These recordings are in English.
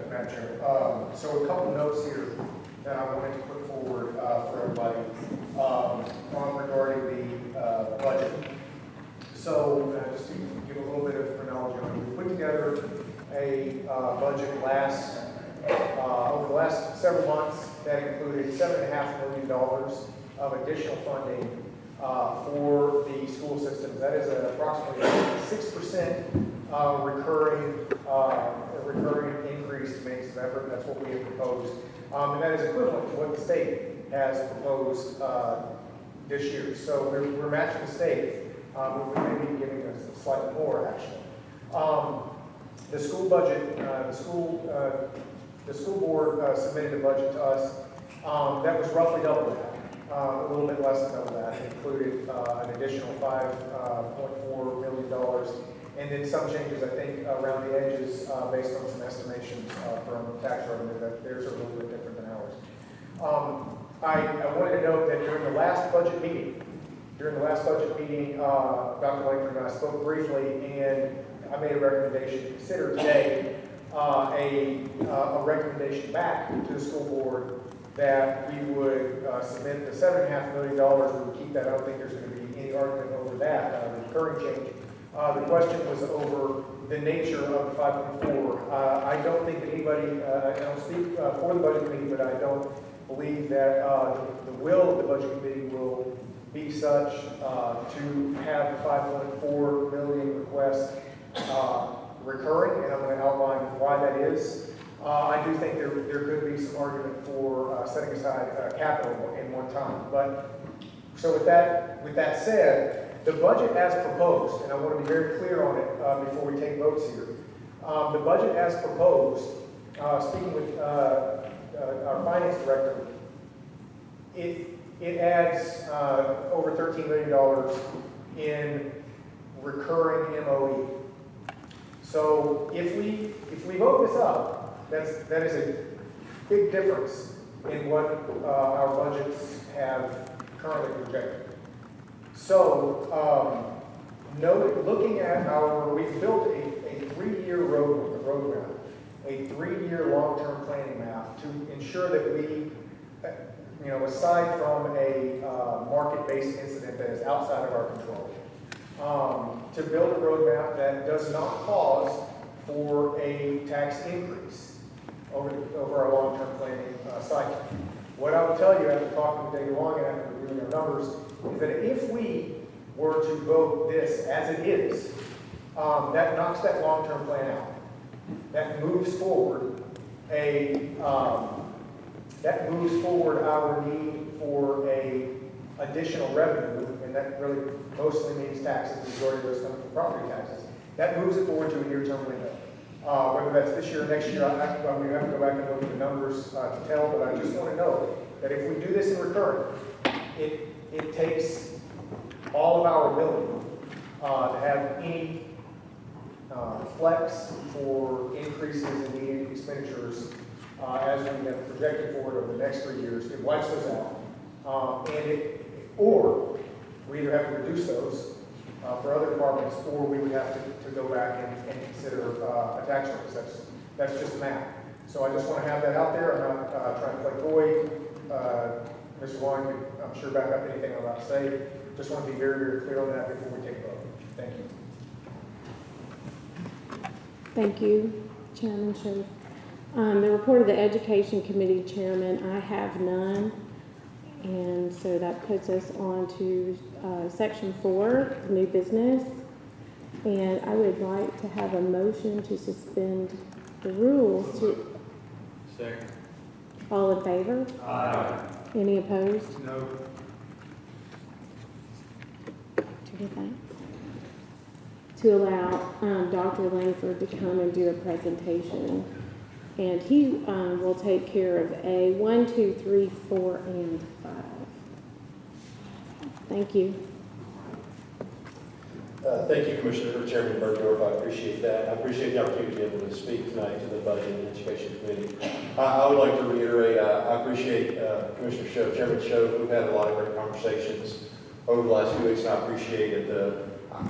Madam Chair. So a couple notes here that I wanted to put forward for everybody regarding the budget. So just to give a little bit of chronology on it, we put together a budget over the last several months that included $7.5 million of additional funding for the school systems. That is approximately 6% recurring increase to maintenance of effort. That's what we have proposed. And that is equivalent to what the state has proposed this year. So we're matching the state. We may be giving us slightly more, actually. The school budget, the school board submitted a budget to us that was roughly double that. A little bit less than double that. It included an additional $5.4 million, and then some changes, I think, around the edges based on some estimations from tax revenue that theirs are a little bit different than ours. I wanted to note that during the last budget meeting, Dr. Langford and I spoke briefly, and I made a recommendation to consider today a recommendation back to the school board that we would submit the $7.5 million. We would keep that. I don't think there's going to be any argument over that, the recurring change. The question was over the nature of the 5.4. I don't think that anybody, I don't speak for the budget committee, but I don't believe that the will of the budget committee will be such to have the 5.4 million request recurring, and I'm going to outline why that is. I do think there could be some argument for setting aside capital in one time. But so with that said, the budget as proposed, and I want to be very clear on it before we take votes here. The budget as proposed, speaking with our finance director, it adds over $13 million in recurring MOE. So if we vote this up, that is a big difference in what our budgets have currently projected. So looking at we've built a 3-year roadmap, a 3-year long-term planning map to ensure that we, aside from a market-based incident that is outside of our control, to build a roadmap that does not cause for a tax increase over our long-term planning cycle. What I will tell you after talking to Dave Long and after reviewing our numbers is that if we were to vote this as it is, that knocks that long-term plan out. That moves forward our need for additional revenue, and that really mostly means taxes. The majority of those coming from property taxes. That moves it forward to a near-term window. Whether that's this year or next year, we have to go back and look at the numbers to tell, but I just want to know that if we do this in recurring, it takes all of our ability to have any flex for increases in needed expenditures as we have projected forward over the next 3 years. It wipes those out. Or we either have to reduce those for other departments, or we would have to go back and consider a tax raise. That's just math. So I just want to have that out there. I'm not trying to play coy. Mr. Long could, I'm sure, back up anything I'm about to say. Just want to be very, very clear on that before we take a vote. Thank you. Thank you, Chairman Schiff. The report of the Education Committee Chairman, I have none. And so that puts us on to Section 4, new business. And I would like to have a motion to suspend the rules. Second. All in favor? Aye. Any opposed? No. To get that? To allow Dr. Langford to come and do a presentation. And he will take care of A, 1, 2, 3, 4, and 5. Thank you. Thank you, Commissioner Chairman Bergdorf. I appreciate that. I appreciate the opportunity to be able to speak tonight to the Budget and Education Committee. I would like to reiterate, I appreciate Commissioner Show, Chairman Show. We've had a lot of great conversations over the last few weeks, and I appreciate it.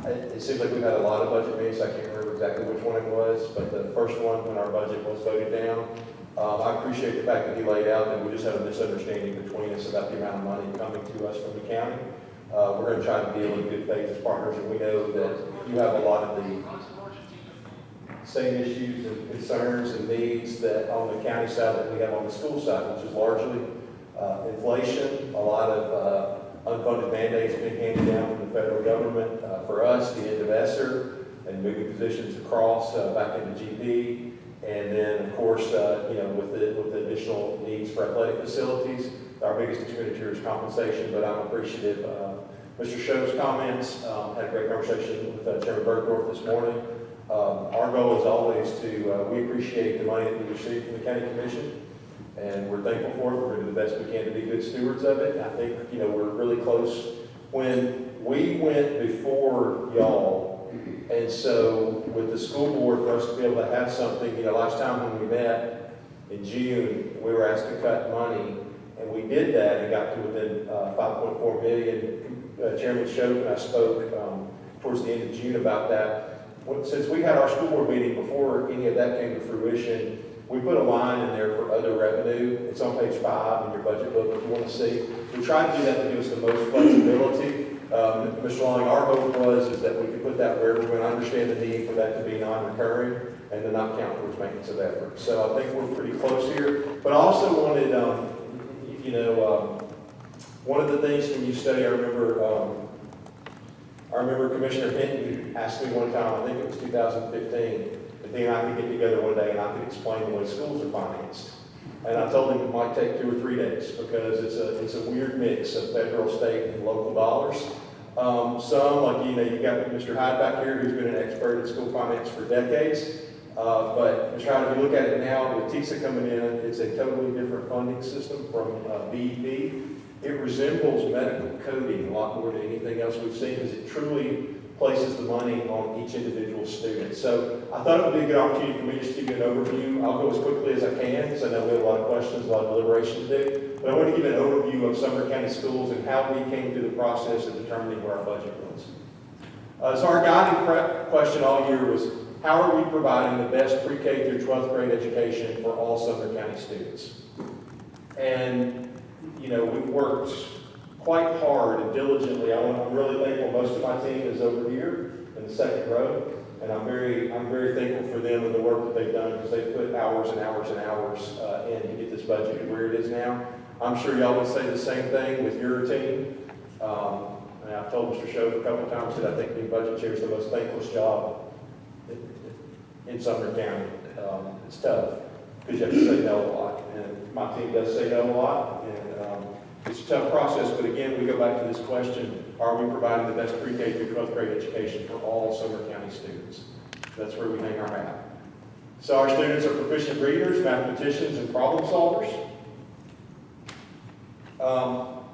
It seems like we've had a lot of budget meetings. I can't remember exactly which one it was, but the first one, when our budget was voted down, I appreciate the fact that he laid out that we just had a misunderstanding between us about the amount of money coming to us from the county. We're going to try to deal in good faith as partners, and we know that you have a lot of the same issues and concerns and needs that on the county side that we have on the school side, which is largely inflation, a lot of unfunded mandates being handed down from the federal government. For us, the end of ESSER and moving positions across back into GP, and then of course, with the additional needs for athletic facilities, our biggest expenditure is compensation. But I'm appreciative of Mr. Shove's comments. Had a great conversation with Chairman Bergdorf this morning. Our goal is always to, we appreciate the money that we receive from the county commission, and we're thankful for it. We're going to do the best we can to be good stewards of it. I think, we're really close. When we went before y'all, and so with the school board, for us to be able to have something, last time when we met in June, we were asked to cut money, and we did that and got to within 5.4 million. Chairman Shove and I spoke towards the end of June about that. Since we had our school board meeting before any of that came to fruition, we put a line in there for other revenue. It's on page 5 in your budget book if you want to see. We tried to do that to give us the most flexibility. Mr. Long, our hope is that we could put that where we're going to understand the need for that to be non-recurring and to not count towards maintenance of effort. So I think we're pretty close here. But I also wanted, one of the things when you study, I remember Commissioner Hinton asked me one time, I think it was 2015, if he and I could get together one day and I could explain the way schools are financed. And I told him it might take 2 or 3 days because it's a weird mix of federal, state, and local dollars. Some, like, you got Mr. Hyde back here who's been an expert in school finance for decades. But Mr. Hyde, if you look at it now with TISA coming in, it's a totally different funding system from BEP. It resembles medical coding a lot more than anything else we've seen because it truly places the money on each individual student. So I thought it would be a good opportunity for me just to give you an overview. I'll go as quickly as I can because I know we have a lot of questions, a lot of deliberation to do. But I want to give you an overview of Sumner County schools and how we came through the process of determining where our budget was. So our guiding question all year was, how are we providing the best pre-K through 12th grade education for all Sumner County students? And we've worked quite hard and diligently. I'm really thankful. Most of my team is over here in the second row, and I'm very thankful for them and the work that they've done because they've put hours and hours and hours in to get this budget to where it is now. I'm sure y'all would say the same thing with your team. And I've told Mr. Shove a couple of times that I think being budget chair is the most thankless job in Sumner County. It's tough because you have to say no a lot, and my team does say no a lot, and it's a tough process. But again, we go back to this question: are we providing the best pre-K through 12th grade education for all Sumner County students? That's where we hang our hat. So our students are proficient readers, mathematicians, and problem solvers.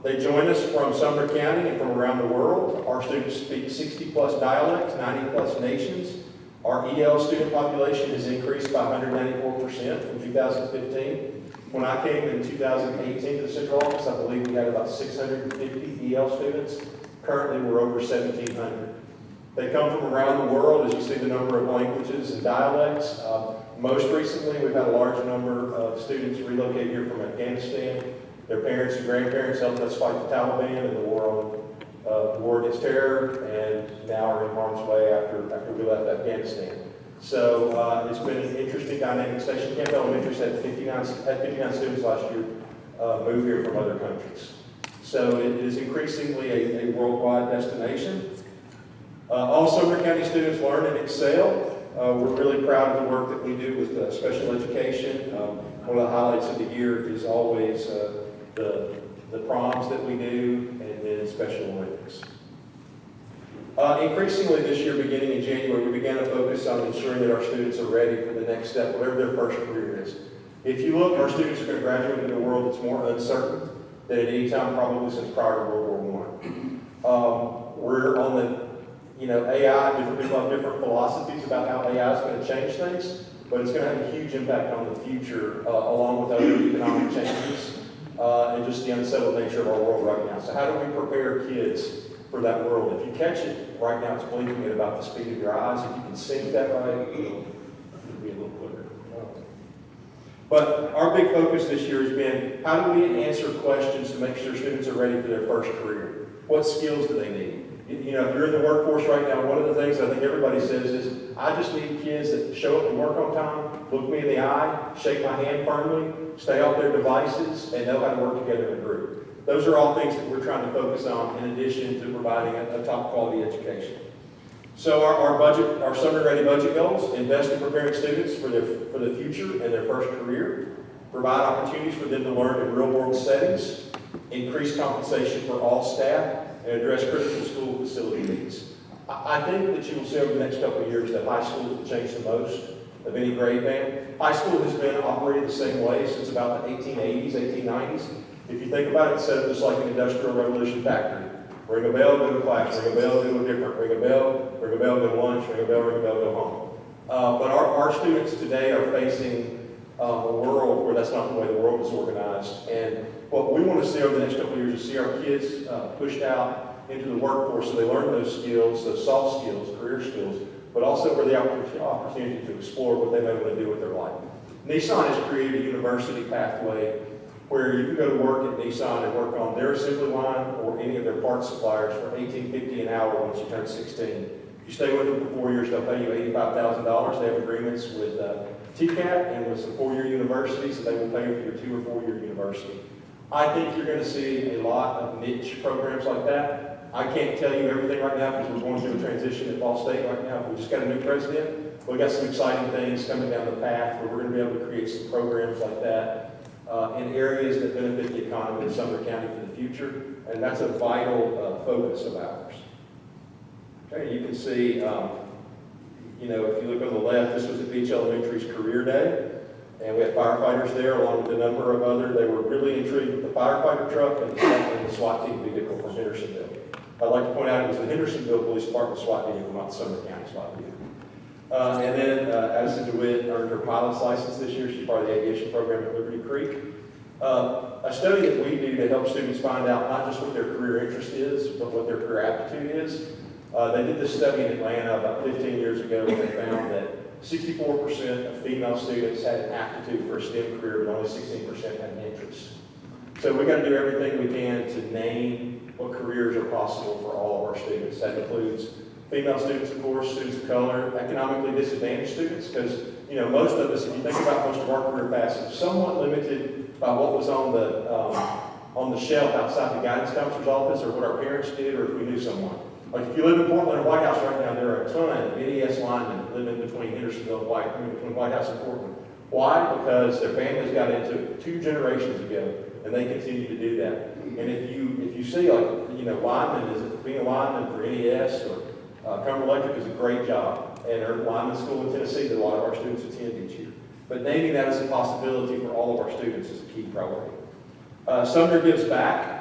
They join us from Sumner County and from around the world. Our students speak 60+ dialects, 90+ nations. Our EL student population has increased by 194% from 2015. When I came in 2018 to the central office, I believe we had about 650 EL students. Currently, we're over 1,700. They come from around the world, as you see the number of languages and dialects. Most recently, we've had a large number of students relocate here from Afghanistan. Their parents and grandparents helped us fight the Taliban and the war against terror, and now are in harm's way after we left Afghanistan. So it's been an interesting dynamic station. Camp Elementary had 59 students last year move here from other countries. So it is increasingly a worldwide destination. All Sumner County students learn and excel. We're really proud of the work that we do with special education. One of the highlights of the year is always the proms that we do, and then Special Olympics. Increasingly this year, beginning in January, we began to focus on ensuring that our students are ready for the next step, whatever their first career is. If you look, our students are going to graduate into a world that's more uncertain than at any time probably since prior to World War I. We're on the, AI, different people have different philosophies about how AI is going to change things, but it's going to have a huge impact on the future, along with other economic changes and just the unsettled nature of our world right now. So how do we prepare kids for that world. If you catch it, right now it's blinking at about the speed of your eyes. If you can sync that right, it'll be a little quicker. But our big focus this year has been, how do we answer questions to make sure students are ready for their first career? What skills do they need? You know, if you're in the workforce right now, one of the things I think everybody says is, I just need kids that show up to work on time, look me in the eye, shake my hand firmly, stay off their devices, and know how to work together in a group. Those are all things that we're trying to focus on in addition to providing a top quality education. So our Sumner Ready budget goals: invest in preparing students for the future and their first career, provide opportunities for them to learn in real world settings, increase compensation for all staff, and address critical school facility needs. I think that you will see over the next couple of years that high school will change the most of any grade band. High school has been operating the same way since about the 1880s, 1890s. If you think about it, it's set up just like an industrial revolution factory. Ring a bell, go to class. Ring a bell, go different. Ring a bell, go to lunch. Ring a bell, go home. But our students today are facing a world where that's not the way the world is organized. And what we want to see over the next couple of years is see our kids pushed out into the workforce so they learn those skills, those soft skills, career skills, but also for the opportunity to explore what they may want to do with their life. Nissan has created a university pathway where you can go to work at Nissan and work on their assembly line or any of their parts suppliers for $18.50 an hour once you turn 16. If you stay with them for 4 years, they'll pay you $85,000. They have agreements with TCAT and with some four-year universities, so they will pay you for your 2 or 4 year university. I think you're going to see a lot of niche programs like that. I can't tell you everything right now because we're going through a transition at Ball State right now. We just got a new president. We've got some exciting things coming down the path where we're going to be able to create some programs like that in areas that benefit the economy of Sumner County for the future, and that's a vital focus of ours. Okay, you can see, you know, if you look on the left, this was at Beach Elementary's Career Day, and we had firefighters there along with a number of other. They were really intrigued with the firefighter truck and the SWAT team vehicle from Hendersonville. I'd like to point out it was the Hendersonville Police Department SWAT vehicle, not the Sumner County SWAT vehicle. And then Addison DeWitt earned her pilot's license this year. She's part of the aviation program at Liberty Creek. A study that we do to help students find out not just what their career interest is, but what their career aptitude is. They did this study in Atlanta about 15 years ago, and they found that 64% of female students had an aptitude for a STEM career, but only 16% had an interest. So we've got to do everything we can to name what careers are possible for all of our students. That includes female students, of course, students of color, economically disadvantaged students, because, you know, most of us, if you think about most of our career paths, are somewhat limited by what was on the shelf outside the guidance counselor's office, or what our parents did, or if we knew someone. Like if you live in Portland or White House right now, there are a ton of NES linemen living between Hendersonville and between White House and Portland. Why? Because their families got into it 2 generations ago, and they continue to do that. And if you see, like, you know, being a lineman for NES or Cumberland Electric is a great job, and our lineman school in Tennessee that a lot of our students attend each year. But naming that as a possibility for all of our students is a key priority. Sumner gives back.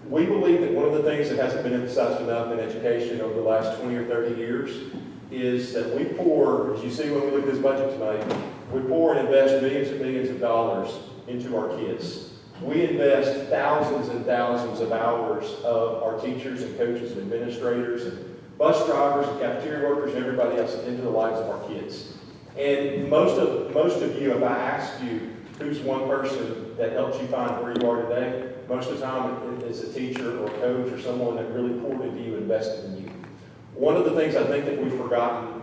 We believe that one of the things that hasn't been emphasized enough in education over the last 20 or 30 years is that we pour, as you see when we look at this budget tonight, we pour and invest millions and millions of dollars into our kids. We invest thousands and thousands of hours of our teachers and coaches and administrators and bus drivers and cafeteria workers and everybody else into the lives of our kids. And most of you, if I asked you who's one person that helped you find where you are today, most of the time it's a teacher or a coach or someone that really poured into you, invested in you. One of the things I think that we've forgotten,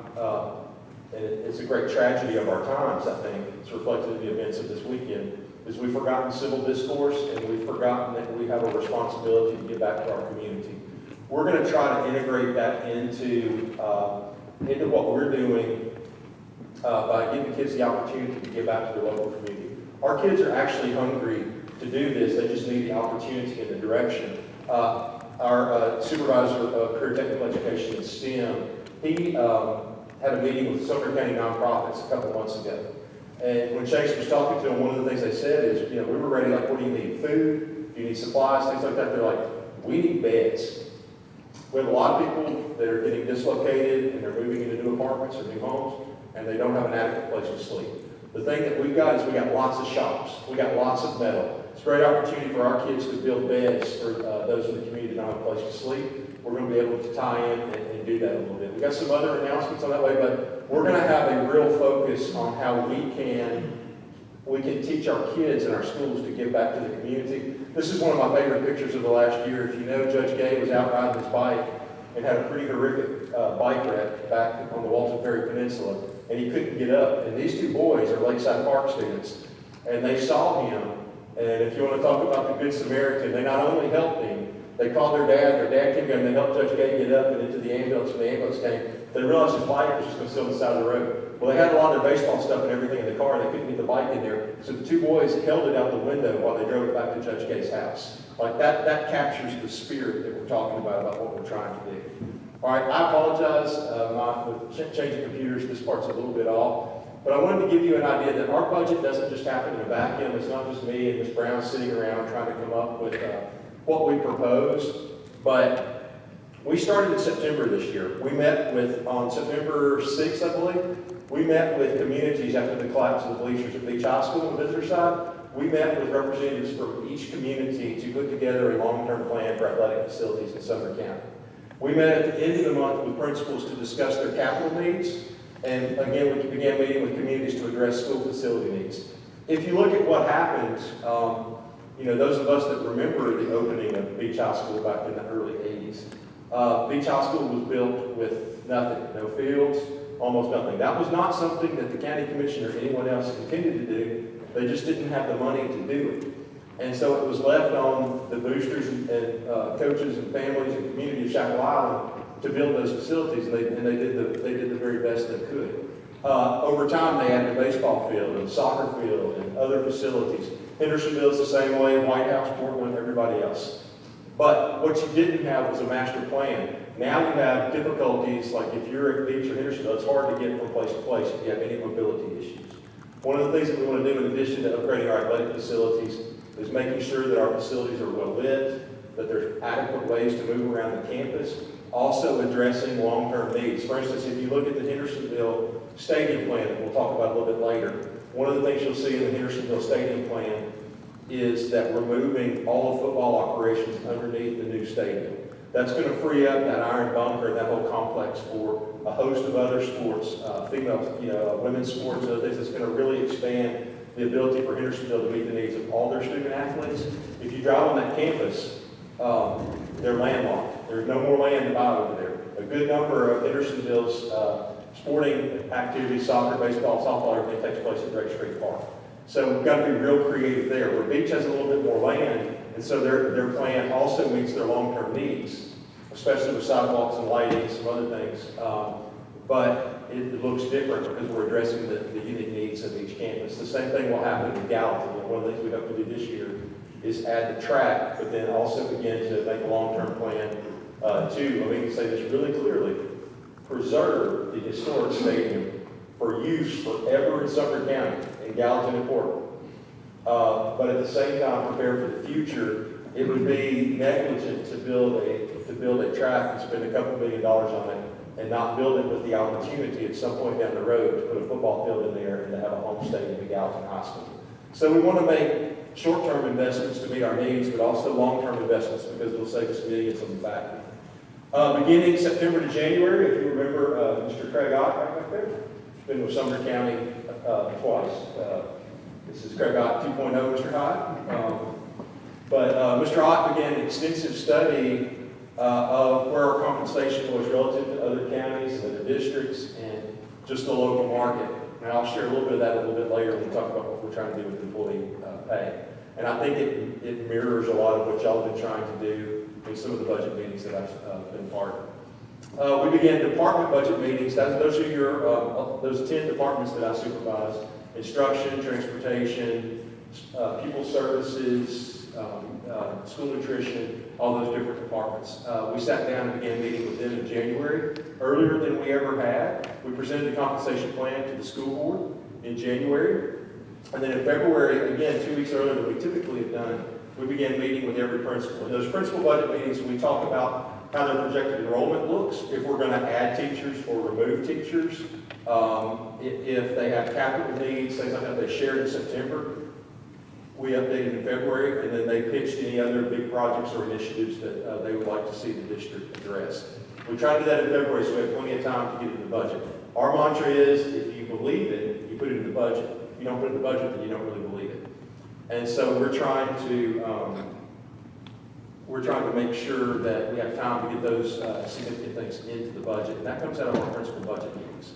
and it's a great tragedy of our times, I think, it's reflected in the events of this weekend, is we've forgotten civil discourse, and we've forgotten that we have a responsibility to give back to our community. We're going to try to integrate that into what we're doing by giving kids the opportunity to give back to their local community. Our kids are actually hungry to do this. They just need the opportunity and the direction. Our supervisor of career technical education in STEM, he had a meeting with Sumner County nonprofits a couple months ago. And when Chase was talking to him, one of the things they said is, you know, we were ready, like, what do you need? Food? Do you need supplies? Things like that. They're like, we need beds. We have a lot of people that are getting dislocated and they're moving into new apartments or new homes, and they don't have an adequate place to sleep. The thing that we've got is we got lots of shops. We got lots of metal. It's a great opportunity for our kids to build beds for those in the community that don't have a place to sleep. we're going to be able to tie in and do that a little bit. We got some other announcements on that way, but we're going to have a real focus on how we can teach our kids in our schools to give back to the community. This is one of my favorite pictures of the last year. If you know, Judge Gay was out riding his bike and had a pretty horrific bike wreck back on the Walton Ferry Peninsula, and he couldn't get up. And these two boys are Lakeside Park students, and they saw him. And if you want to talk about the Good Samaritan, they not only helped him, they called their dad came in, and they helped Judge Gay get up and into the ambulance. When the ambulance came, they realized his bike was just going to sit on the side of the road. Well, they had a lot of their baseball stuff and everything in the car, and they couldn't get the bike in there. So the two boys held it out the window while they drove it back to Judge Gay's house. Like that captures the spirit that we're talking about what we're trying to do. All right, I apologize with changing computers, this part's a little bit off. But I wanted to give you an idea that our budget doesn't just happen in a vacuum. It's not just me and Ms. Brown sitting around trying to come up with what we proposed. But we started in September this year. We met on September 6th, I believe, we met with communities after the collapse of the bleachers at Beach High School on the visitor side. We met with representatives from each community to put together a long-term plan for athletic facilities in Sumner County. We met at the end of the month with principals to discuss their capital needs. And again, we began meeting with communities to address school facility needs. If you look at what happened, those of us that remember the opening of Beach High School back in the early 80s, Beach High School was built with nothing, no fields, almost nothing. That was not something that the county commissioner or anyone else intended to do. They just didn't have the money to do it. And so it was left on the boosters and coaches and families and community of Shackle Island to build those facilities, and they did the very best they could. Over time, they added a baseball field and a soccer field and other facilities. Hendersonville's the same way, White House, Portland, everybody else. But what you didn't have was a master plan. Now you have difficulties, like if you're at Beach or Hendersonville, it's hard to get from place to place if you have any mobility issues. One of the things that we want to do in addition to upgrading our athletic facilities is making sure that our facilities are well lit, that there's adequate ways to move around the campus, also addressing long-term needs. For instance, if you look at the Hendersonville stadium plan that we'll talk about a little bit later, one of the things you'll see in the Hendersonville stadium plan is that we're moving all of football operations underneath the new stadium. That's going to free up that iron bunker, that whole complex for a host of other sports, women's sports, other things. It's going to really expand the ability for Hendersonville to meet the needs of all their student athletes. If you drive on that campus, they're landlocked. There's no more land to buy over there. A good number of Hendersonville's sporting activities, soccer, baseball, softball, everything takes place at Drake Street Park. So we've got to be real creative there. Where Beach has a little bit more land, and so their plan also meets their long-term needs, especially with sidewalks and lighting and some other things. But it looks different because we're addressing the unique needs of each campus. The same thing will happen in Gallatin. One of the things we hope to do this year is add the track, but then also begin to make a long-term plan to, let me say this really clearly, preserve the historic stadium for use forever in Sumner County, in Gallatin and Portland. But at the same time, prepare for the future. It would be negligent to build a track and spend a couple $1 million on it and not build it with the opportunity at some point down the road to put a football field in there and to have a home stadium at Gallatin High School. So we want to make short-term investments to meet our needs, but also long-term investments because it'll save us millions on the back end. Beginning September to January, if you remember Mr. Craig Ott right back there, he's been with Sumner County twice. This is Craig Ott 2.0, Mr. Hyde. But Mr. Ott began an extensive study of where our compensation was relative to other counties and other districts and just the local market. And I'll share a little bit of that a little bit later when we talk about what we're trying to do with employee pay. And I think it mirrors a lot of what y'all have been trying to do in some of the budget meetings that I've been part of. We began department budget meetings. Those are those 10 departments that I supervise: instruction, transportation, pupil services, school nutrition, all those different departments. We sat down and began meeting with them in January, earlier than we ever had. We presented the compensation plan to the school board in January. And then in February, again, 2 weeks earlier than we typically have done, we began meeting with every principal. In those principal budget meetings, we talk about how their projected enrollment looks, if we're going to add teachers or remove teachers, if they have capital needs, things like that they shared in September. we updated in February, and then they pitched any other big projects or initiatives that they would like to see the district address. We tried to do that in February, so we have plenty of time to get in the budget. Our mantra is, if you believe it, you put it in the budget. If you don't put it in the budget, then you don't really believe it. And so we're trying to make sure that we have time to get those significant things into the budget, and that comes out of our principal budget meetings.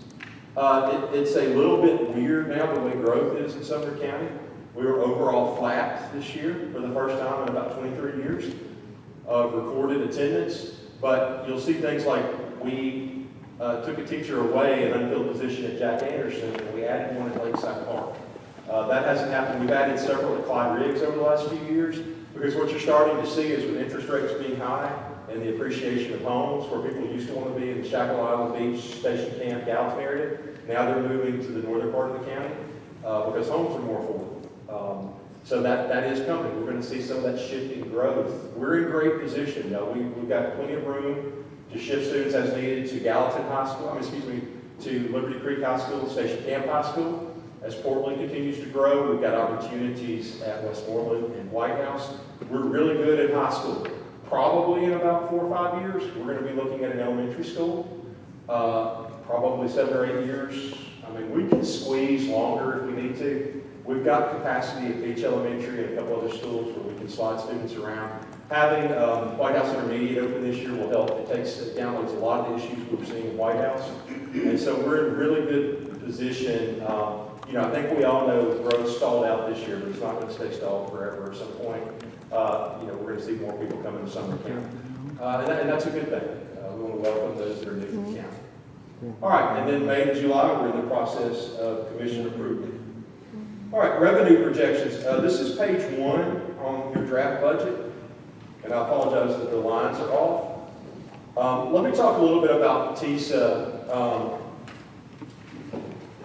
It's a little bit weird now the way growth is in Sumner County. We were overall flat this year for the first time in about 23 years of recorded attendance, but you'll see things like we took a teacher away, an unfilled position at Jack Anderson, and we added one at Lakeside Park. That hasn't happened. We've added several at Clyde Riggs over the last few years, because what you're starting to see is with interest rates being high and the appreciation of homes, where people used to want to be in the Shackle Island Beach, Station Camp, Gallatin area, now they're moving to the northern part of the county because homes are more affordable. So that is coming. We're going to see some of that shifting growth. We're in great position. We've got plenty of room to shift students as needed to Gallatin High School, to Liberty Creek High School, Station Camp High School. As Portland continues to grow, we've got opportunities at Westmoreland and White House. We're really good at high school. Probably in about 4 or 5 years, we're going to be looking at an elementary school. Probably 7 or 8 years. We can squeeze longer if we need to. We've got capacity at Beach Elementary and a couple other schools where we can slide students around. Having White House Intermediate open this year will help. It downloads a lot of the issues we're seeing in White House. And so we're in a really good position. I think we all know growth stalled out this year, but it's not going to stay stalled forever. At some point, we're going to see more people coming to Sumner County. And that's a good thing. We want to welcome those that are new to the county. All right, and then May to July, we're in the process of commission approval. All right, revenue projections. This is page 1 on your draft budget, and I apologize that the lines are off. Let me talk a little bit about TISA.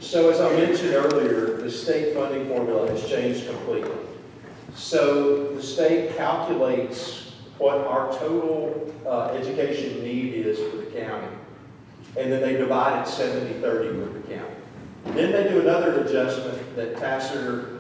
So as I mentioned earlier, the state funding formula has changed completely. So the state calculates what our total education need is for the county, and then they divide it 70-30 with the county. Then they do another adjustment that Tassiter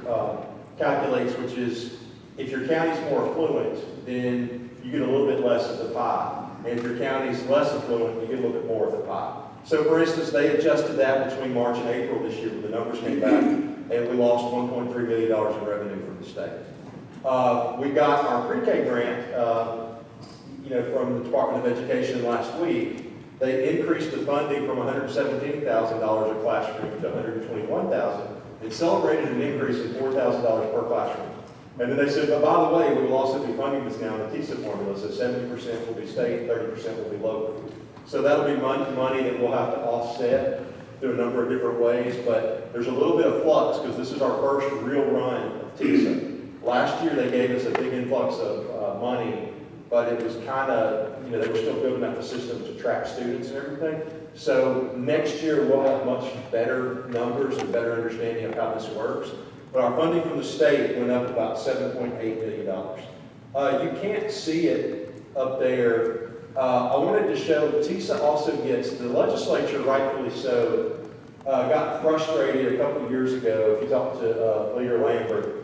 calculates, which is if your county's more affluent, then you get a little bit less of the pie. And if your county's less affluent, you get a little bit more of the pie. So for instance, they adjusted that between March and April this year when the numbers came back, and we lost $1.3 million in revenue from the state. We got our pre-K grant, from the Department of Education last week. They increased the funding from $117,000 a classroom to $121,000 and celebrated an increase of $4,000 per classroom. And then they said, but by the way, we will also be funding this now in the TISA formula, so 70% will be state, 30% will be local. So that'll be money that we'll have to offset through a number of different ways, but there's a little bit of flux because this is our first real run of TISA. Last year they gave us a big influx of money, but it was kind of, they were still building up the system to track students and everything. So next year we'll have much better numbers and better understanding of how this works. But our funding from the state went up about $7.8 million. You can't see it up there. I wanted to show TISA also gets, the legislature, rightfully so, got frustrated a couple of years ago, if you talk to Leader Lambert,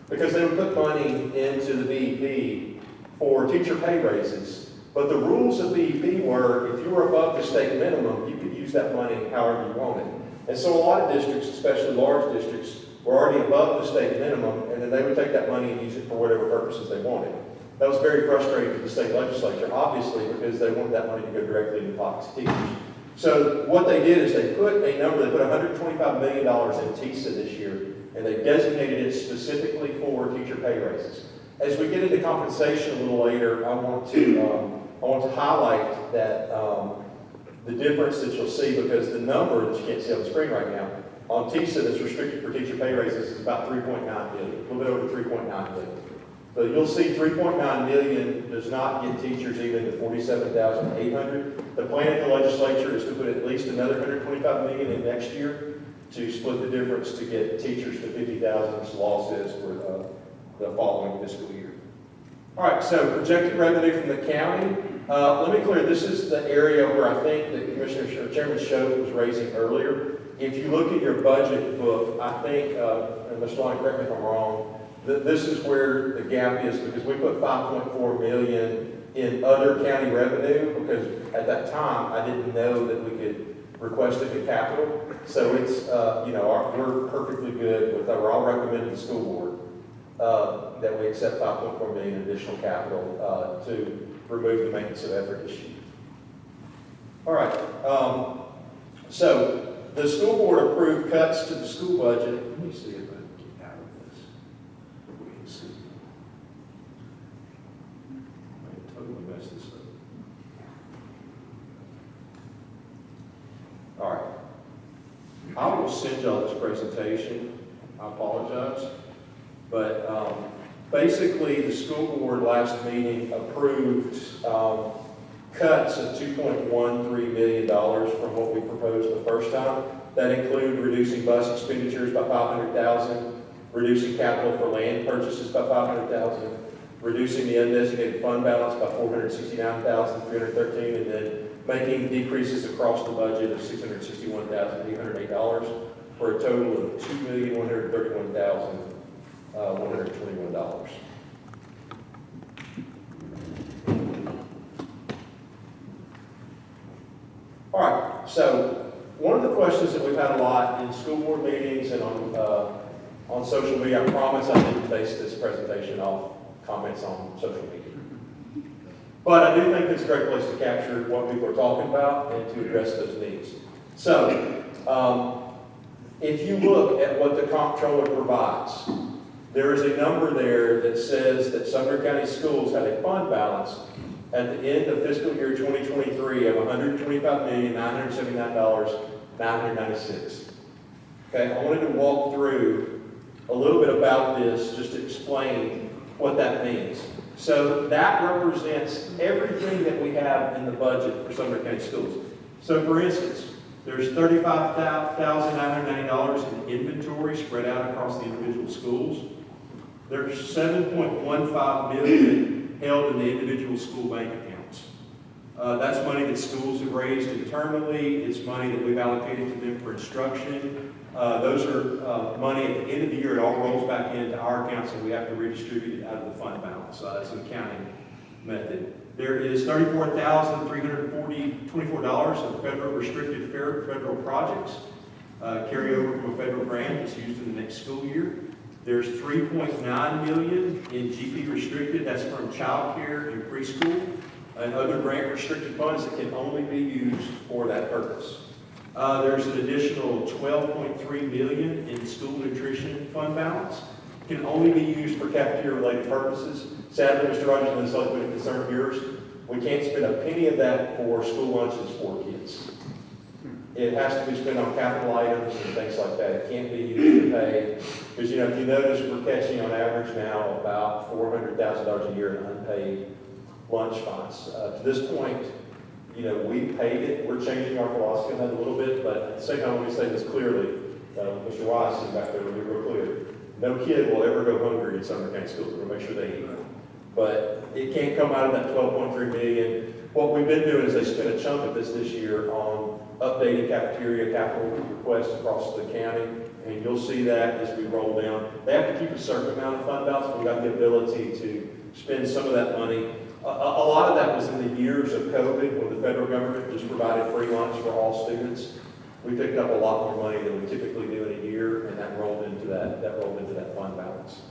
because they would put money into the BEP for teacher pay raises. But the rules of BEP were, if you were above the state minimum, you could use that money however you wanted. And so a lot of districts, especially large districts, were already above the state minimum, and then they would take that money and use it for whatever purposes they wanted. That was very frustrating to the state legislature, obviously, because they wanted that money to go directly into the pockets of teachers. So what they did is they put a number, they put $125 million in TISA this year, and they designated it specifically for teacher pay raises. As we get into compensation a little later, I want to highlight that the difference that you'll see, because the number that you can't see on the screen right now on TISA that's restricted for teacher pay raises is about $3.9 billion, a little bit over $3.9 billion. So you'll see $3.9 million does not get teachers even to $47,800. The plan at the legislature is to put at least another $125 million in next year to split the difference to get teachers to $50,000, as the law says, for the following fiscal year. All right, so projected revenue from the county. Let me clear, this is the area where I think that Chairman Schoaf was raising earlier. If you look at your budget book, I think, and Mr. Long, correct me if I'm wrong, This is where the gap is, because we put 5.4 million in other county revenue, because at that time, I didn't know that we could request it in capital. So it's, we're perfectly good with that. We're all recommending the school board that we accept 5.4 million additional capital to remove the maintenance of effort issue. All right. So the school board approved cuts to the school budget. Let me see if I can get out of this. We can see. I totally messed this up. All right. I will send y'all this presentation. I apologize. But basically, the school board last meeting approved cuts of $2.13 million from what we proposed the first time. That include reducing bus expenditures by $500,000, reducing capital for land purchases by $500,000, reducing the undesignated fund balance by $469,313, and then making decreases across the budget of $661,808 for a total of $2,131,121. All right, so one of the questions that we've had a lot in school board meetings and on social media, I promise I didn't base this presentation off comments on social media. But I do think it's a great place to capture what people are talking about and to address those needs. So, if you look at what the comptroller provides, there is a number there that says that Sumner County Schools had a fund balance at the end of fiscal year 2023 of $125,979,996. Okay, I wanted to walk through a little bit about this just to explain what that means. So that represents everything that we have in the budget for Sumner County Schools. So for instance, there's $35,990 in inventory spread out across the individual schools. There's $7.15 million held in the individual school bank accounts. That's money that schools have raised internally. It's money that we've allocated to them for instruction. Those are money at the end of the year. It all rolls back into our accounts, and we have to redistribute it out of the fund balance. That's an accounting method. There is $34,324 of federal restricted federal projects carry over from a federal grant that's used in the next school year. There's $3.9 million in GP restricted. That's from child care and preschool and other grant restricted funds that can only be used for that purpose. There's an additional $12.3 million in school nutrition fund balance. Can only be used for cafeteria-related purposes. Sadly, Mr. Rogers, this has been a concern of yours. We can't spend a penny of that for school lunches for kids. It has to be spent on capital items and things like that. It can't be used to pay. Because, if you notice, we're catching on average now about $400,000 a year in unpaid lunch funds. To this point, we paid it. We're changing our philosophy on that a little bit, but at the same time, let me say this clearly. Mr. Wise is back there, to be real clear. No kid will ever go hungry in Sumner County Schools. We'll make sure they eat. But it can't come out of that $12.3 million. What we've been doing is they spent a chunk of this year on updating cafeteria capital requests across the county, and you'll see that as we roll down. They have to keep a certain amount of fund balance. We've got the ability to spend some of that money. A lot of that was in the years of COVID when the federal government just provided free lunch for all students. We picked up a lot more money than we typically do in a year, and that rolled into that fund balance.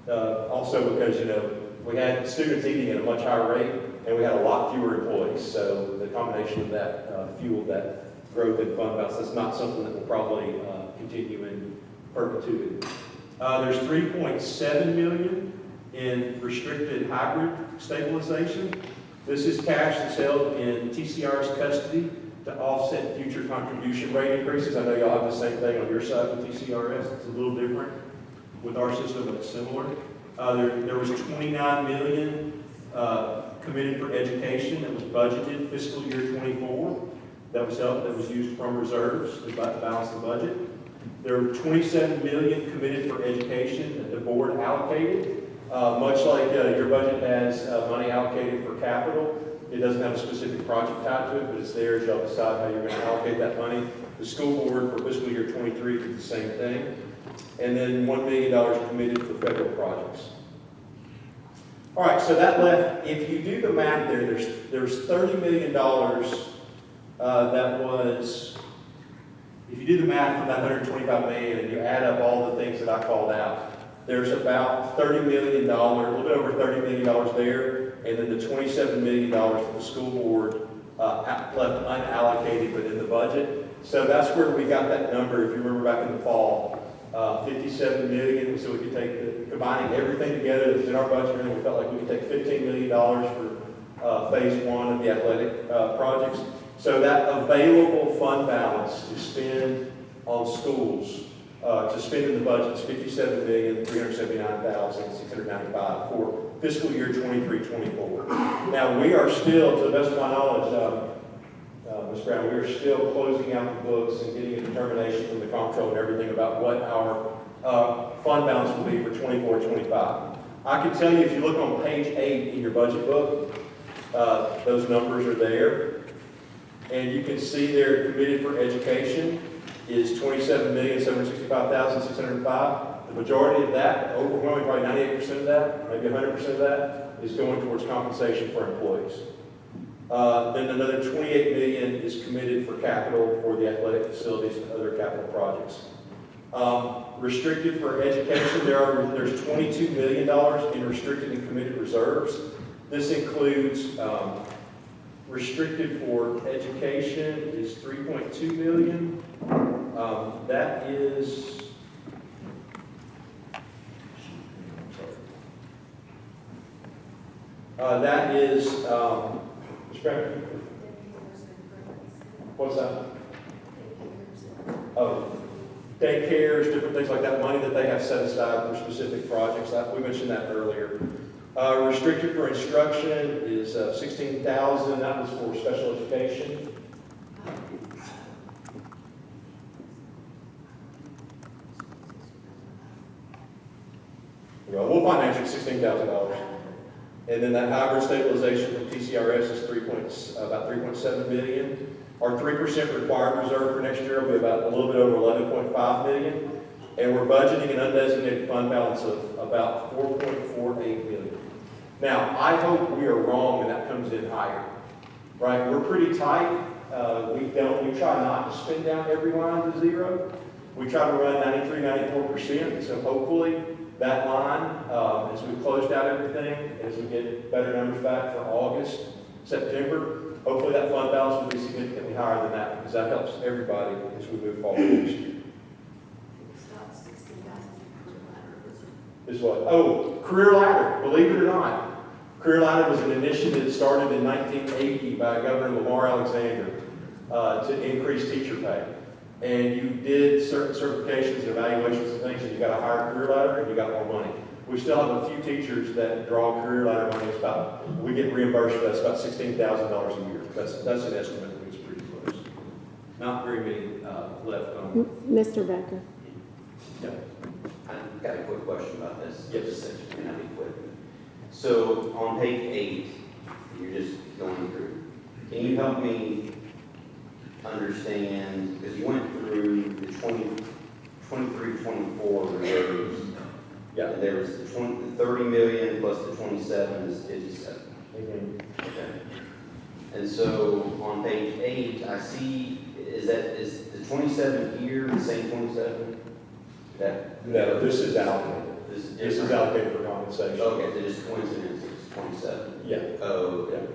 Also because, we had students eating at a much higher rate, and we had a lot fewer employees. So the combination of that fueled that growth in fund balance. That's not something that will probably continue in perpetuity. There's $3.7 million in restricted hybrid stabilization. This is cash that's held in TCR's custody to offset future contribution rate increases. I know y'all have the same thing on your side with TCRS. It's a little different with our system, but it's similar. There was $29 million committed for education that was budgeted fiscal year 24. That was used from reserves to balance the budget. There were $27 million committed for education that the board allocated. Much like your budget has money allocated for capital, it doesn't have a specific project tied to it, but it's there as y'all decide how you're going to allocate that money. The school board for fiscal year 23 did the same thing. and then $1 million committed for federal projects. All right, so that left, if you do the math there's $30 million that was, if you do the math from that 125 million and you add up all the things that I called out, there's about $30 million, a little bit over $30 million there, and then the $27 million that the school board left unallocated within the budget. So that's where we got that number, if you remember back in the fall, 57 million, so we could take combining everything together that's in our budget, and we felt like we could take $15 million for phase one of the athletic projects. So that available fund balance to spend on schools, to spend in the budget is $57,379,695 for fiscal year 23-24. Now, we are still, to the best of my knowledge, Ms. Brown, we are still closing out the books and getting a determination from the comptroller and everything about what our fund balance will be for 24-25. I can tell you, if you look on page 8 in your budget book, those numbers are there. And you can see there committed for education is $27,765,605. The majority of that, overwhelmingly probably 98% of that, maybe 100% of that, is going towards compensation for employees. Then another $28 million is committed for capital for the athletic facilities and other capital projects. Restricted for education, there's $22 million in restricted and committed reserves. This includes restricted for education is $3.2 million. That is, what's that? Oh, daycares, different things like that, money that they have set aside for specific projects. We mentioned that earlier. Restricted for instruction is $16,000. That was for special education. Well, we'll find an answer at $16,000. And then that hybrid stabilization from TCRS is about $3.7 million. Our 3% required reserve for next year will be about a little bit over $11.5 million. And we're budgeting an undesignated fund balance of about $4.48 million. Now, I hope we are wrong and that comes in higher, right? We're pretty tight. We try not to spend down every line to zero. We try to run 93, 94%. So hopefully that line, as we closed out everything, as we get better numbers back for August, September, hopefully that fund balance will be significantly higher than that because that helps everybody as we move forward next year. Is what? Oh, Career Ladder, believe it or not. Career Ladder was an initiative started in 1980 by Governor Lamar Alexander to increase teacher pay. And you did certain certifications and evaluations and things, and you got a higher Career Ladder and you got more money. We still have a few teachers that draw Career Ladder money. We get reimbursed for that. It's about $16,000 a year. That's an estimate that was pretty close. Not very many left on. Mr. Becker. Yeah. I've got a quick question about this. Yes. Section, and I'll be quick. So on page 8, you're just going through. Can you help me understand, because you went through the 23-24 reserves. Yeah. And there was the 30 million plus the 27 is 57. Mm-hmm. Okay. And so on page 8, I see, is the 27 here the same 27? No, this is allocated. This is allocated for compensation. Okay, so just coincidence, it's 27. Yeah. Oh, Yeah.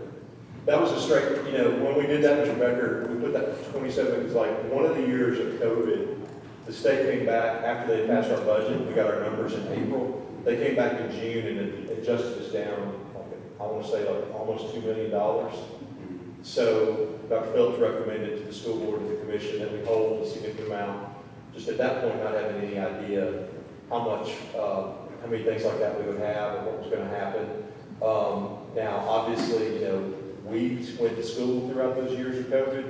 That was a straight, when we did that, Mr. Becker, we put that 27, because like one of the years of COVID, the state came back after they passed our budget. We got our numbers in April. They came back in June and it adjusted us down, I want to say like almost $2 million. So Dr. Phillips recommended to the school board and the commission that we hold a significant amount. Just at that point, not having any idea how many things like that we would have and what was going to happen. Now, obviously, we went to school throughout those years of COVID,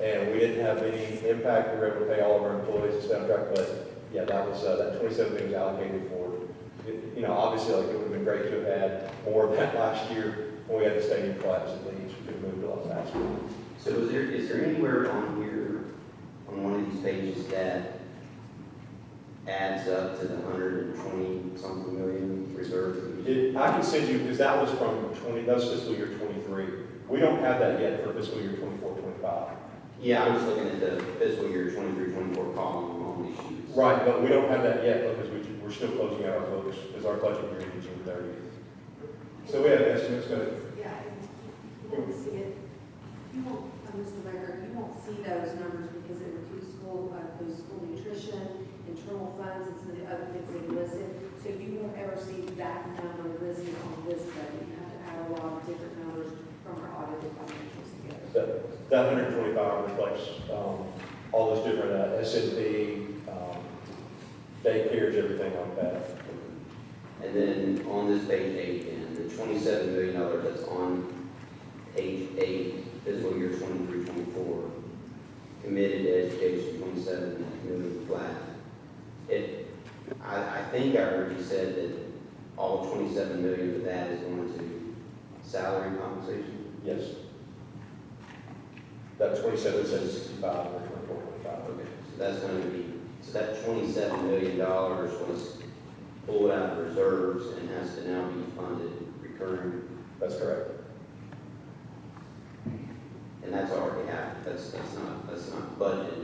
and we didn't have any impact. We were able to pay all of our employees and stay on track. But yeah, that was that 27 million was allocated for. Obviously, like it would have been great to have had more of that last year when we had the stadium collapse at least. We could have moved a lot faster. so is there anywhere on here, on one of these pages, that adds up to the 120-something million reserves. I can send you, because that was from that was fiscal year 23. We don't have that yet for fiscal year 24, 25. Yeah, I'm just looking at the fiscal year 23-24 column on these sheets. Right, but we don't have that yet because we're still closing out our books, because our budget year is June 30th. So we have estimates, go ahead. Yeah, and you won't see it, you won't, Mr. Mayor, you won't see those numbers because it includes those school nutrition, internal funds, and some of the other things they listed. So you won't ever see that number listed on this budget. You have to add a lot of different numbers from our audited financials together. That 125 reflects all those different S&P, daycares, everything like that. And then on this page 8, and the $27 million that's on page 8, fiscal year 23-24, committed to education, 27 million flat. I think I heard you said that all 27 million of that is going to salary compensation? Yes. That 27 says 65 or 24, 25. Okay, so that's going to be, so that $27 million was pulled out of reserves and has to now be funded recurring, That's correct. and that's already happened. That's not budgeted.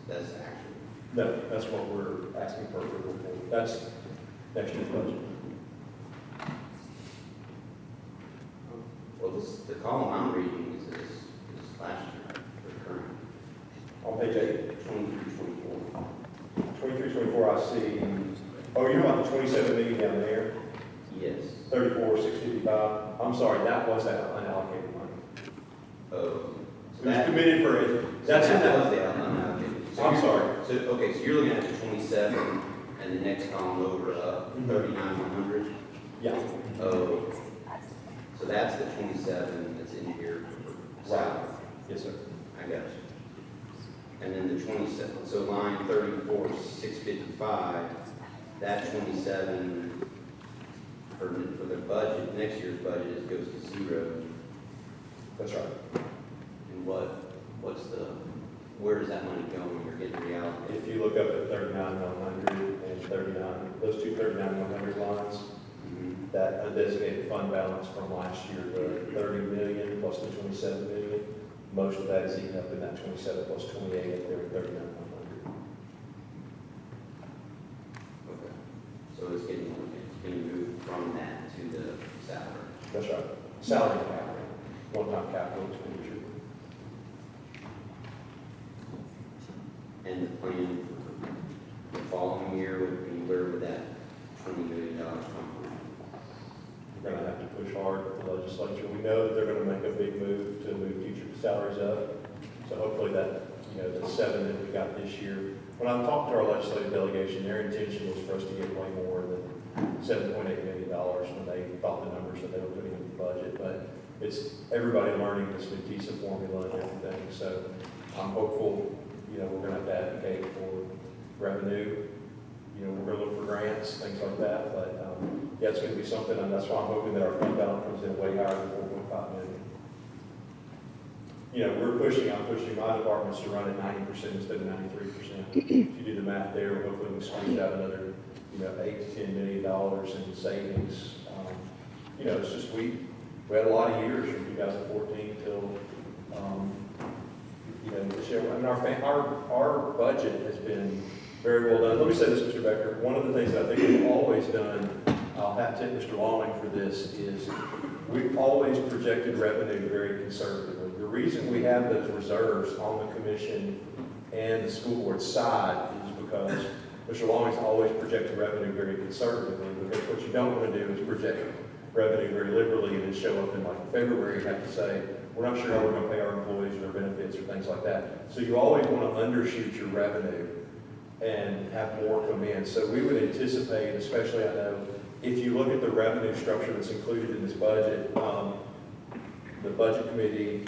That's actual. No, that's what we're asking for approval for. That's next year's budget. Well, the column I'm reading is last year recurring. On page 8, 23-24. 23, 24, I see, oh, you're about the 27 million down there, Yes. 34, 655. I'm sorry, that was that unallocated money. Oh. It was committed for it. That's in was that. the unallocated. So I'm you're- sorry. So, okay, so you're looking at the 27 and the next column over up, Mhm. 39,100. Yeah, Oh. So that's the 27 that's in here for salary. yes, sir. I got you. And then the 27, so line 34, 655, that 27 for the budget, next year's budget is goes to 0. That's right. And where does that money go when you're getting reallocated? If you look up at 39,100 and 39, those two 39,100 lines, Mhm. that undesignated fund balance from last year, the 30 million plus the 27 million, most of that is eaten up in that 27 plus 28 up there at 39,100. Okay. So it's being moved from that to the salary. That's right. Salary capital, one-time capital expenditure. And the plan for the following year would be, where would that $20 million come from? We're going to have to push hard with the legislature. We know that they're going to make a big move to move teacher salaries up. So hopefully that, the 7 that we got this year. When I talked to our legislative delegation, their intention was for us to get way more than $7.8 million when they thought the numbers that they were putting in the budget. But it's everybody learning this new TISA formula and everything. So I'm hopeful, we're going to have to advocate for revenue. We're going to look for grants, things like that. But yeah, it's going to be something, and that's why I'm hoping that our fund balance comes in way higher than 4.5 million. I'm pushing my departments to run at 90% instead of 93%. If you do the math there, hopefully we squeeze out another, $8 to $10 million in savings. It's just we had a lot of years from 2014 till, this year. I mean, our budget has been very well done. Let me say this, Mr. Becker. One of the things that I think we've always done, I'll have to tip Mr. Longing for this, is we've always projected revenue very conservatively. The reason we have those reserves on the commission and the school board side is because Mr. Longing's always projected revenue very conservatively, because what you don't want to do is project revenue very liberally and then show up in like February and have to say, we're not sure how we're going to pay our employees or their benefits or things like that. So you always want to undershoot your revenue and have more come in. So we would anticipate, especially I know, if you look at the revenue structure that's included in this budget, the budget committee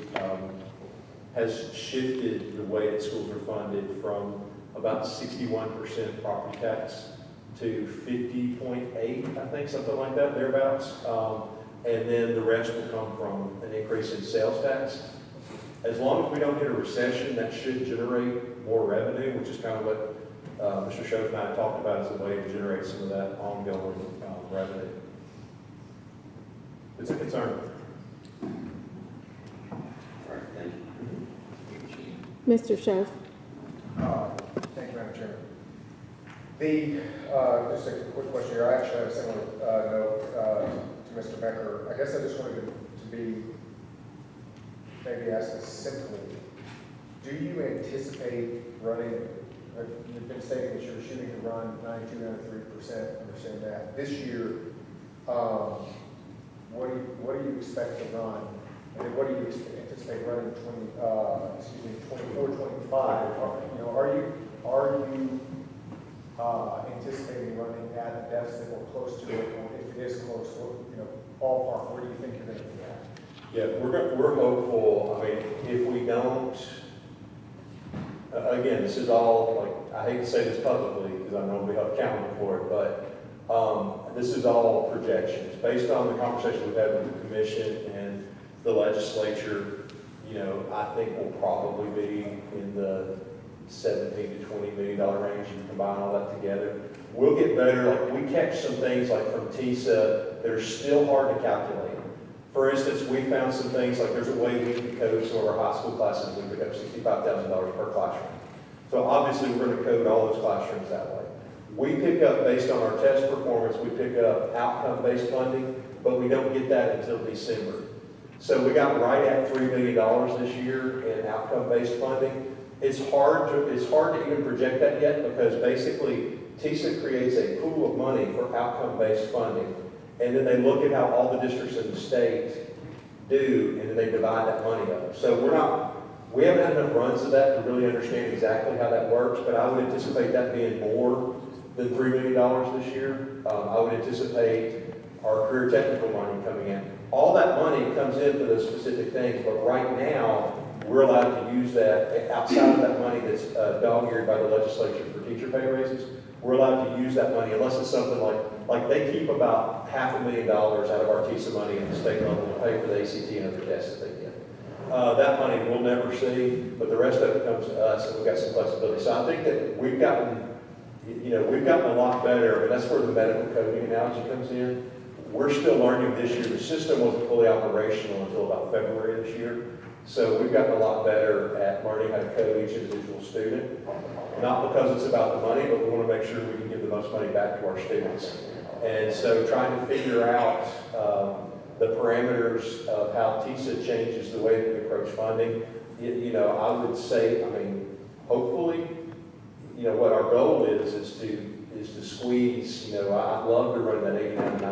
has shifted the way that schools are funded from about 61% property tax to 50.8, I think, something like that, thereabouts. And then the rest will come from an increase in sales tax. As long as we don't hit a recession, that should generate more revenue, which is kind of what Mr. Schoaf and I talked about as a way to generate some of that ongoing revenue. It's a concern. All right, thank you. Mr. Schoaf. Thank you, Madam Chairman. Just a quick question here. I actually have a similar note to Mr. Becker. I guess I just wanted to be, maybe ask this simply. Do you anticipate running, you've been stating that you're shooting to run 92, 93%, understand that. This year, what do you expect to run? And then what do you anticipate running 24, 25? You know, are you anticipating running at a deficit or close to it, or if it is close, what, you know, ballpark, where do you think you're going to be at? Yeah, we're hopeful. I mean, if we don't, again, this is all, like, I hate to say this publicly because I know we'll be accountable for it, but this is all projections. Based on the conversation we've had with the commission and the legislature, you know, I think we'll probably be in the $17 to $20 million range. You combine all that together. We'll get better. Like, we catch some things like from TISA that are still hard to calculate. For instance, we found some things like there's a way we can code some of our high school classes. We pick up $65,000 per classroom. So obviously we're going to code all those classrooms that way. We pick up, based on our test performance, we pick up outcome-based funding, but we don't get that until December. So we got right at $3 million this year in outcome-based funding. It's hard to even project that yet because basically TISA creates a pool of money for outcome-based funding. And then they look at how all the districts in the state do, and then they divide that money up. So we haven't had enough runs of that to really understand exactly how that works, but I would anticipate that being more than $3 million this year. I would anticipate our career technical money coming in. All that money comes in for those specific things, but right now, we're allowed to use that outside of that money that's dog-eared by the legislature for teacher pay raises. We're allowed to use that money unless it's something like they keep about $500,000 out of our TISA money at the state level to pay for the ACT and other tests that they get. That money we'll never see, but the rest of it comes to us, and we've got some flexibility. So I think that we've gotten a lot better, and that's where the medical coding analogy comes in. We're still learning this year. The system wasn't fully operational until about February this year. So we've gotten a lot better at learning how to code each individual student. Not because it's about the money, but we want to make sure we can give the most money back to our students. And so trying to figure out the parameters of how TISA changes the way that we approach funding, I would say, hopefully, what our goal is to squeeze, I'd love to run that 89 to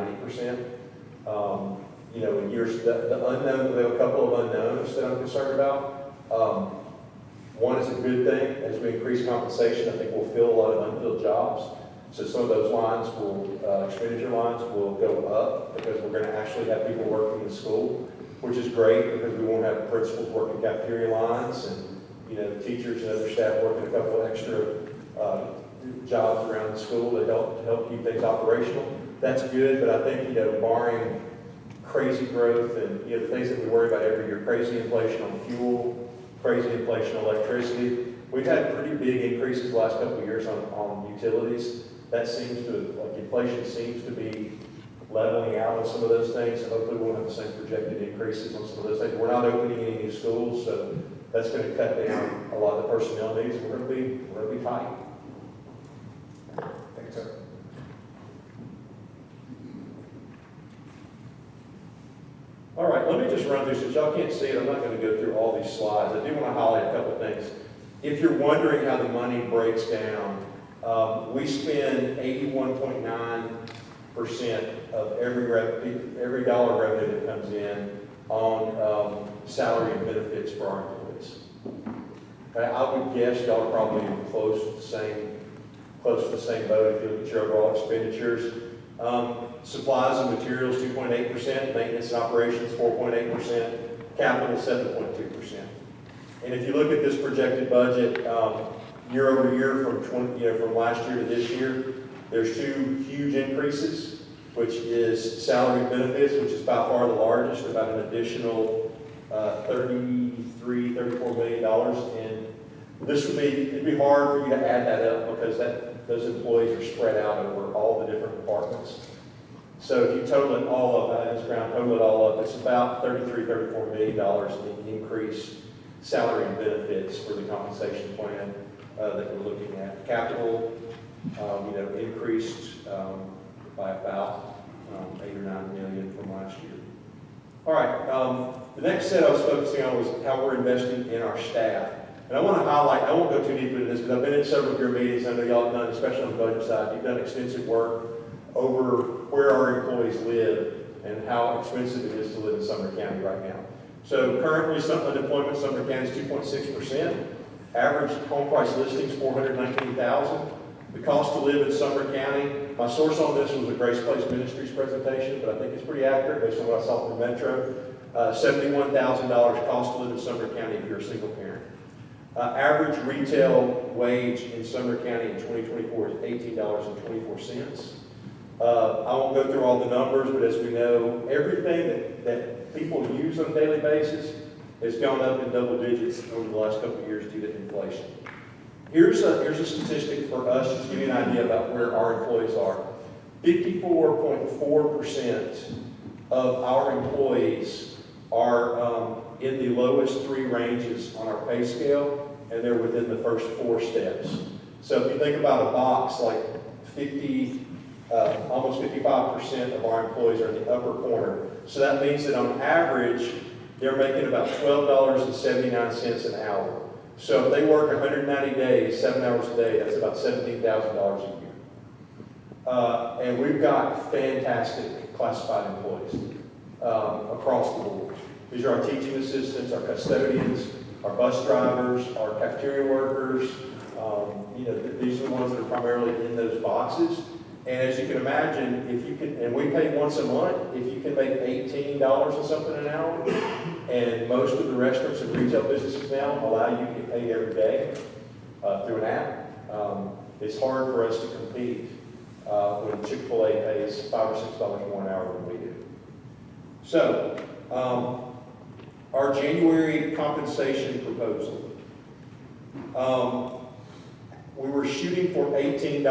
90%. In years, the unknown, we have a couple of unknowns that I'm concerned about. One is a good thing. As we increase compensation, I think we'll fill a lot of unfilled jobs. So some of those lines expenditure lines will go up because we're going to actually have people working in the school, which is great because we won't have principals working cafeteria lines and, teachers and other staff working a couple of extra jobs around the school to help keep things operational. That's good, but I think, barring crazy growth and the things that we worry about every year, crazy inflation on fuel, crazy inflation on electricity. We've had pretty big increases the last couple of years on utilities. That seems to, inflation seems to be leveling out on some of those things. So hopefully we'll have the same projected increases on some of those things. We're not opening any new schools, so that's going to cut down a lot of the personnel needs. We're going to be tight. Thank you, sir. All right, let me just run through, since y'all can't see it, I'm not going to go through all these slides. I do want to highlight a couple things. If you're wondering how the money breaks down, we spend 81.9% of every dollar revenue that comes in on salary and benefits for our employees. Okay, I would guess y'all are probably close to the same boat if you look at your overall expenditures. Supplies and materials, 2.8%, maintenance and operations, 4.8%, capital, 7.2%. And if you look at this projected budget, year over year from last year to this year, there's two huge increases, which is salary and benefits, which is by far the largest, about an additional $34 million in It'd be hard for you to add that up because those employees are spread out over all the different departments. So if you total it all up, total it all up, it's about $34 million in increased salary and benefits for the compensation plan that we're looking at. Capital, increased by about 8 or 9 million from last year. All right, the next set I was focusing on was how we're investing in our staff. And I want to highlight, I won't go too deep into this, because I've been in several of your meetings. I know y'all have done, especially on the budget side, you've done extensive work over where our employees live and how expensive it is to live in Sumner County right now. So currently, unemployment in Sumner County is 2.6%. Average home price listings, $419,000. The cost to live in Sumner County, my source on this was a Grace Place Ministries presentation, but I think it's pretty accurate based on what I saw from Metro. $71,000 cost to live in Sumner County if you're a single parent. Average retail wage in Sumner County in 2024 is $18.24. I won't go through all the numbers, but as we know, everything that people use on a daily basis has gone up in double digits over the last couple of years due to inflation. Here's a statistic for us just to give you an idea about where our employees are. 54.4% of our employees are in the lowest 3 ranges on our pay scale, and they're within the first 4 steps. So if you think about a box, like almost 55% of our employees are in the upper corner. So that means that on average, they're making about $12.79 an hour. So if they work 190 days, 7 hours a day, that's about $17,000 a year. And we've got fantastic classified employees across the board. These are our teaching assistants, our custodians, our bus drivers, our cafeteria workers. These are the ones that are primarily in those boxes. And as you can imagine, and we pay once a month, if you can make $18 or something an hour, and most of the restaurants and retail businesses now allow you to get paid every day through an app, it's hard for us to compete when Chick-fil-A pays $5 or $6 more an hour than we do. So, our January compensation proposal. We were shooting for $18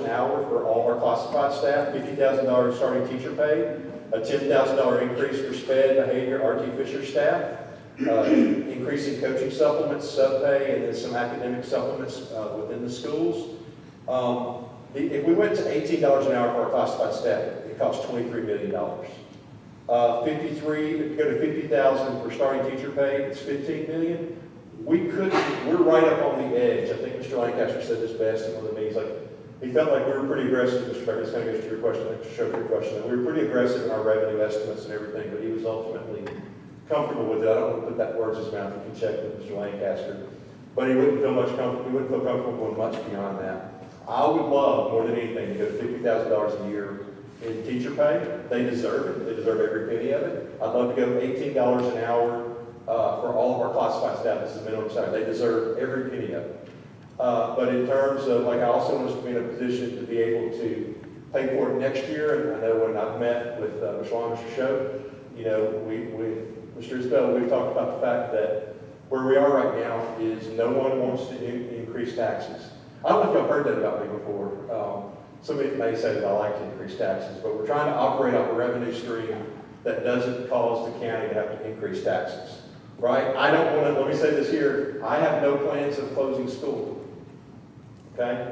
an hour for all of our classified staff, $50,000 starting teacher pay, a $10,000 increase for SPED, behavior, RT Fisher staff, increasing coaching supplements, sub-pay, and then some academic supplements within the schools. If we went to $18 an hour for our classified staff, it costs $23 million. If you go to $50,000 for starting teacher pay, it's $15 million. We're right up on the edge. I think Mr. Lancaster said this best in one of the meetings. He felt like we were pretty aggressive, Mr. Becker. This kind of goes to your question, to show your question. We were pretty aggressive in our revenue estimates and everything, but he was ultimately comfortable with it. I don't want to put that words in his mouth. You can check with Mr. Lancaster. But he wouldn't feel comfortable going much beyond that. I would love, more than anything, to go to $50,000 a year in teacher pay. They deserve it. They deserve every penny of it. I'd love to go $18 an hour for all of our classified staff. This is the minimum salary. They deserve every penny of it. But in terms of, I also want us to be in a position to be able to pay for it next year. And I know when I've met with Mr. Long, Mr. Show, Mr. Isbell, we've talked about the fact that where we are right now is no one wants to increase taxes. I don't know if y'all heard that about me before. Somebody may say that I like to increase taxes, but we're trying to operate off a revenue stream that doesn't cause the county to have to increase taxes. Right? I don't want to, let me say this here, I have no plans of closing school. Okay?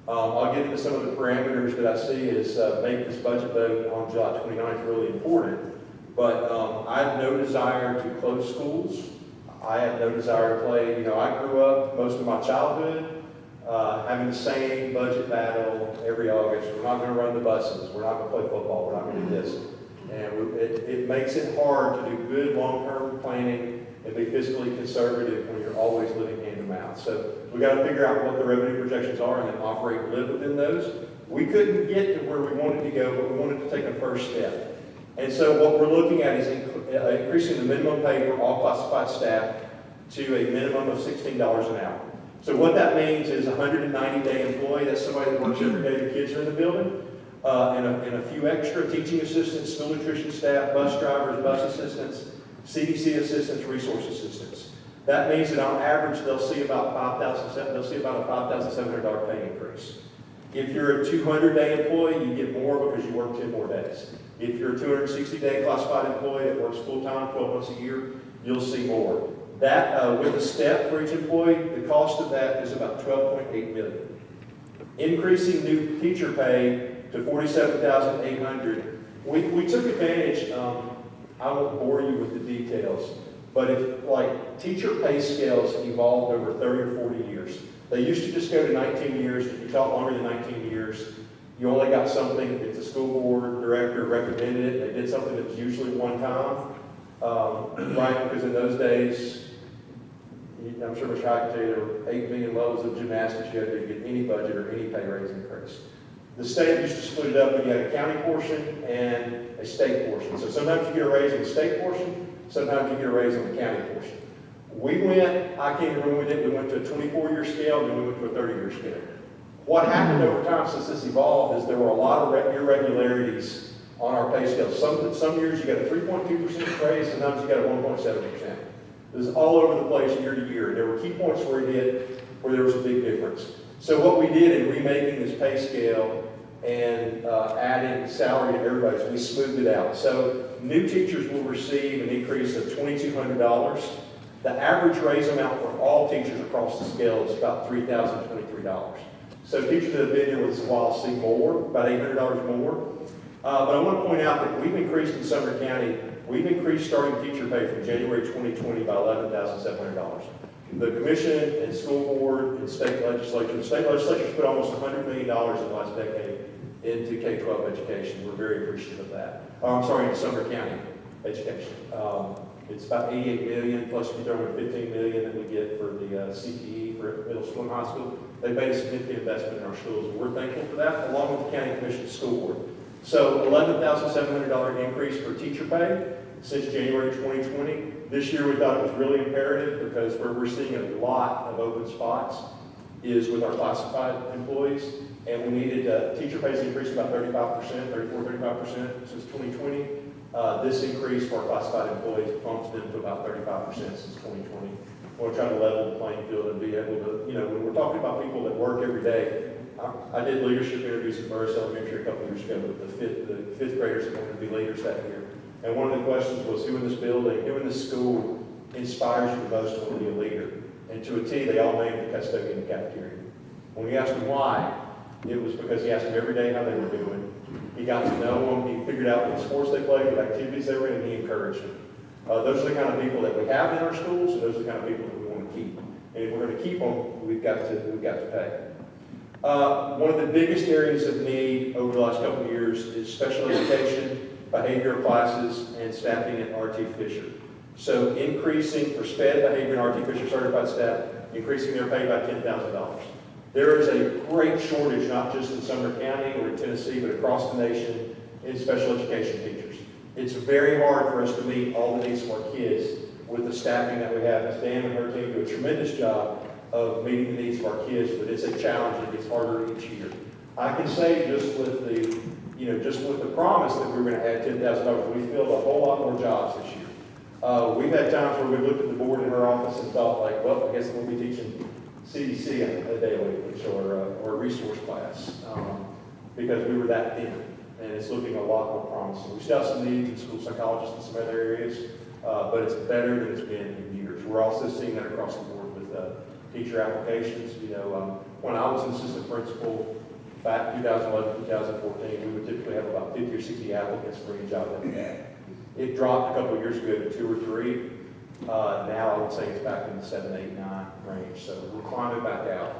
I'll get into some of the parameters that I see as make this budget vote on July 29th really important. But I have no desire to close schools. I have no desire to play, I grew up most of my childhood having the same budget battle every August. We're not going to run the buses. We're not going to play football. We're not going to do this. And it makes it hard to do good long-term planning and be fiscally conservative when you're always living hand to mouth. So we got to figure out what the revenue projections are and then operate and live within those. We couldn't get to where we wanted to go, but we wanted to take a first step. And so what we're looking at is increasing the minimum pay for all classified staff to a minimum of $16 an hour. So what that means is a 190-day employee, that's somebody that works every day the kids are in the building, and a few extra teaching assistants, school nutrition staff, bus drivers, bus assistants, CDC assistants, resource assistants. That means that on average, they'll see about a $5,700 pay increase. If you're a 200-day employee, you get more because you work 10 more days. If you're a 260-day classified employee that works full-time, 12 months a year, you'll see more. That, with a step for each employee, the cost of that is about $12.8 million. Increasing new teacher pay to $47,800. We took advantage, I won't bore you with the details, but if, like, teacher pay scales evolved over 30 or 40 years. They used to just go to 19 years. If you taught longer than 19 years, you only got something if the school board director recommended it. They did something that was usually one time, right? Because in those days, I'm sure Mr. High can tell you, there were 8 million levels of gymnastics you had to get any budget or any pay raise increase. The state used to split it up, and you had a county portion and a state portion. So sometimes you get a raise in the state portion, sometimes you get a raise on the county portion. We went, I can't remember when we did, we went to a 24-year scale, and then we went to a 30-year scale. What happened over time since this evolved is there were a lot of irregularities on our pay scale. Some years you got a 3.2% raise, sometimes you got a 1.7%. This is all over the place year to year. There were key points where there was a big difference. So what we did in remaking this pay scale and adding salary to everybody is we smoothed it out. So new teachers will receive an increase of $2,200. The average raise amount for all teachers across the scale is about $3,023. So teachers that have been here with us a while see more, about $800 more. But I want to point out that we've increased in Sumner County, we've increased starting teacher pay from January 2020 by $11,700. The commission and school board and state legislature, the state legislature's put almost $100 million in the last decade into K-12 education. We're very appreciative of that. In Sumner County education. It's about $88 million, plus we throw in $15 million that we get for the CTE for middle school and high school. They've made a significant investment in our schools, and we're thankful for that, along with the county commission and school board. So $11,700 increase for teacher pay since January 2020. This year we thought it was really imperative because where we're seeing a lot of open spots is with our classified employees, and we needed teacher pays increased about 35% since 2020. This increase for our classified employees bumps them to about 35% since 2020. We're trying to level the playing field and be able to, when we're talking about people that work every day, I did leadership interviews at Burris Elementary a couple years ago with the fifth graders that wanted to be leaders that year. And one of the questions was, who in this building, who in this school inspires you the most to want to be a leader? And to a T, they all named the custodian in the cafeteria. When we asked them why, it was because he asked them every day how they were doing. He got to know them, he figured out what sports they played, what activities they were in, and he encouraged them. Those are the kind of people that we have in our schools, and those are the kind of people that we want to keep. And if we're going to keep them, we've got to pay. One of the biggest areas of need over the last couple of years is special education, behavioral classes, and staffing at RT Fisher. So increasing for SPED behavior and RT Fisher certified staff, increasing their pay by $10,000. There is a great shortage, not just in Sumner County or in Tennessee, but across the nation in special education teachers. It's very hard for us to meet all the needs of our kids with the staffing that we have. Ms. Dan and her team do a tremendous job of meeting the needs of our kids, but it's a challenge that gets harder each year. I can say just with the promise that we were going to add $10,000, we filled a whole lot more jobs this year. We've had times where we looked at the board in her office and thought, like, well, I guess we'll be teaching CDC a day a week or a resource class because we were that thin, and it's looking a lot more promising. We still have some needs in school psychologists in some other areas, but it's better than it's been in years. We're also seeing that across the board with teacher applications. When I was an assistant principal back 2011, 2014, we would typically have about 50 or 60 applicants for any job that we had. It dropped a couple of years ago to 2 or 3. Now I would say it's back in the 7, 8, 9 range. So we're climbing back out.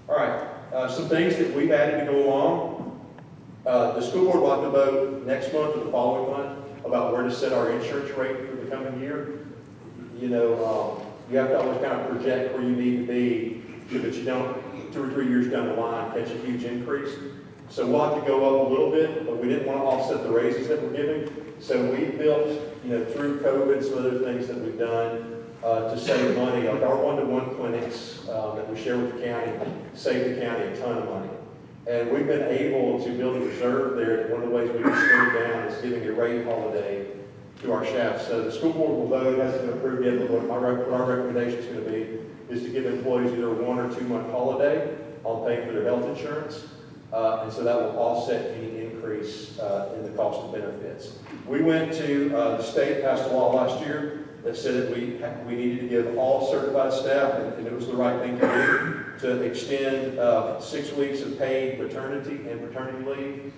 All right, some things that we've added to go along. The school board will have to vote next month or the following month about where to set our insurance rate for the coming year. You have to always kind of project where you need to be so that you don't, 2 or 3 years down the line, catch a huge increase. So we'll have to go up a little bit, but we didn't want to offset the raises that we're giving. So we built, through COVID, some other things that we've done to save money. Like our one-to-one clinics that we share with the county save the county a ton of money. And we've been able to build a reserve there. And one of the ways we can spend it down is giving a rate holiday to our staff. So the school board will vote, hasn't been approved yet, but what our recommendation is going to be is to give employees either a 1 or 2 month holiday on paying for their health insurance. And so that will offset any increase in the cost of benefits. We went to the state, passed a law last year that said that we needed to give all certified staff, and it was the right thing to do, to extend 6 weeks of paid maternity and paternity leave.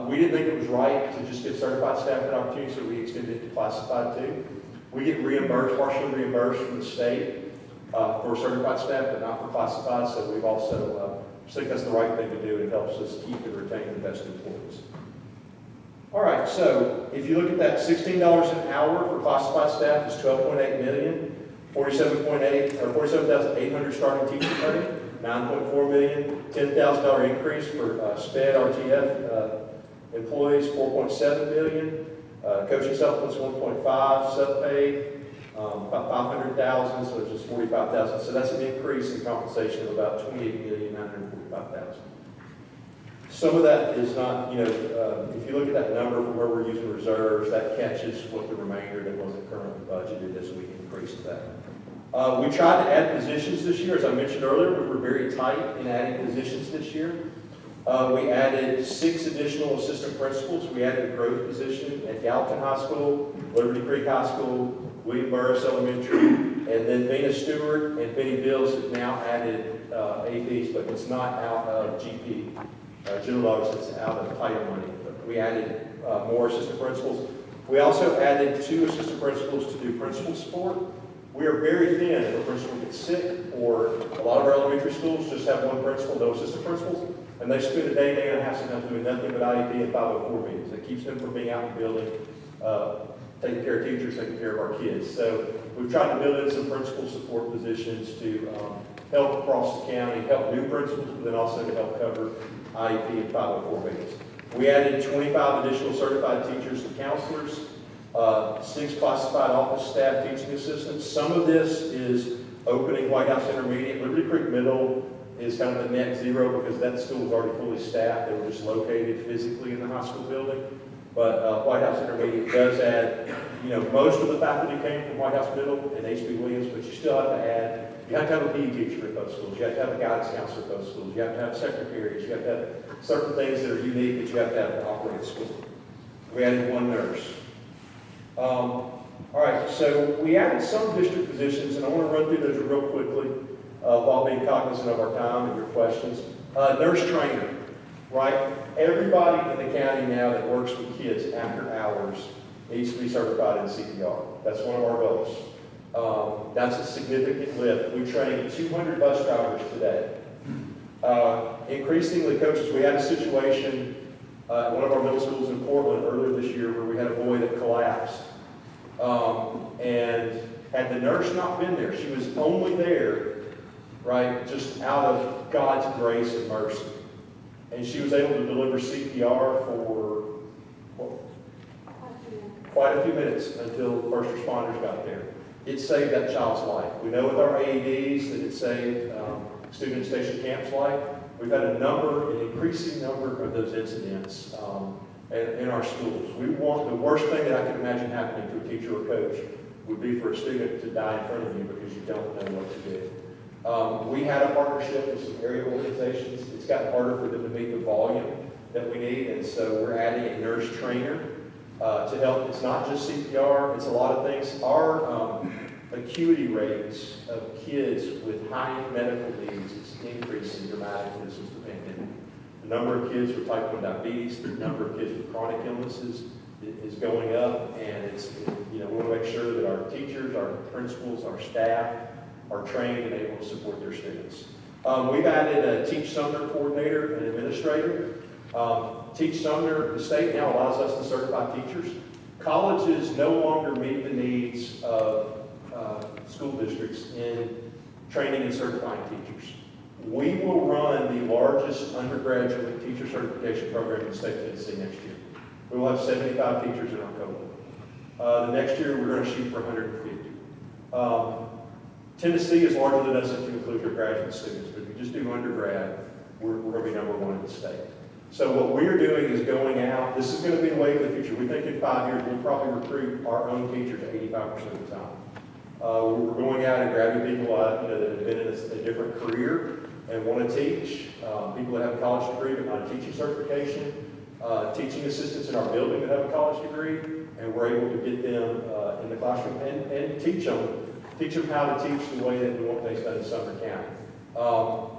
We didn't think it was right to just give certified staff that opportunity, so we extended it to classified too. We get reimbursed, partially reimbursed from the state for certified staff, but not for classified, so we've also just think that's the right thing to do. It helps us keep and retain the best employees. All right, so if you look at that, $16 an hour for classified staff is $12.8 million, 47,800 starting teacher pay, $9.4 million, $10,000 increase for SPED RTF employees, $4.7 million, coaching supplements 1.5, sub-pay about $500,000, so it's just $45,000. So that's an increase in compensation of about $28,945,000. Some of that is not, if you look at that number from where we're using reserves, that catches what the remainder that wasn't currently budgeted as we increased that. We tried to add positions this year. As I mentioned earlier, we were very tight in adding positions this year. We added 6 additional assistant principals. We added a growth position at Gallatin High School, Liberty Creek High School, William Burris Elementary, and then Vena Stewart and Benny Bills have now added APs, but it's not out of GP, general dollars, it's out of title money. But we added more assistant principals. We also added 2 assistant principals to do principal support. We are very thin if a principal gets sick, or a lot of our elementary schools just have 1 principal, no assistant principals, and they spend a day and a half sometimes doing nothing but IEP and 504 meetings. It keeps them from being out in the building, taking care of teachers, taking care of our kids. So we've tried to build in some principal support positions to help across the county, help new principals, but then also to help cover IEP and 504 meetings. We added 25 additional certified teachers and counselors, 6 classified office staff teaching assistants. Some of this is opening White House Intermediate. Liberty Creek Middle is kind of the net zero because that school was already fully staffed. They were just located physically in the high school building. But White House Intermediate does add, most of the faculty came from White House Middle and H.B. Williams, but you still have to add, you have to have a PE teacher at both schools. You have to have a guidance counselor at both schools. You have to have secretaries. You have to have certain things that are unique that you have to have to operate a school. We added 1 nurse. All right, so we added some district positions, and I want to run through those real quickly while being cognizant of our time and your questions. Nurse trainer, right? Everybody in the county now that works with kids after hours needs to be certified in CPR. That's one of our goals. That's a significant lift. We trained 200 bus drivers today. Increasingly, coaches, we had a situation at one of our middle schools in Portland earlier this year where we had a boy that collapsed. And had the nurse not been there, she was only there, right, just out of God's grace and mercy. And she was able to deliver CPR for quite a few minutes until first responders got there. It saved that child's life. We know with our AEDs that it saved student station camp's life. We've had an increasing number of those incidents in our schools. The worst thing that I can imagine happening to a teacher or coach would be for a student to die in front of you because you don't know what to do. We had a partnership with some area organizations. It's gotten harder for them to meet the volume that we need, and so we're adding a nurse trainer to help. It's not just CPR, it's a lot of things. Our acuity rates of kids with high medical needs is increasing dramatically since the pandemic. The number of kids with type 1 diabetes, the number of kids with chronic illnesses is going up, and we want to make sure that our teachers, our principals, our staff are trained and able to support their students. We've added a Teach Sumner coordinator and administrator. Teach Sumner, the state now allows us to certify teachers. Colleges no longer meet the needs of school districts in training and certifying teachers. We will run the largest undergraduate teacher certification program in the state of Tennessee next year. We will have 75 teachers in our cohort. The next year, we're going to shoot for 150. Tennessee is larger than us if you include your graduate students, but if you just do undergrad, we're going to be #1 in the state. So what we're doing is going out. This is going to be the way of the future. We think in 5 years, we'll probably recruit our own teachers 85% of the time. We're going out and grabbing people that have been in a different career and want to teach, people that have a college degree but not a teaching certification, teaching assistants in our building that have a college degree, and we're able to get them in the classroom and teach them how to teach the way that we want things done in Sumner County.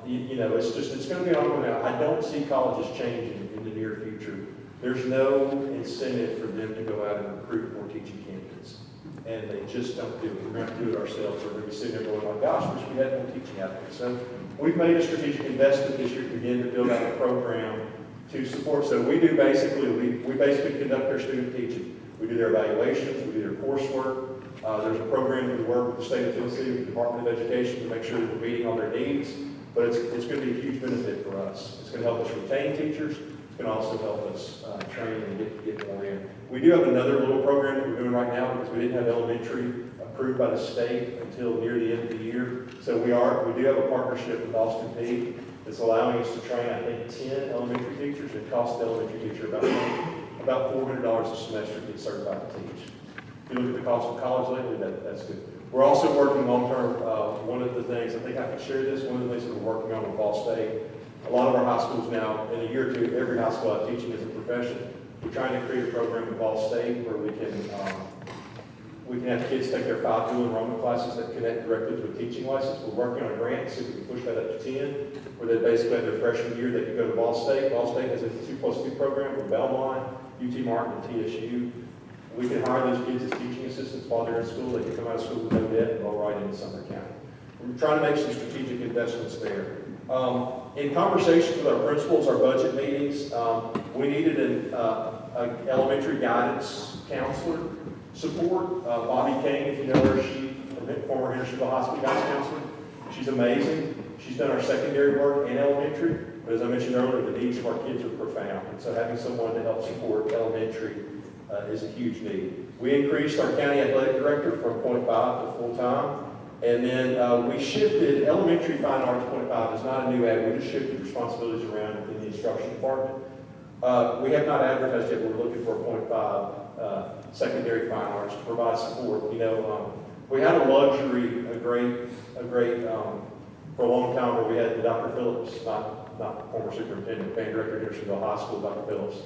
It's going to be ongoing. I don't see colleges changing in the near future. There's no incentive for them to go out and recruit more teaching candidates. And they just don't do it. We're going to do it ourselves. We're going to be sitting there going, my gosh, wish we had more teaching out there. So we've made a strategic investment this year to begin to build out a program to support. So we basically conduct their student teaching. We do their evaluations, we do their coursework. There's a program that we work with the state of Tennessee, with the Department of Education, to make sure that we're meeting all their needs. But it's going to be a huge benefit for us. It's going to help us retain teachers. It's going to also help us train and get more in. We do have another little program that we're doing right now because we didn't have elementary approved by the state until near the end of the year. So we do have a partnership with Austin Peay that's allowing us to train, I think, 10 elementary teachers. It costs the elementary teacher about $400 a semester to get certified to teach. If you look at the cost of college lately, that's good. We're also working long-term, one of the things, I think I can share this, one of the things that we're working on with Ball State. A lot of our high schools now, in a year or two, every high school has teaching as a profession. We're trying to create a program with Ball State where we can have kids take their 5 dual enrollment classes that connect directly to a teaching license. We're working on a grant to see if we can push that up to 10, where they basically have their freshman year, they can go to Ball State. Ball State has a 2+2 program with Belmont, UT Martin, and TSU. We can hire those kids as teaching assistants while they're in school. They can come out of school with no debt and roll right into Sumner County. We're trying to make some strategic investments there. In conversations with our principals, our budget meetings, we needed an elementary guidance counselor support. Bobby King, if you know her, she's a former Hendersonville High School guidance counselor. She's amazing. She's done our secondary work and elementary, but as I mentioned earlier, the needs of our kids are profound. And so having someone to help support elementary is a huge need. We increased our county athletic director from 0.5 to full-time. And then we shifted, elementary fine arts 0.5 is not a new ad, we just shifted responsibilities around within the instruction department. We have not advertised yet, we're looking for a 0.5 secondary fine arts to provide support. We had a luxury, a great for a long time where we had Dr. Phillips, not former superintendent, band director at Hendersonville High School, Dr. Phillips,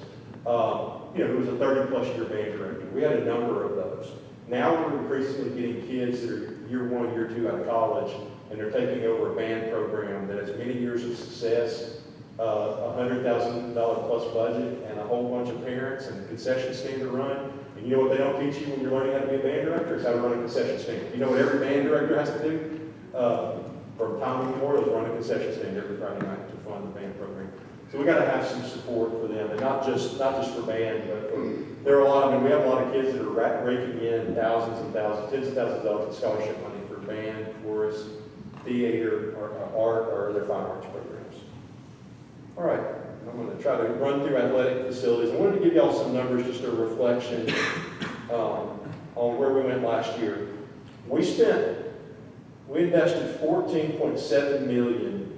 who was a 30+ year band director. We had a number of those. Now we're increasingly getting kids that are year 1, year 2 out of college, and they're taking over a band program that has many years of success, $100,000+ budget, and a whole bunch of parents, and a concession stand to run. And you know what they don't teach you when you're learning how to be a band director? Is how to run a concession stand. You know what every band director has to do? From time immemorial, is run a concession stand every Friday night to fund the band program. So we got to have some support for them, and not just for band, but there are a lot. We have a lot of kids that are raking in thousands and thousands, tens of thousands of dollars in scholarship money for band, chorus, theater, or art, or their fine arts programs. All right, I'm going to try to run through athletic facilities. I wanted to give y'all some numbers, just a reflection on where we went last year. We invested $14.7 million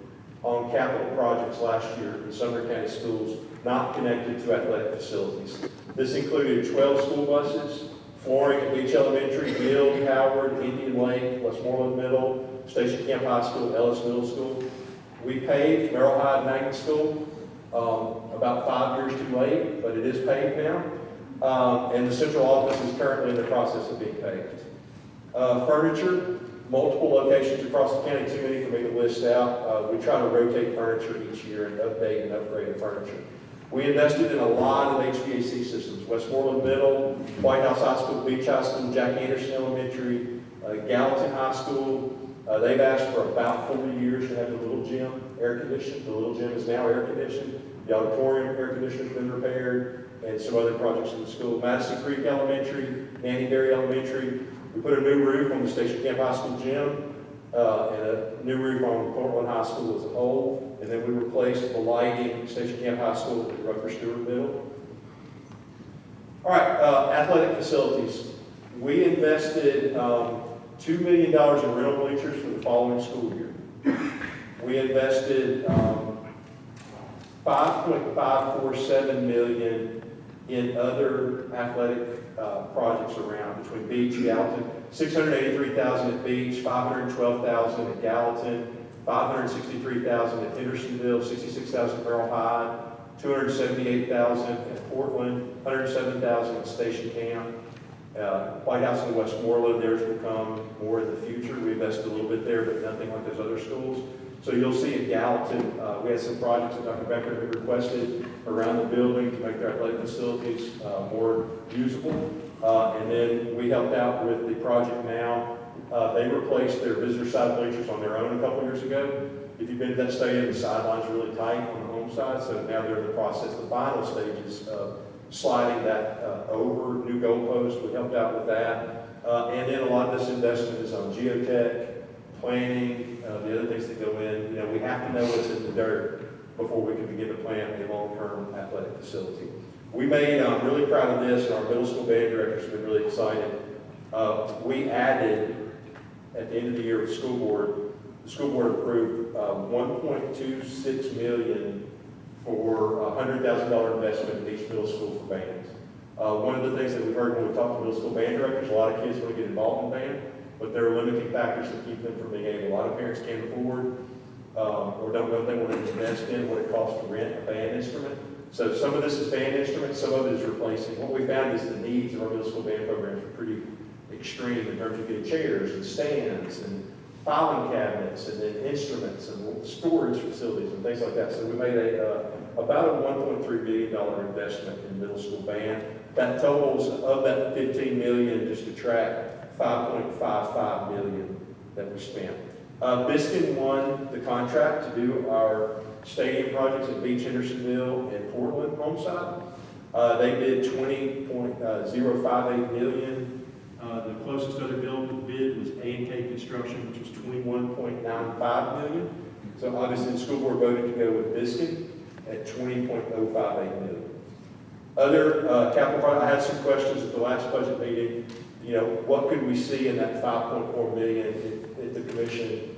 on capital projects last year in Sumner County schools not connected to athletic facilities. This included 12 school buses, flooring at Beach Elementary, Guild, Howard, Indian Lake, Westmoreland Middle, Station Camp High School, Ellis Middle School. We paved Merrill Hyde Magnet School about 5 years too late, but it is paved now. And the central office is currently in the process of being paved. Furniture, multiple locations across the county, too many for me to list out. We try to rotate furniture each year and update and upgrade the furniture. We invested in a lot of HVAC systems. Westmoreland Middle, White House High School, Beach High School, Jack Anderson Elementary, Gallatin High School. They've asked for about 40 years to have the little gym air conditioned. The little gym is now air conditioned. The auditorium air conditioner has been repaired, and some other projects in the school. Madison Creek Elementary, Nanny Berry Elementary. We put a new roof on the Station Camp High School gym, and a new roof on Portland High School as a whole. And then we replaced the lighting at Station Camp High School at Rutgers Stewart Middle. All right, athletic facilities. We invested $2 million in rental bleachers for the following school year. We invested $5.547 million in other athletic projects around, between Beach, Gallatin, $683,000 at Beach, $512,000 at Gallatin, $563,000 at Hendersonville, $66,000 at Merle Hyde, $278,000 at Portland, $107,000 at Station Camp. White House in Westmoreland, theirs will come more in the future. We invested a little bit there, but nothing like those other schools. So you'll see at Gallatin, we had some projects that Dr. Becker had requested around the building to make their athletic facilities more usable. And then we helped out with the project now. They replaced their visitor side bleachers on their own a couple years ago. If you've been to that stadium, the sideline's really tight on the home side, so now they're in the process, the final stages of sliding that over, new goalpost. We helped out with that. And then a lot of this investment is on geotech, planning, the other things that go in. You know, we have to know what's in the dirt before we can begin to plan a long-term athletic facility. We made, I'm really proud of this, and our middle school band directors have been really excited. We added, at the end of the year with the school board approved $1.26 million for a $100,000 investment in each middle school for bands. One of the things that we've heard when we talk to middle school band directors, a lot of kids want to get involved in band, but there are limiting factors that keep them from being able. A lot of parents can't afford or don't know if they want to invest in what it costs to rent a band instrument. So some of this is band instruments, some of it is replacing. What we found is the needs of our middle school band programs are pretty extreme in terms of getting chairs and stands and filing cabinets and then instruments and storage facilities and things like that. So we made about a $1.3 million investment in middle school band. That totals of that $15 million just to track $5.55 million that we spent. Biskin won the contract to do our stadium projects at Beach, Hendersonville, and Portland home side. They bid $20.058 million. The closest other bid was A&K Construction, which was $21.95 million. So obviously the school board voted to go with Biskin at $20.058 million. Other capital projects, I had some questions at the last budget meeting. You know, what could we see in that $5.4 million if the commission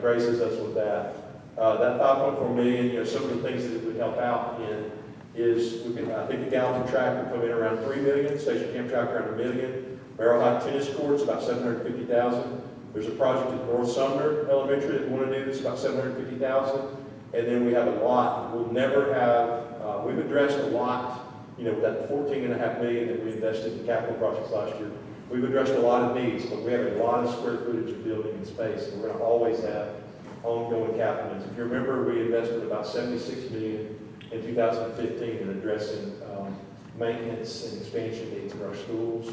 graces us with that? That $5.4 million, you know, some of the things that it would help out in is, I think the Gallatin track would come in around $3 million, Station Camp track around $1 million. Merle Hyde tennis courts, about $750,000. There's a project at North Sumner Elementary that we want to do that's about $750,000. And then we have a lot, we'll never have, we've addressed a lot, you know, that $14.5 million that we invested in capital projects last year. We've addressed a lot of needs, but we have a lot of square footage of building and space, and we're going to always have ongoing capital needs. If you remember, we invested about $76 million in 2015 in addressing maintenance and expansion needs of our schools.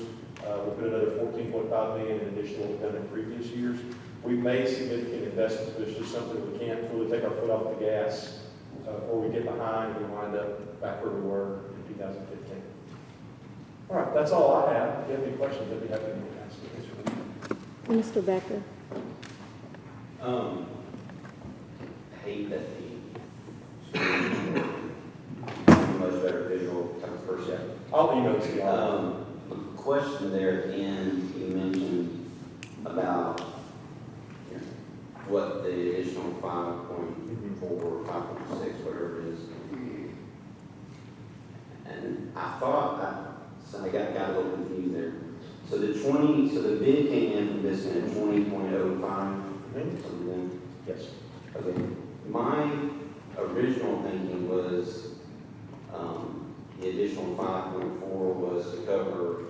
We put another $14.5 million in additional we've done in previous years. We've made significant investments, but it's just something we can't fully take our foot off the gas or we get behind and we wind up back where we were in 2015. All right, that's all I have. If you have any questions, I'd be happy to answer. Mr. Becker. I hate that the much better visual type of person. I'll email it to you. Question there at the end, you mentioned about what the additional 5.4, 5.6, whatever it is. And I thought, so I got a little confused there. So the bid came in from this at 20.05. Yes. Okay. My original thinking was the additional 5.4 was to cover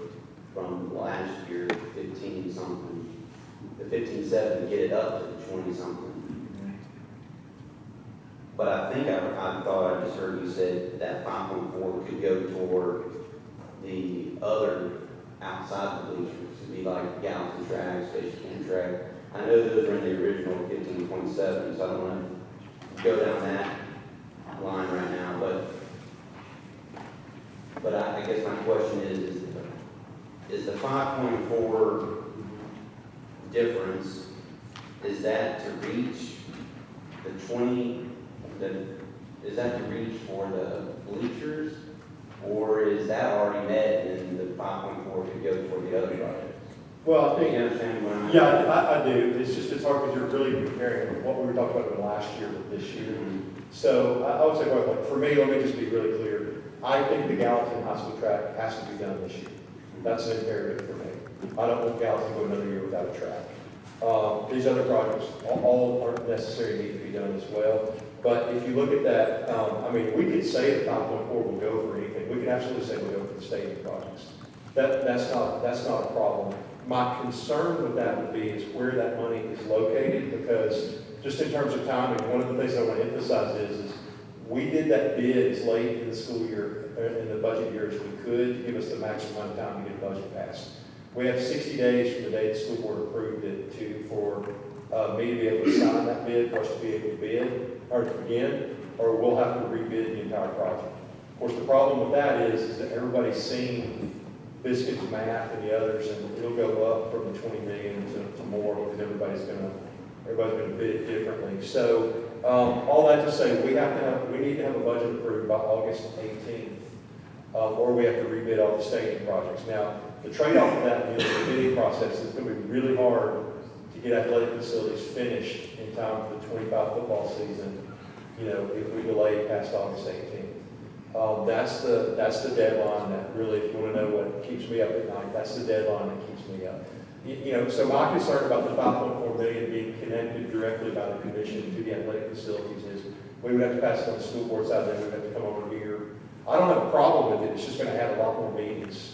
from last year 15 something, the 15.7 get it up to the 20 something. But I think I thought I just heard you said that 5.4 could go toward the other outside the bleachers. It'd be like Gallatin track, Station Camp track. I know those are in the original 15.7, so I don't want to go down that line right now, but I guess my question is the 5.4 difference, is that to reach the 20, is that to reach for the bleachers, or is that already met and the 5.4 could go toward the other projects? Well, I think, You understand what I'm yeah, I do. It's hard because you're really comparing what we were talking about last year with this year. So I would say, well, like, for me, let me just be really clear. I think the Gallatin High School track has to be done this year. That's an imperative for me. I don't want Gallatin to go another year without a track. These other projects, all aren't necessary, need to be done as well. But if you look at that, I mean, we could say that 5.4 will go for anything. We can absolutely say we'll go for the stadium projects. That's not a problem. My concern with that would be is where that money is located, because just in terms of timing, one of the things I want to emphasize is we did that bid as late in the school year, in the budget year as we could, to give us the maximum amount of time to get the budget passed. We have 60 days from the day the school board approved it for me to be able to sign that bid, for us to be able to bid, or to begin, or we'll have to rebid the entire project. Of course, the problem with that is that everybody's seen Biscuit's math and the others, and it'll go up from the 20 million to more, because everybody's gonna bid it differently. So, all that to say, we need to have a budget approved by August 18th, or we have to rebid all the stadium projects. Now, the trade-off of that, the bidding process, is going to be really hard to get athletic facilities finished in time for the 25 football season, if we delay past August 18th. That's the deadline that really, if you want to know what keeps me up at night, that's the deadline that keeps me up. So my concern about the 5.4 million being connected directly by the commission to the athletic facilities is we would have to pass it on the school board side, then we would have to come over here. I don't have a problem with it, it's just going to have a lot more meetings.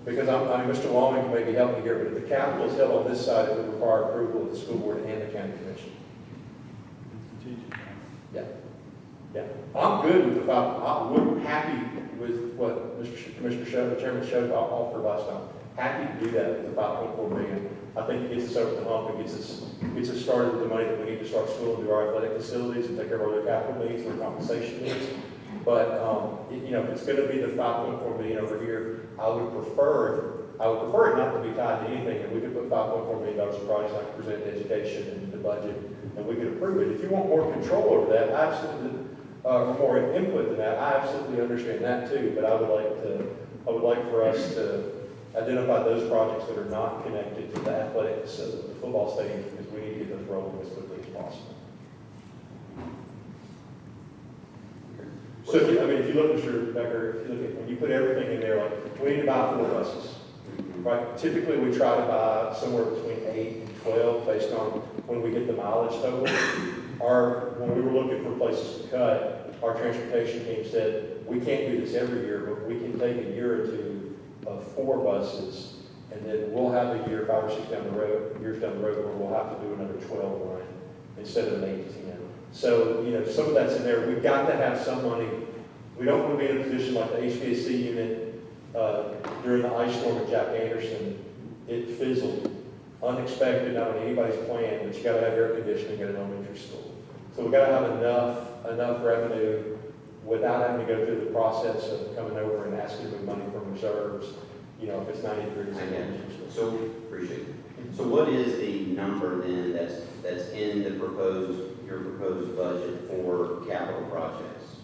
Because Mr. Longman can maybe help me here, but if the capital is held on this side, it would require approval of the school board and the county commission. Yeah. I'm good with the I'm happy with what Commissioner Chairman Shove offered last time. Happy to do that with the 5.4 million. I think it gets us over the hump and gets us started with the money that we need to start school and do our athletic facilities and take care of our other capital needs, our compensation needs. But if it's going to be the 5.4 million over here, I would prefer it not to be tied to anything, and we could put $5.4 million of projects like present education in the budget, and we could approve it. If you want more control over that, or more input than that, I absolutely understand that too. But I would like for us to identify those projects that are not connected to the athletic facility, the football stadium, because we need to get those rolling as quickly as possible. So, if you look, Mr. Becker, when you put everything in there, like, we need to buy 4 buses, right? Typically, we try to buy somewhere between 8 and 12 based on when we get the mileage total. When we were looking for places to cut, our transportation team said, we can't do this every year, but we can take a year or two of 4 buses, and then we'll have a year, 5 or 6 years down the road, where we'll have to do another 12 line instead of an 8 to 10. So, some of that's in there. We've got to have some money. We don't want to be in a position like the HVAC unit during the ice storm at Jack Anderson. It fizzled. Unexpected, not on anybody's plan, but you got to have air conditioning at an elementary school. So we've got to have enough revenue without having to go through the process of coming over and asking for money from reserves, if it's 90 degrees. I get it. So, appreciate it. So what is the number then that's in your proposed budget for capital projects?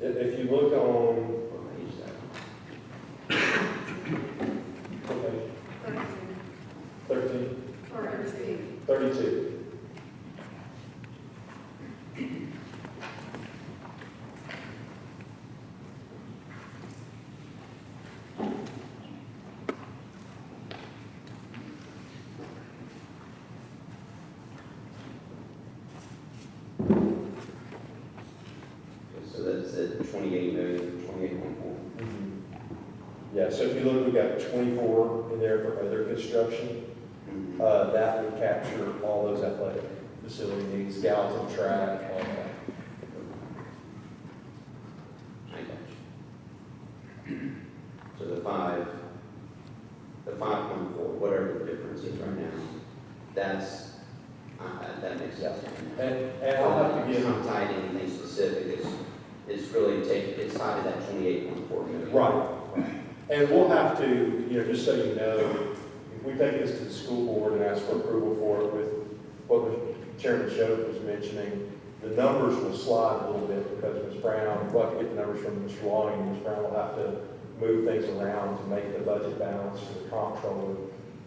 If you look on, What page is that? 13, Or 32. So that's at 28 million, 28.4. Yeah, so if you look, we've got 24 in there for other construction. That would capture all those athletic facility needs, Gallatin track, all that. I got you. So the 5.4, whatever the difference is right now, that makes sense. And I'll have to It's give, not tied to anything specific, it's really it's tied to that 28.4 million. right. And we'll have to, just so you know, if we take this to the school board and ask for approval for it with what Chairman Shove was mentioning, the numbers will slide a little bit because Ms. Brown, we'll have to get the numbers from Mr. Long, and Ms. Brown will have to move things around to make the budget balance for the comptroller.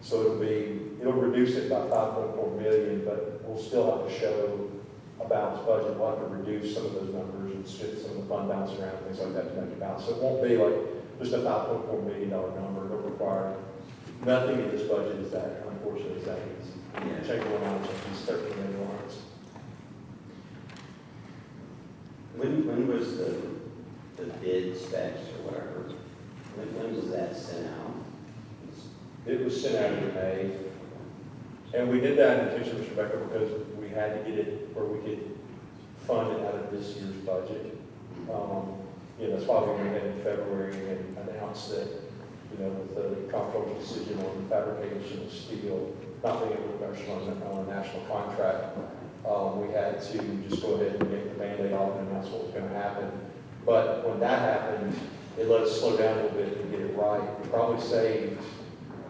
So it'll reduce it by 5.4 million, but we'll still have to show a balanced budget, we'll have to reduce some of those numbers and shift some of the fund balance around, things like that to make it balanced. So it won't be like just a $5.4 million number. It'll require, nothing in this budget is that, unfortunately, is that easy. Yeah. Change one line, change these 13 million lines. When was the bid specs or whatever, when was that sent out? It was sent out in May, and we did that intentionally, Mr. Becker, because we had to get it where we could fund it out of this year's budget. That's why we went ahead in February and announced that, with the comptroller's decision on the fabrication of steel, not being able to commercial on a national contract, we had to just go ahead and get the Band-Aid off and announce what was going to happen. But when that happened, it let us slow down a little bit and get it right. We probably saved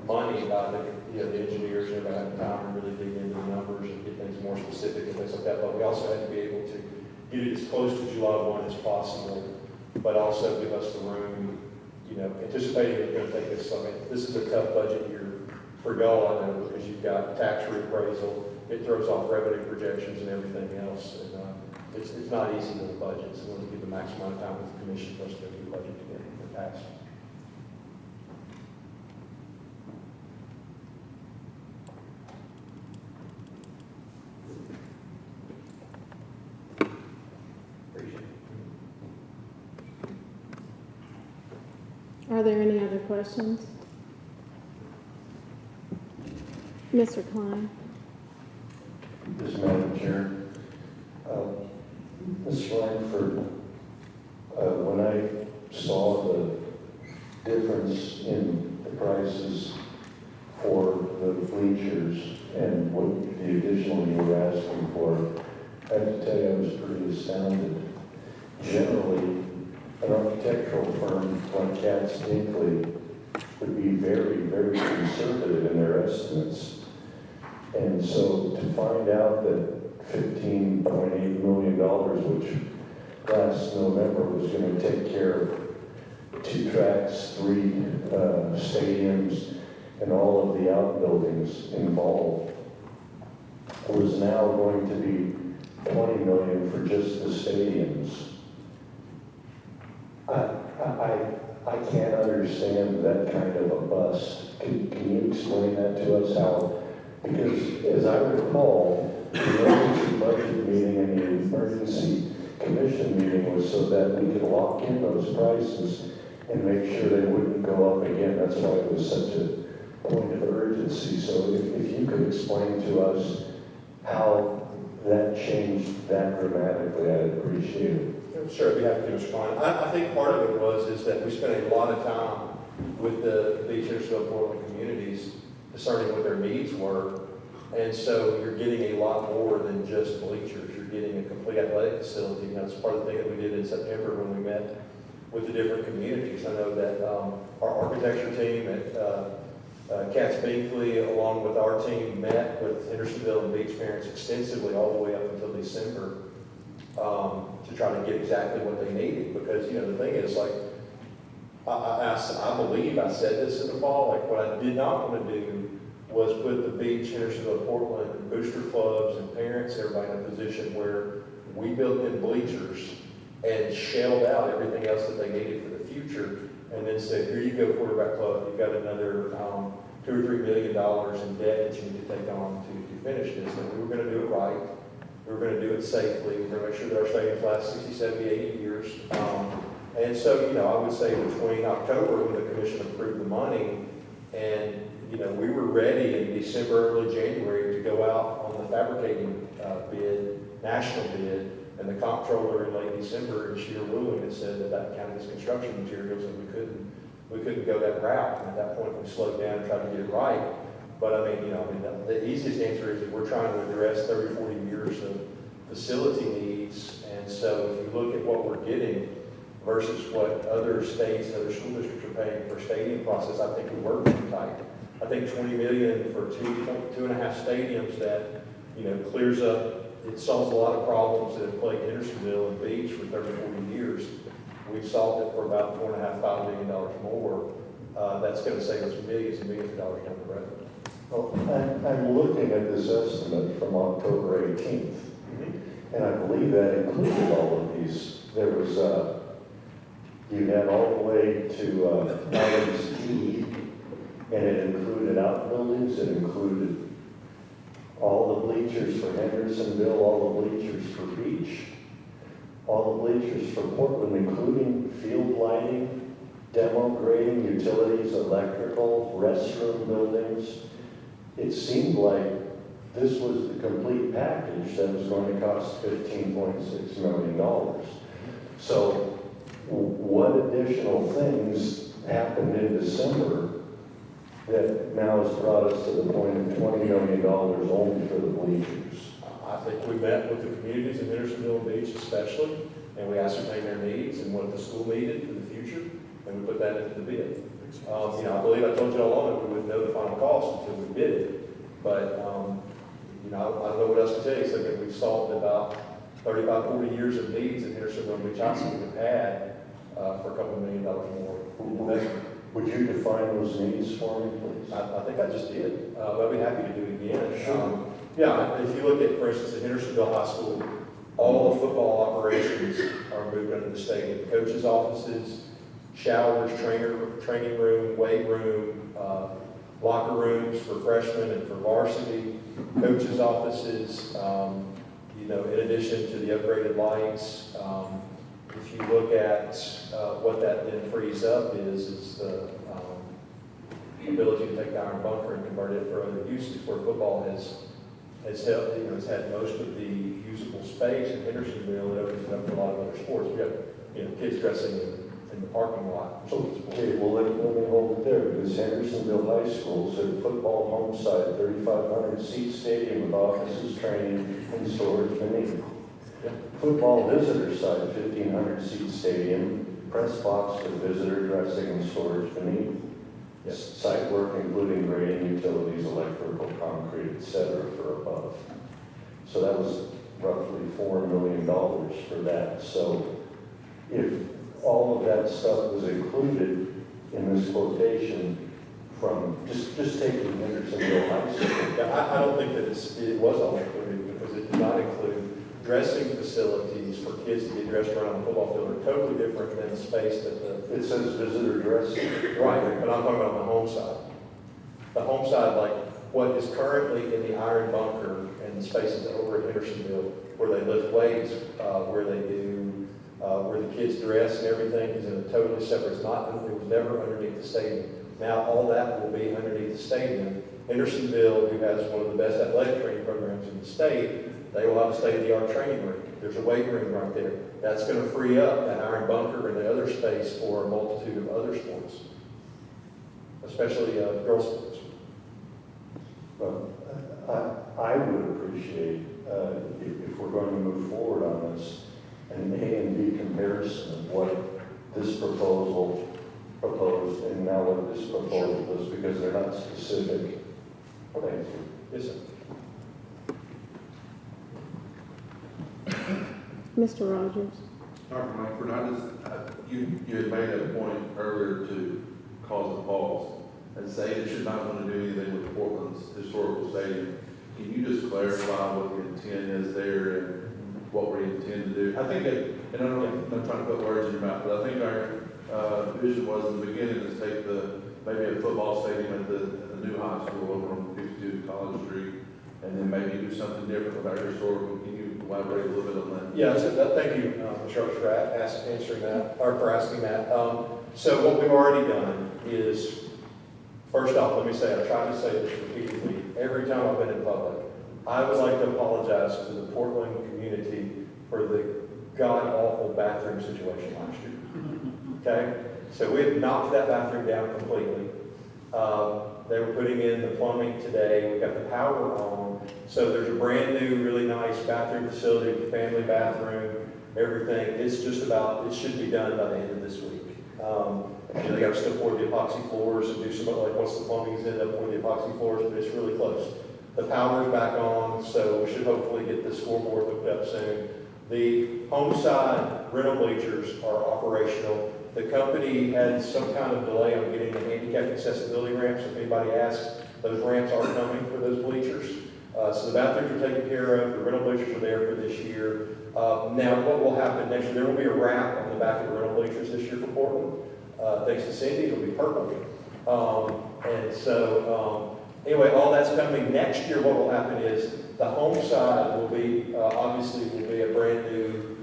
money by the engineers never had time to really dig into the numbers and get things more specific and things like that. But we also had to be able to get it as close to July 1 as possible, but also give us the room, anticipating it's going to take us. I mean, this is a tough budget year for y'all, I know, because you've got tax reappraisal, it throws off revenue projections and everything else. And it's not easy with the budget, so we want to give the maximum amount of time with the commission for us to go through the budget to get it passed. Appreciate it. Are there any other questions? Mr. Klein? Yes, Madam Chair. Ms. Langford, when I saw the difference in the prices for the bleachers and what the additional you were asking for, I have to tell you I was pretty astounded. Generally, an architectural firm like Katz Dinkley would be very, very conservative in their estimates. And so to find out that $15.8 million, which last November was going to take care of 2 tracks, 3 stadiums, and all of the outbuildings involved, was now going to be $20 million for just the stadiums. I can't understand that kind of a bust. Can you explain that to us? How? Because as I recall, the emergency budget meeting and the emergency commission meeting was so that we could lock in those prices and make sure they wouldn't go up again. That's why it was such a point of urgency. So if you could explain to us how that changed that dramatically, I'd appreciate it. Sure, we have to respond. I think part of it is that we spent a lot of time with the Beach Interstate Portland communities discerning what their needs were. And so you're getting a lot more than just bleachers. You're getting a complete athletic facility. That's part of the thing that we did in September when we met with the different communities. I know that our architecture team at Katz Binkley, along with our team, met with Hendersonville and Beach parents extensively all the way up until December to try to get exactly what they needed. Because, the thing is, like, I believe I said this in the fall, like, what I did not want to do was put the Beach, Hendersonville, Portland, booster clubs and parents, everybody in a position where we built in bleachers and shelled out everything else that they needed for the future, and then said, here you go, quarterback club, you've got another $2 or $3 million in debt that you need to take on to finish this. And we were going to do it right. We were going to do it safely. We were going to make sure that our stadiums last 60, 70, 80 years. And so, I would say between October, when the commission approved the money, and, we were ready in December, early January to go out on the fabricating bid, national bid, and the comptroller in late December issued a ruling that said that counted as construction materials, and we couldn't go that route. And at that point, we slowed down and tried to get it right. But the easiest answer is that we're trying to address 30, 40 years of facility needs. And so if you look at what we're getting versus what other states and other school districts are paying for stadium process, I think we work pretty tight. I think $20 million for 2.5 stadiums that, clears up, it solves a lot of problems that have plagued Hendersonville and Beach for 30, 40 years. We've solved it for about $4.5 million more. That's going to save us millions and millions of dollars down the road. Well, I'm looking at this estimate from October 18th. And I believe that included all of these. There was, you had all the way to items E, and it included outbuildings, it included all the bleachers for Hendersonville, all the bleachers for Beach, all the bleachers for Portland, including field lighting, demo grading, utilities, electrical, restroom buildings. It seemed like this was the complete package that was going to cost $15.6 million. So what additional things happened in December that now has brought us to the point of $20 million only for the bleachers? I think we met with the communities in Hendersonville and Beach especially, and we ascertained their needs and what the school needed for the future, and we put that into the bid. I believe I told you all along that we wouldn't know the final cost until we bid it, but, I don't know what else to tell you, so that we've solved about 35, 40 years of needs in Hendersonville and Beach High School we've had for a couple $1 million more investment. Would you define those needs for me, please? I think I just did, but I'd be happy to do it again. Sure. If you look at, for instance, at Hendersonville High School, all the football operations are moved under the stadium. Coaches' offices, showers, training room, weight room, locker rooms for freshmen and for varsity, coaches' offices, in addition to the upgraded lights. If you look at what that then frees up is the ability to take the iron bunker and convert it for other uses, where football has helped, has had most of the usable space in Hendersonville. It opens it up for a lot of other sports. We have, kids dressing in the parking lot. Okay, well, let me hold it there, because Hendersonville High School said football home site, 3,500 seat stadium with offices, training, and storage beneath. Football visitor site, 1,500 seat stadium, press box for visitor dressing and storage beneath. Site work including grading, utilities, electrical, concrete, etc. for above. So that was roughly $4 million for that. So if all of that stuff was included in this quotation from, just taking Hendersonville High School. I don't think that it was all included, because it did not include dressing facilities for kids to get dressed around the football field are totally different than the space that the... It says visitor dressing. Right, but I'm talking about the home side. The home side, like what is currently in the iron bunker and the spaces over at Hendersonville where they lift weights, where they do, where the kids dress and everything is in a totally separate, it was never underneath the stadium. Now all that will be underneath the stadium. Hendersonville, who has one of the best athletic training programs in the state, they will have a state-of-the-art training room. There's a weight room right there. That's going to free up that iron bunker and the other space for a multitude of other sports, especially girls' sports. Well, I would appreciate, if we're going to move forward on this, an A and B comparison of what this proposal proposed and now what this proposal is, because they're not specific. Thank you. Yes, sir. Mr. Rogers? Dr. Langford, you had made a point earlier to cause a pause and say it should not want to do anything with Portland's historical stadium. Can you just clarify what the intent is there and what we intend to do? I think, and I'm not trying to put words in your mouth, but I think our vision was in the beginning to take maybe a football stadium at the new high school over on 52 College Street, and then maybe do something different with our historical. Can you elaborate a little bit on that? Yeah, so thank you, Ms. Sharp, for answering that, or for asking that. So what we've already done is, first off, let me say, I try to say this repeatedly every time I've been in public. I would like to apologize to the Portland community for the god-awful bathroom situation last year. Okay? So we have knocked that bathroom down completely. They were putting in the plumbing today. We got the power on. So there's a brand new, really nice bathroom facility with a family bathroom, everything. It's just about, it should be done by the end of this week. They got to still pour the epoxy floors and do some, like once the plumbing's in, they'll pour the epoxy floors, but it's really close. The power's back on, so we should hopefully get the scoreboard hooked up soon. The home side rental bleachers are operational. The company had some kind of delay on getting the handicap accessibility ramps. If anybody asks, those ramps are coming for those bleachers. So the bathrooms are taken care of, the rental bleachers are there for this year. Now, what will happen next year, there will be a wrap on the back of the rental bleachers this year for Portland. Thanks to Cindy, it'll be purple. Anyway, all that's coming. Next year, what will happen is the home side will be, obviously, will be a brand new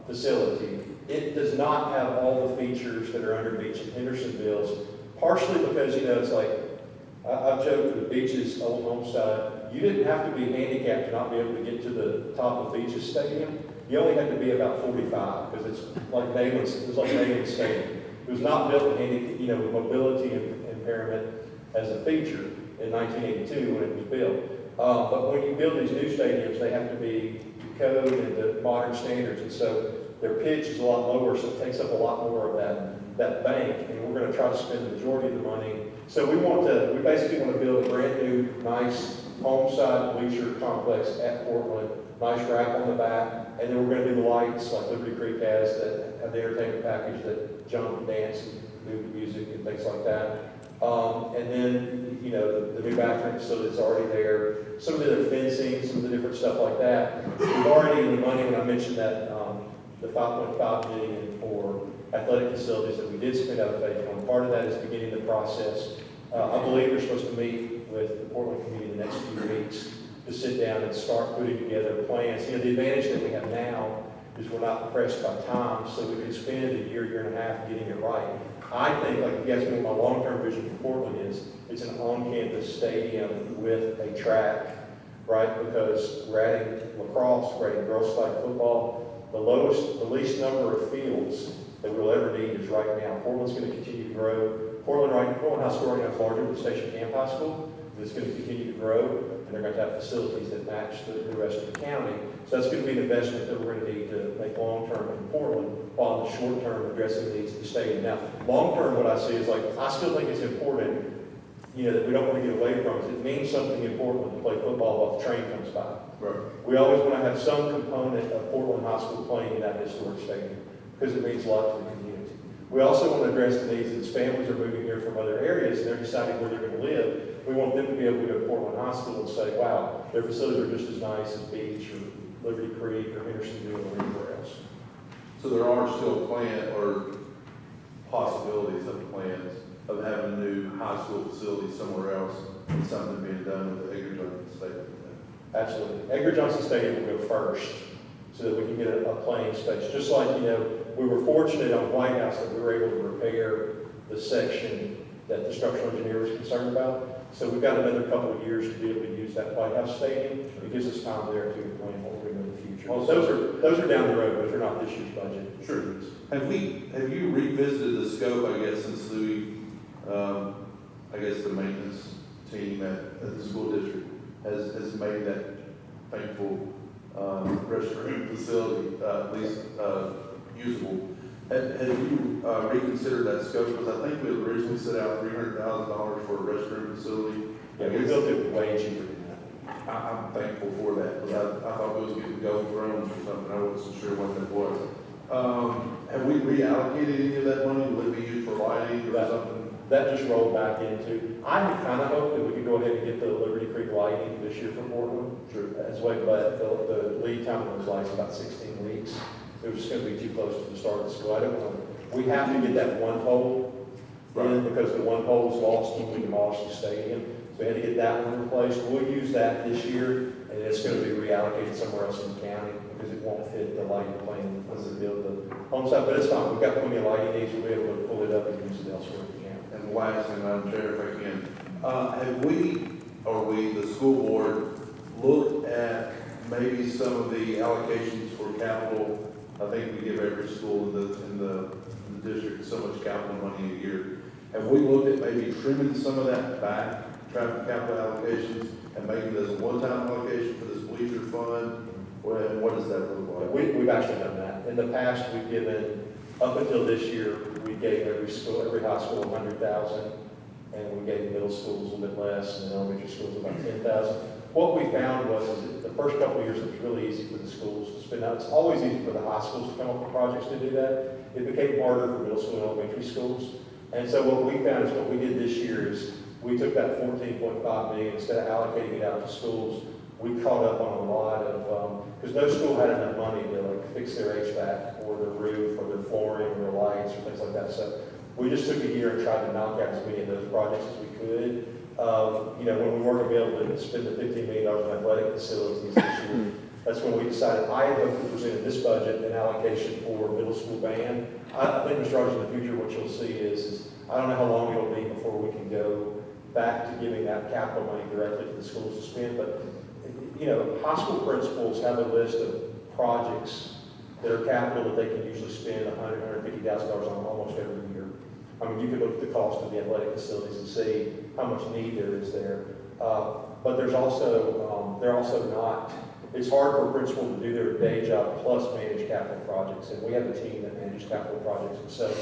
facility. It does not have all the features that are under Beach and Hendersonville's, partially because, it's like, I've joked with Beach's old home side, you didn't have to be handicapped to not be able to get to the top of Beach's stadium. You only had to be about 45, because it's like Nayland's, it was like Nayland's Stadium. It was not built with mobility impairment as a feature in 1982 when it was built. But when you build these new stadiums, they have to be code and to modern standards, and so their pitch is a lot lower, so it takes up a lot more of that bank, and we're going to try to spend the majority of the money. So we basically want to build a brand new, nice home side bleacher complex at Portland, nice wrap on the back, and then we're going to do the lights like Liberty Creek has that have the entertainment package that jump and dance and do music and things like that. And then, the new bathroom facility that's already there, some of the other fencing, some of the different stuff like that. We've already in the money, when I mentioned that, the $5.5 million for athletic facilities that we did spend out of phase one. Part of that is beginning the process. I believe we're supposed to meet with the Portland community the next few weeks to sit down and start putting together plans. The advantage that we have now is we're not pressed by time, so we can spend a year and a half getting it right. I think, like if you ask me what my long-term vision for Portland is, it's an on-campus stadium with a track, right? Because we're adding lacrosse, we're adding girls flag football. The least number of fields that we'll ever need is right now. Portland's going to continue to grow. Portland High School right now is larger than Station Camp High School. It's going to continue to grow, and they're going to have facilities that match the rest of the county. So that's going to be an investment that we're going to need to make long-term in Portland, while in the short-term addressing the needs of the stadium. Now, long-term, what I see is like, I still think it's important, that we don't want to get away from it. It means something important to play football while the train comes by. Right. We always want to have some component of Portland High School playing in that historic stadium, because it means a lot to the community. We also want to address the needs as families are moving here from other areas and they're deciding where they're going to live. We want them to be able to go to Portland High School and say, wow, their facilities are just as nice as Beach or Liberty Creek or Hendersonville or anywhere else. So there are still possibilities of plans of having a new high school facility somewhere else and something being done with the Edgar Johnson Stadium. Absolutely. Edgar Johnson Stadium will go first so that we can get a playing space. Just like, we were fortunate on White House that we were able to repair the section that the structural engineer was concerned about. So we've got another couple of years to be able to use that White House Stadium. It gives us time there to plan what we're going to do in the future. Well, those are down the road, but they're not this year's budget. Sure. Have you revisited the scope, I guess, since Louis, the maintenance team at the school district has made that thankful restroom facility at least usable? Have you reconsidered that scope? Because I think we originally set out $300,000 for a restroom facility. Yeah, we built it way cheaper than that. I'm thankful for that, because I thought we was getting gold thrones or something. I wasn't sure what that was. Have we reallocated any of that money? Will it be used for lighting or something? That just rolled back into, I kind of hope that we could go ahead and get the Liberty Creek lighting this year for Portland. Sure. As well, but the lead time on those lights is about 16 weeks. It was just going to be too close to the start of the school. I don't know. We have to get that one pole in because the one pole was lost when we demolished the stadium. So we had to get that one replaced. We'll use that this year, and it's going to be reallocated somewhere else in the county because it won't fit the lighting plan once we build the home side. But it's fine. We've got plenty of lighting needs. We'll be able to pull it up and use it elsewhere if we can. And last thing, Madam Chair, if I can, have we, the school board, looked at maybe some of the allocations for capital? I think we give every school in the district so much capital money a year. Have we looked at maybe trimming some of that back, traffic capital allocations, and making it as a one-time allocation for this bleacher fund? What does that look like? We've actually done that. In the past, we've given, up until this year, we gave every high school $100,000, and we gave middle schools a little bit less, and elementary schools about $10,000. What we found was that the first couple of years, it was really easy for the schools to spend out. It's always easy for the high schools to come up with projects to do that. It became harder for middle school and elementary schools. And so what we found is what we did this year is we took that 14.5 million, instead of allocating it out to schools, we caught up on a lot of, because no school had enough money to like fix their HVAC or their roof or their flooring or their lights or things like that. So we just took a year and tried to knock out as many of those projects as we could. You know, when we weren't going to be able to spend the $15 million in athletic facilities this year, that's when we decided I had hoped to present in this budget an allocation for middle school band. I think, Mr. Rogers, in the future, what you'll see is I don't know how long it'll be before we can go back to giving that capital money directly to the schools to spend, but you know, high school principals have a list of projects that are capital that they can usually spend $100,000, $150,000 on almost every year. I mean, you could look at the cost of the athletic facilities and see how much need there is there. But there's also, they're also not, it's hard for a principal to do their day job plus manage capital projects. And we have a team that manages capital projects. And so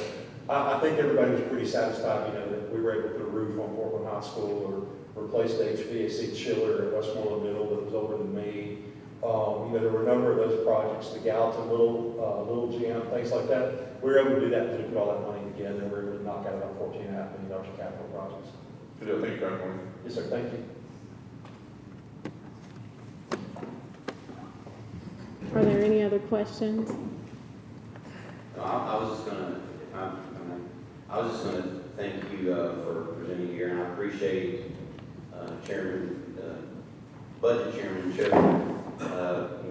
I think everybody was pretty satisfied, you know, that we were able to put a roof on Portland High School or replaced the HVAC chiller at Westmoreland Middle that was older than me. You know, there were a number of those projects, the Gallatin Little Gym, things like that. We were able to do that because we put all that money together and we were able to knock out about $14.5 million in capital projects. Good deal. Thank you, Dr. Morgan. Yes, sir. Thank you. Are there any other questions? I was just gonna, I was just gonna thank you for presenting here, and I appreciate Chairman, Budget Chairman Shelby,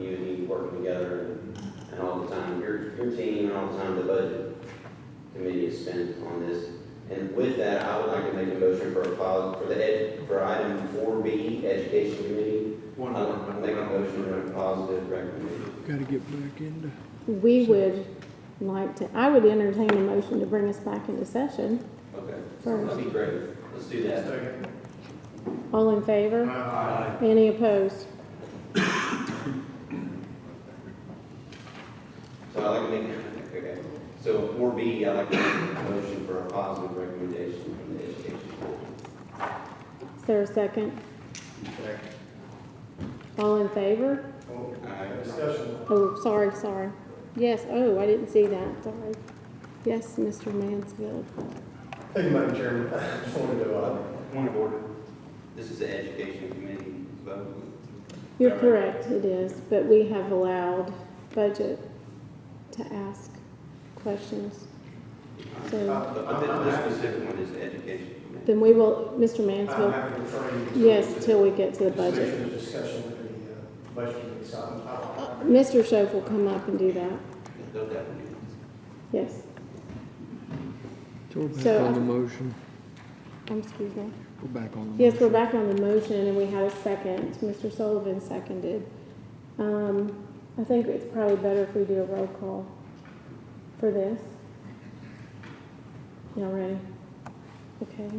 you and he working together and all the time. Your team and all the time the Budget Committee has spent on this. And with that, I would like to make a motion for for item 4B, Education Committee. One I more. would make a motion for a positive recommendation. Gotta get back into. We would like to, I would entertain a motion to bring us back into session. Okay, First. that'd be great. Let's do that. All in favor? Aye. Any opposed? So I'd like to make, okay, so 4B, I'd like to make a motion for a positive recommendation from the Education Board. Is there a second? All in favor? Discussion. Oh, sorry. Yes, oh, I didn't see that, sorry. Yes, Mr. Mansfield. Thank you, Madam Chairman. I just wanted to, Point of order. This is the Education Committee vote. You're correct, it is, but we have allowed budget to ask questions. So But this specific one is the Education Committee. then we will, Mr. I'm Mansfield, happy to refer you to. yes, till we get to the budget. Commissioner's discussion with the budget committee, so Mr. Schoaf will come up and do that, They'll definitely. yes. So we're back So, on the motion. Excuse me. We're back on the Yes, motion. we're back on the motion, and we had a second. Mr. Sullivan seconded. I think it's probably better if we do a roll call for this. Y'all ready? Okay.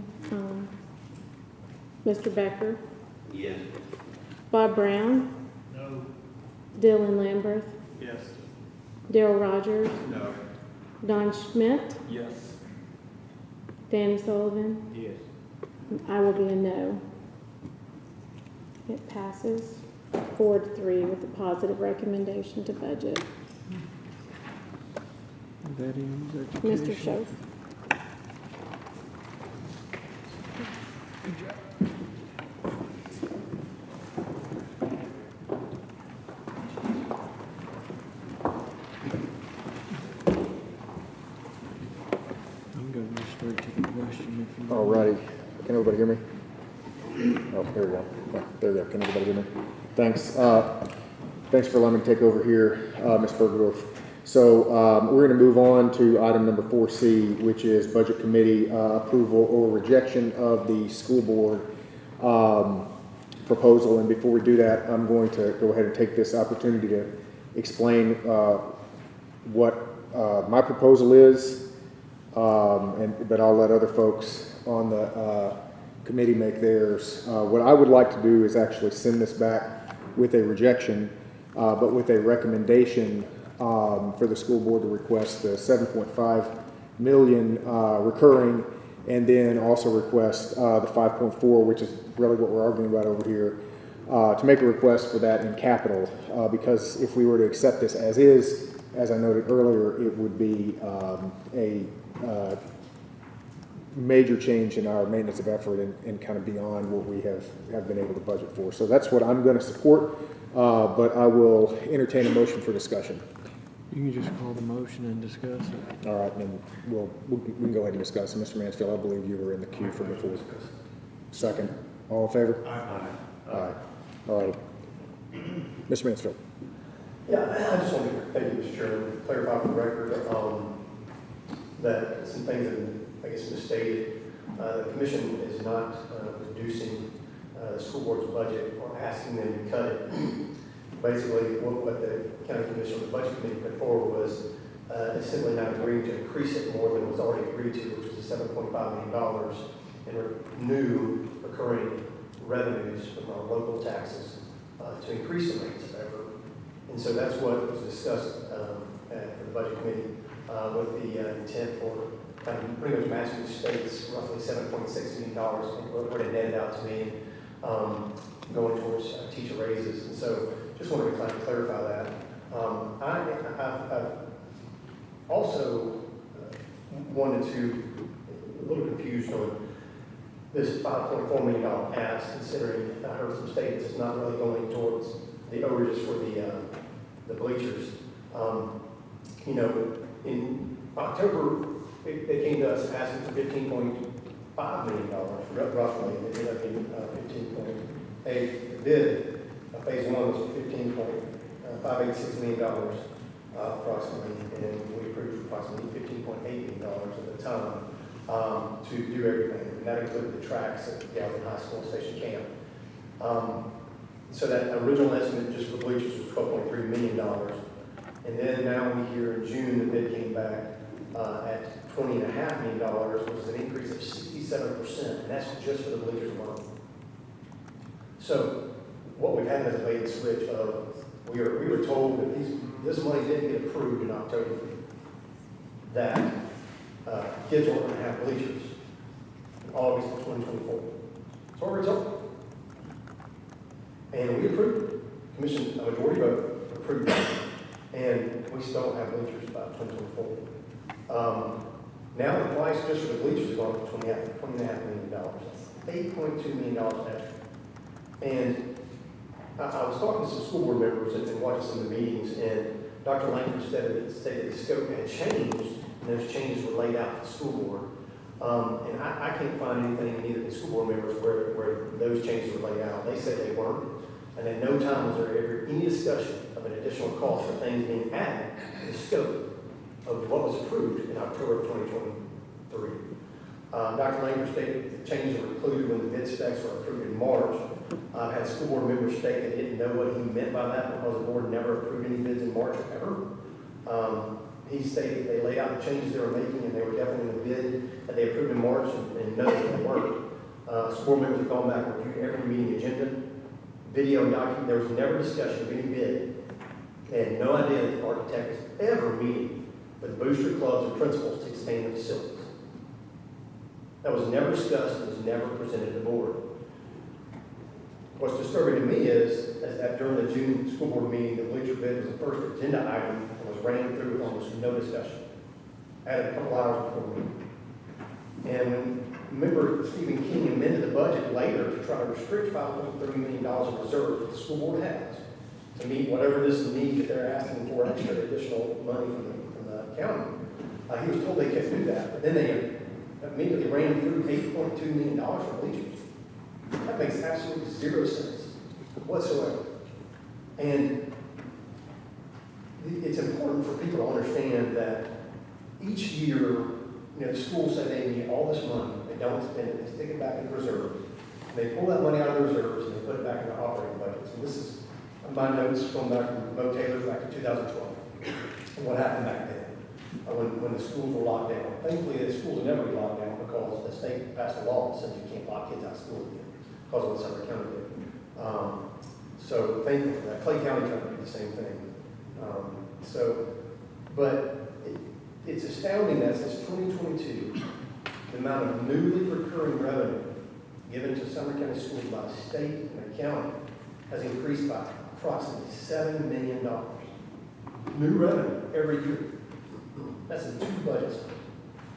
Mr. Becker? Yes. Bob Brown? No. Dylan Lamberth? Yes. Daryl Rogers? No. Don Schmidt? Yes. Danny Sullivan? Yes. I will be a no. It passes 4-3 with a positive recommendation to budget. That ends Mr. education. Schoaf. I'm gonna go straight to the question if you. Alrighty, can everybody hear me? Oh, there we go. Yeah, there we go, can everybody hear me? Thanks. Thanks for allowing me to take over here, Ms. Bergdorf. So we're going to move on to item number 4C, which is Budget Committee approval or rejection of the school board proposal. And before we do that, I'm going to go ahead and take this opportunity to explain what my proposal is, but I'll let other folks on the committee make theirs. What I would like to do is actually send this back with a rejection, but with a recommendation for the school board to request the $7.5 million recurring, and then also request the 5.4, which is really what we're arguing about over here, to make a request for that in capital, because if we were to accept this as is, as I noted earlier, it would be a major change in our maintenance of effort and kind of beyond what we have been able to budget for. So that's what I'm going to support, but I will entertain a motion for discussion. You can just call the motion and discuss it. All right, then we can go ahead and discuss. Mr. Mansfield, I believe you were in the queue for before. Second. All in favor? Aye. All right. Mr. Mansfield. Yeah, I just wanted to, thank you, Mr. Chairman, clarify for the record, that some things that I guess misstated. The commission is not reducing the school board's budget or asking them to cut it. Basically, what the county commission or the budget committee put forward was simply not agreeing to increase it more than was already agreed to, which was the $7.5 million in new recurring revenues from our local taxes to increase the rates of effort. And so that's what was discussed at the budget committee with the intent for kind of pretty much matching the state's roughly $7.6 million, and what it netted out to me, going towards teacher raises. And so just wanted to kind of clarify that. I've also wanted to, a little confused on this $5.4 million ask, considering I heard some statements it's not really going towards the overages for the bleachers. You know, in October, they came to us asking for $15.5 million, roughly. It ended up being 15.8. The bid, phase one was $15.586 million approximately, and we approved approximately $15.8 million at the time to do everything. And that included the tracks at Galvin High School and Station Camp. So that original estimate just for bleachers was $12.3 million. And then now we hear in June the bid came back at $20.5 million, which is an increase of 67%, and that's just for the bleachers alone. So what we've had is a bait and switch of, we were told that this money didn't get approved in October, that kids weren't going to have bleachers in August of 2024. So what we're told. And we approved it. Commission, a majority vote, approved it. And we still don't have bleachers by 2024. Now the price just for the bleachers is going to $20.5 million. That's $8.2 million extra. And I was talking to some school board members and watching some of the meetings, and Dr. Langford stated the scope had changed, and those changes were laid out to the school board. And I can't find anything in either of the school board members where those changes were laid out. They said they weren't. And at no time was there ever any discussion of an additional cost or things being added to the scope of what was approved in October of 2023. Dr. Langford stated the changes were included when the bid specs were approved in March. I've had school board members state they didn't know what he meant by that because the board never approved any bids in March ever. He stated they laid out the changes they were making and they were definitely in the bid that they approved in March and no, they weren't. School board members have gone back and reviewed every meeting agenda, video document. There was never discussion of any bid. They had no idea that the architect was ever meeting with booster clubs and principals to expand the facilities. That was never discussed and was never presented to the board. What's disturbing to me is that during the June school board meeting, the bleacher bid was the first agenda item and was ran through with almost no discussion. Added a couple hours before the meeting. And when member Stephen King amended the budget later to try to restrict $5.3 million in reserve that the school board has to meet whatever this need that they're asking for extra additional money from the county, he was told they can't do that. But then they immediately ran through $8.2 million for bleachers. That makes absolutely zero sense whatsoever. And it's important for people to understand that each year, the schools say they need all this money, they don't spend it, they stick it back in the reserve. And they pull that money out of the reserves and they put it back in the operating budgets. And this is my notes from Dr. Mo Taylor's back in 2012. And what happened back then when the schools were locked down. Thankfully, the schools will never be locked down because the state passed a law that says you can't lock kids out of school again because of what Sumner County did. So thankful for that. Clay County tried to do the same thing. But it's astounding that since 2022, the amount of newly recurring revenue given to Sumner County schools by the state and the county has increased by approximately $7 million. New revenue every year. That's in 2 budgets.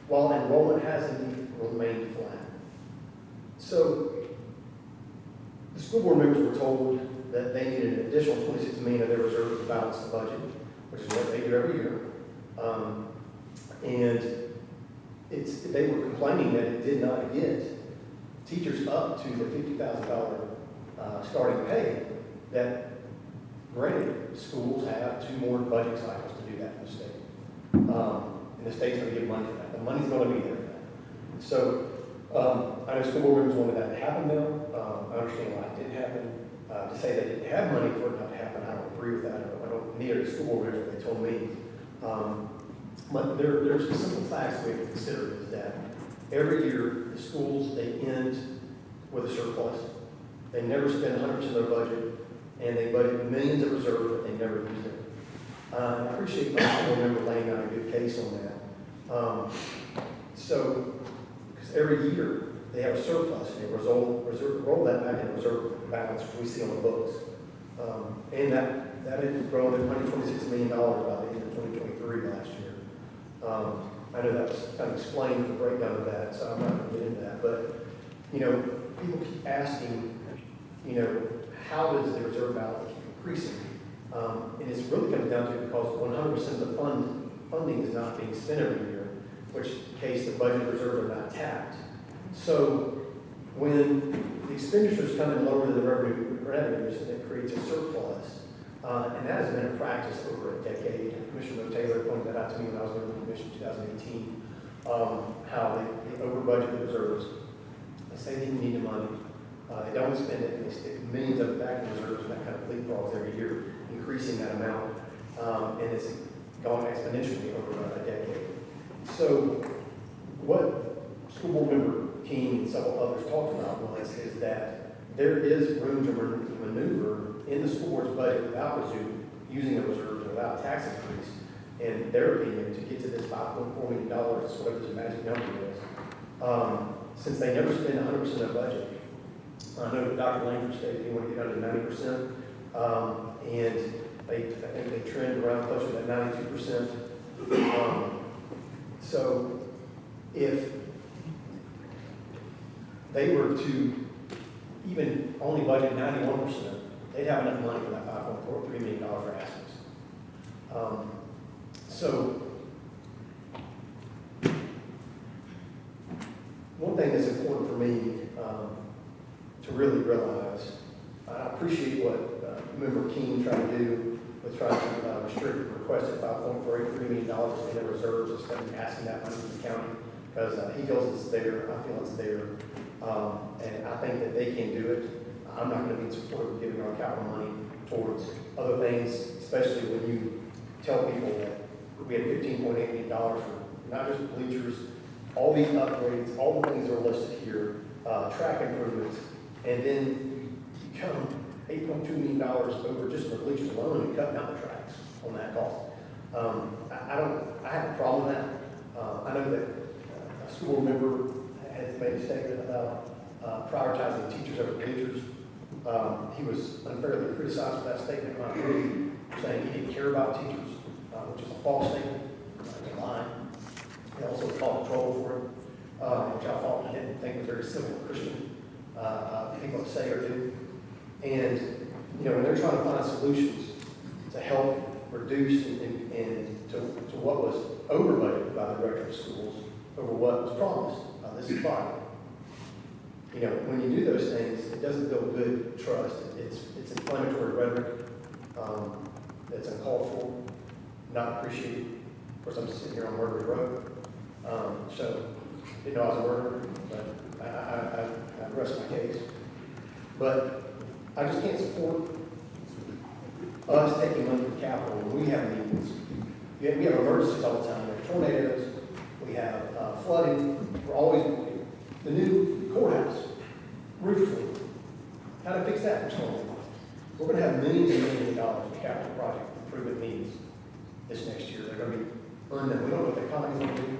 While enrollment has indeed remained flat. So the school board members were told that they needed an additional 26 million of their reserves to balance the budget, which is what they do every year. And they were complaining that it did not get teachers up to the $50,000 starting pay that granted schools have 2 more budget cycles to do that in the state. And the state's going to give money for that. The money's going to be there for that. So I know school board members wanted that to happen now. I understand why it didn't happen. To say they didn't have money for it not to happen, I don't agree with that. I don't neither the school board members, they told me. But there's some simple facts we have to consider is that every year the schools, they end with a surplus. They never spend 100% of their budget, and they budget millions of reserves, but they never use them. I appreciate my school member laying out a good case on that. So, because every year they have a surplus, and they roll that back in reserve balance, which we see on the books. And that had grown to $126 million by the end of 2023 last year. I know that was kind of explained the breakdown of that, so I'm not going to get into that. But, people keep asking, how does the reserve balance keep increasing? And it's really comes down to because 100% of the funding is not being spent every year, which case the budget reserves are not tapped. So when the expenditures come in lower than the revenues, it creates a surplus. And that has been a practice over a decade. Commissioner Taylor pointed that out to me when I was in the commission in 2018, how they over-budget the reserves. They say they need the money. They don't spend it, and they stick millions of it back in reserves, and that kind of leapfrogs every year, increasing that amount. And it's gone exponentially over a decade. So what school board member King and several others talked about is that there is room to maneuver in the school board's budget without using the reserves and without tax increase, in their opinion, to get to this $5.4 million, whatever this magic number is. Since they never spend 100% of their budget. I know that Dr. Langford stated they want to get under 90%, and I think they trend around closer to that 92%. So if they were to even only budget 91%, they'd have enough money for that $5.3 million for assets. So one thing that's important for me to really realize, I appreciate what Member King tried to do with trying to restrict requested $5.3 million in their reserves instead of asking that money from the county, because he feels it's there, I feel it's there, and I think that they can do it. I'm not going to be in support of giving our capital money towards other things, especially when you tell people that we had $15.8 million for not just bleachers, all these upgrades, all the things that are listed here, track improvements, and then you come $8.2 million over just the bleachers alone and cutting out the tracks on that cost. I have a problem with that. I know that a school board member has made a statement about prioritizing teachers over bleachers. He was unfairly criticized for that statement by me, saying he didn't care about teachers, which is a false statement. It's a lie. He also called troll for it, which I thought he didn't think was very civil Christian people to say or do. And, when they're trying to find solutions to help reduce and to what was over budgeted by the director of schools over what was promised, this is fine. When you do those things, it doesn't build good trust. It's inflammatory rhetoric that's uncalled for, not appreciated. Of course, I'm just sitting here on Murray Road, so didn't know I was a murderer, but I rest my case. But I just can't support us taking money from capital when we have needs. We have emergencies all the time. We have tornadoes. We have flooding. We're always the new courthouse roof leak. How to fix that for someone? We're going to have millions and millions of dollars in capital project improvement needs this next year. They're going to be unknown. We don't know what the economy's going to do.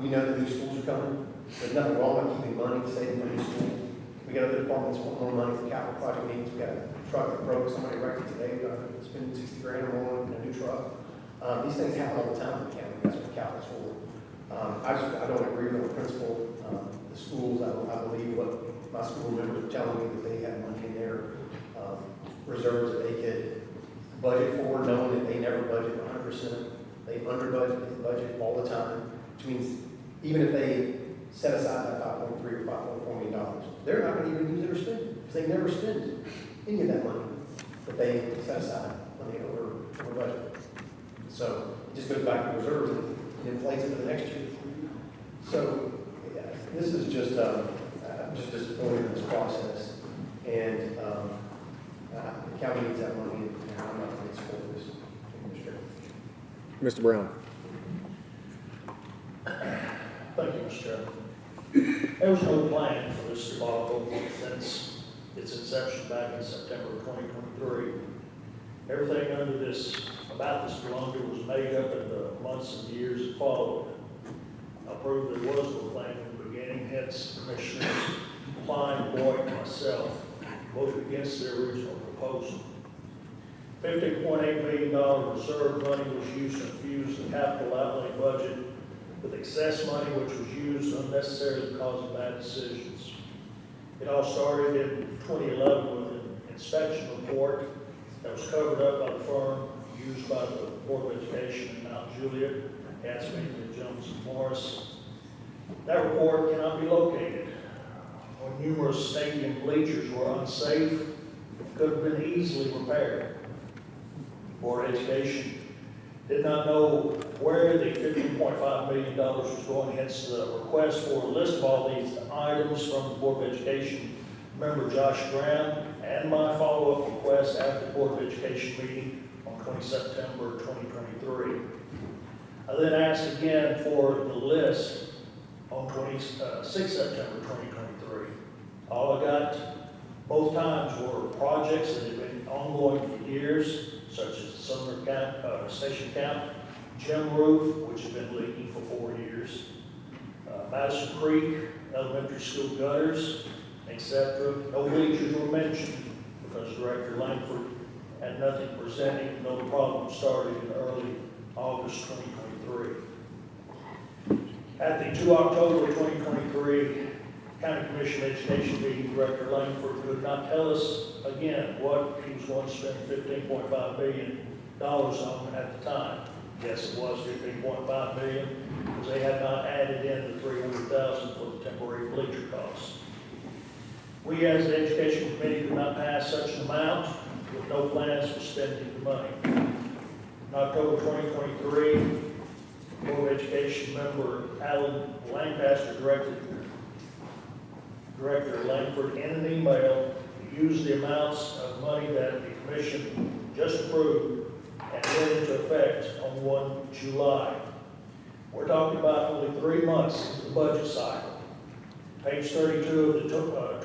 We know that new schools are coming. There's nothing wrong with keeping money, saving for new schools. We got other departments want more money for capital project needs. We got a truck that broke. Somebody wrecked it today. We got to spend $60,000 or more on a new truck. These things happen all the time in the county. That's what capital's for. I don't agree with the principal. The schools, I believe what my school members are telling me, that they have money in their reserves that they could budget for, knowing that they never budget 100%. They under budget all the time, which means even if they set aside that $5.3 or $5.4 million, they're not going to even use it or spend it, because they never spend any of that money that they set aside when they over budget. So it just goes back to reserves and inflates it for the next year. So yeah, this is just, I'm just disappointed in this process. And the county needs that money, and I'm not going to support this administration. Mr. Brown? Thank you, Mr. Chairman. There was no plan for this debacle since its inception back in September of 2023. Everything under this, about this blunder, was made up in the months and years that followed. I proved there was no plan in the beginning, hence Commissioners Klein, Boyd, and myself voted against the original proposal. $50.8 million reserve money was used to infuse the capital outlay budget with excess money which was used unnecessarily because of bad decisions. It all started in 2011 with an inspection report that was covered up by the firm used by the Board of Education in Mount Juliet, Gatsby, Jones, and Morris. That report cannot be located. When numerous stadium bleachers were unsafe, could have been easily repaired. Board of Education did not know where the $15.5 million was going, hence the request for a list of all these items from the Board of Education member Josh Graham, and my follow-up request at the Board of Education meeting on 20 September 2023. I then asked again for the list on 26 September 2023. All I got both times were projects that had been ongoing for years, such as Sumner County, Station Camp, gym roof, which had been leaking for 4 years, Madison Creek, elementary school gutters, etc. No bleachers were mentioned because Director Langford had nothing presenting, even though the problem started in early August 2023. At the 2 October 2023 County Commission Education meeting, Director Langford could not tell us again what he was going to spend $15.5 million on at the time. Yes, it was $15.5 million, because they had not added in the $300,000 for the temporary bleacher costs. We, as the Education Committee, could not pass such an amount with no plans for spending the money. In October 2023, Board of Education member Alan Lancaster directed Director Langford in an email to use the amounts of money that the Commission just approved and went into effect on 1 July. We're talking about only 3 months into the budget cycle. Page 32 of the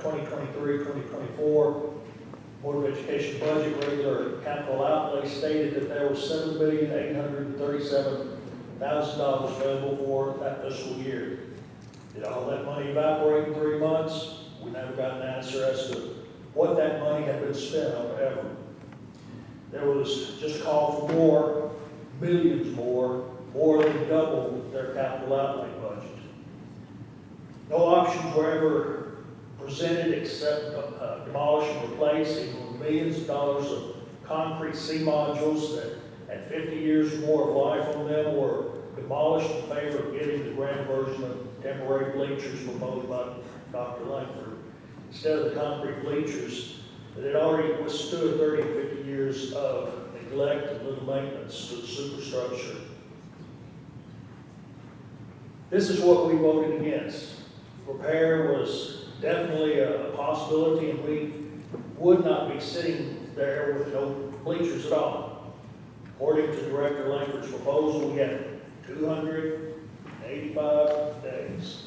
2023-2024 Board of Education budget regular capital outlay stated that there was $7,837,000 available for that fiscal year. Did all that money evaporate in 3 months? We never got an answer as to what that money had been spent on ever. There was just a call for more, millions more than double their capital outlay budget. No options were ever presented except demolish and replace, even with millions of dollars of concrete C modules that had 50 years or more of life on them were demolished in favor of getting the grand version of temporary bleachers proposed by Dr. Langford. Instead of the concrete bleachers that had already withstood 30 and 50 years of neglect and little maintenance to the superstructure. This is what we voted against. Repair was definitely a possibility, and we would not be sitting there with no bleachers at all. According to Director Langford's proposal, we had 285 days.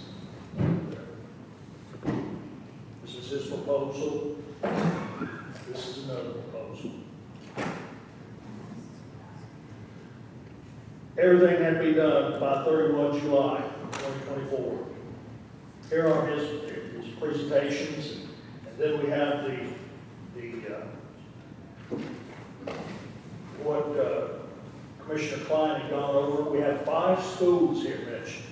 This is his proposal. This is another proposal. Everything had to be done by 31 July 2024. Here are his presentations, and then we have what Commissioner Klein had gone over. We have 5 schools here mentioned.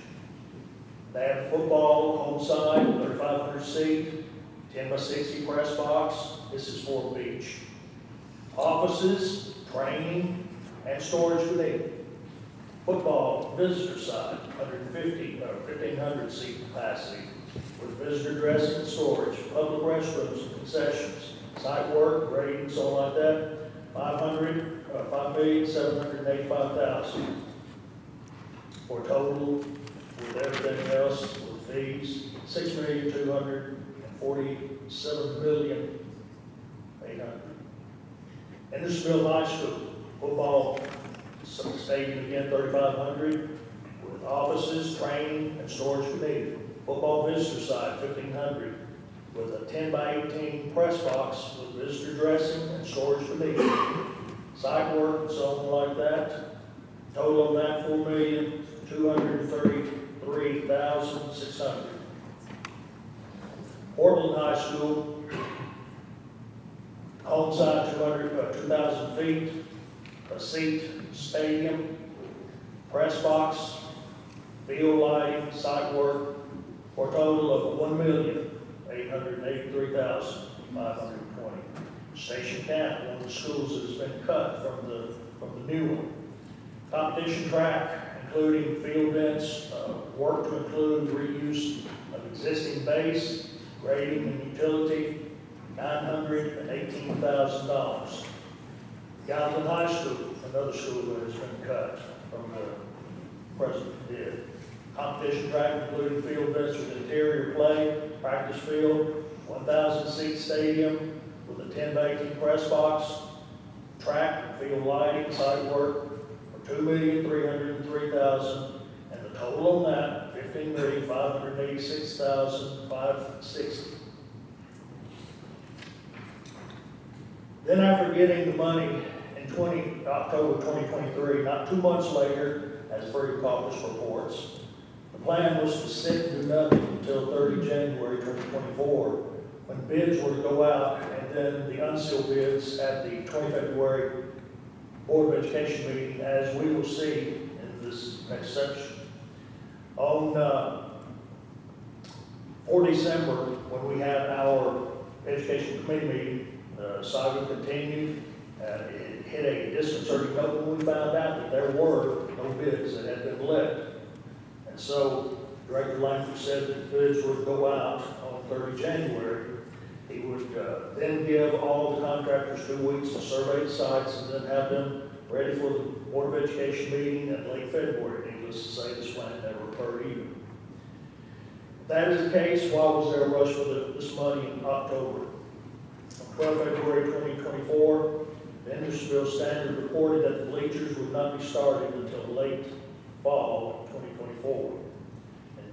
They have football, home side, 3,500 seat, 10 by 60 press box. This is for beach. Offices, training, and storage for them. Football, visitor side, 1,500 seat capacity with visitor dressing and storage, public restrooms and concessions, site work, grading, so on like that, $5,785,000. For a total, with everything else, with fees, $6,247,800,000. Andersonville High School, football stadium again, 3,500, with offices, training, and storage for needed. Football visitor side, 1,500, with a 10 by 18 press box with visitor dressing and storage for needed. Site work and so on like that. Total on that, $4,233,600. Portland High School, home side 2,000 feet, a seat, stadium, press box, field lighting, site work, for a total of $1,883,520. Station Camp, one of the schools that has been cut from the new one. Competition track, including field events, work to include reuse of existing base, grading and utility, $918,000. Gallatin High School, another school that has been cut from the present bid. Competition track, including field events with interior play, practice field, 1,000 seat stadium with a 10 by 18 press box, track, field lighting, site work for $2,303,000, and the total on that, $15,586,560. Then after getting the money in October 2023, not 2 months later, as per published reports, the plan was to sit and do nothing until 30 January 2024, when bids were to go out, and then the unsealed bids at the 20 February Board of Education meeting, as we will see in this next section. On 4 December, when we had our Education Committee meeting, saga continued. It hit a disconcerting note when we found out that there were no bids that had been let. And so Director Langford said that the bids would go out on 30 January. He would then give all the contractors 2 weeks to survey the sites and then have them ready for the Board of Education meeting in late February. Needless to say, this plan never occurred either. If that is the case, why was there a rush for this money in October? On 12 February 2024, the Andersonville Standard reported that the bleachers would not be started until late fall of 2024. And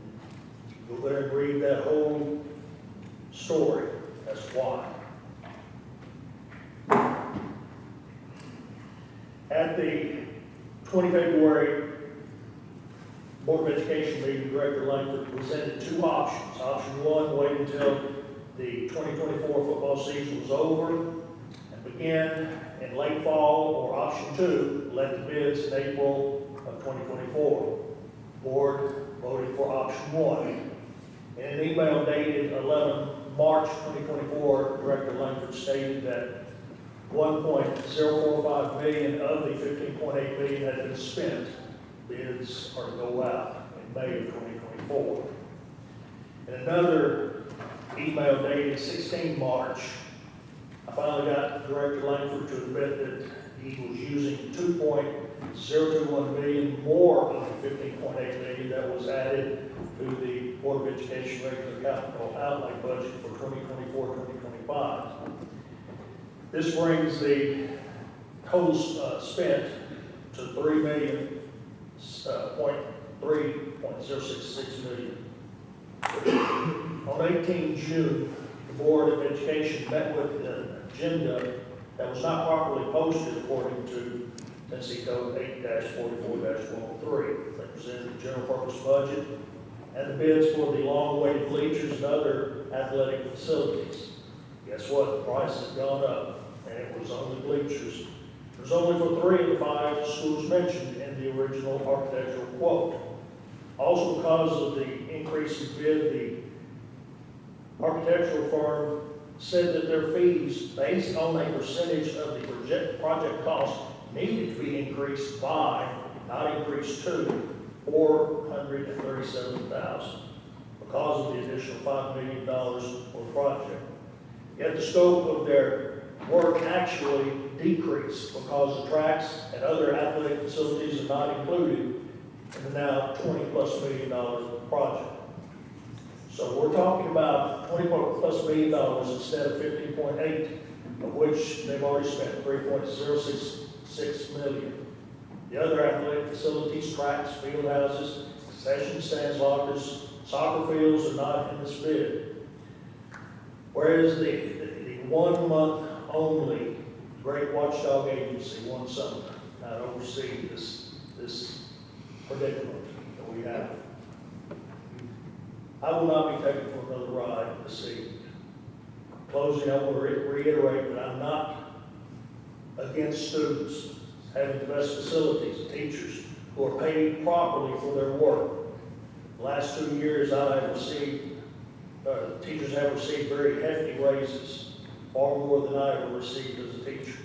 go there and read that whole story. That's why. At the 20 February Board of Education meeting, Director Langford presented 2 options. Option 1, wait until the 2024 football season was over and begin in late fall, or option 2, let the bids in April of 2024. Board voted for option 1. In an email dated 11 March 2024, Director Langford stated that $1.045 million of the $15.8 million had been spent. Bids are to go out in May of 2024. In another email dated 16 March, I finally got Director Langford to admit that he was using $2.021 million more of the $15.8 million that was added to the Board of Education regular capital outlay budget for 2024-2025. This brings the total spent to $3,000,000.066 million. On 18 June, the Board of Education met with an agenda that was not properly posted according to Tennessee Code 8-44-103. They presented the general purpose budget and the bids for the long-awaited bleachers and other athletic facilities. Guess what? The price has gone up, and it was only bleachers. It was only for 3 of the 5 schools mentioned in the original architectural quote. Also, because of the increase in bid, the architectural firm said that their fees, based on a percentage of the project cost, needed to be increased by, not increased to, $437,000 because of the additional $5 million for the project. Yet the scope of their work actually decreased because the tracks and other athletic facilities are not included in the now $20+ million project. So we're talking about $20+ million instead of 15.8, of which they've already spent 3.066 million. The other athletic facilities, tracks, field houses, concession stands, lockers, soccer fields are not in this bid. Whereas the 1 month only great watchdog agency, One Sumner, not oversee this predicament that we have. I will not be taken for another ride this evening. Closing, I want to reiterate that I'm not against students having the best facilities and teachers who are paid properly for their work. The last 2 years, teachers have received very hefty raises, far more than I ever received as a teacher.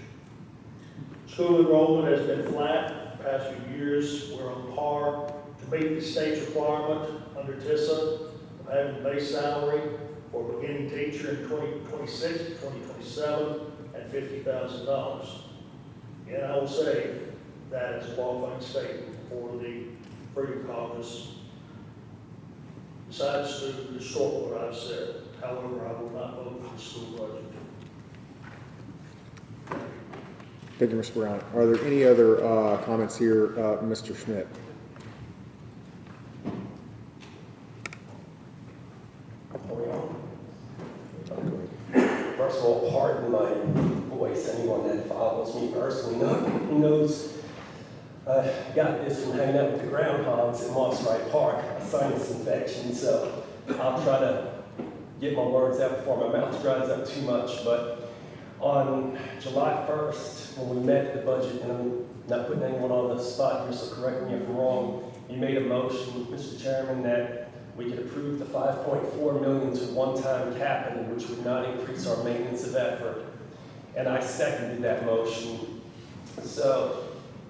School enrollment has been flat the past few years. We're on par to meet the state's requirement under TISA of having a base salary for a beginning teacher in 2026, 2027 at $50,000. And I will say that as a qualifying statement for the Freedom Caucus. Besides to distort what I've said, however, I will not vote for the school budget. Thank you, Mr. Brown. Are there any other comments here, Mr. Schmidt? First of all, pardon my voice. Anyone that follows me personally knows I got this from hanging out with the groundhogs at Moss Wright Park, a sinus infection. So I'll try to get my words out before my mouth dries up too much. But on July 1st, when we met the budget, and I'm not putting anyone on the spot here, so correct me if I'm wrong, you made a motion, Mr. Chairman, that we could approve the $5.4 million to one-time capital, which would not increase our maintenance of effort. And I seconded that motion. So,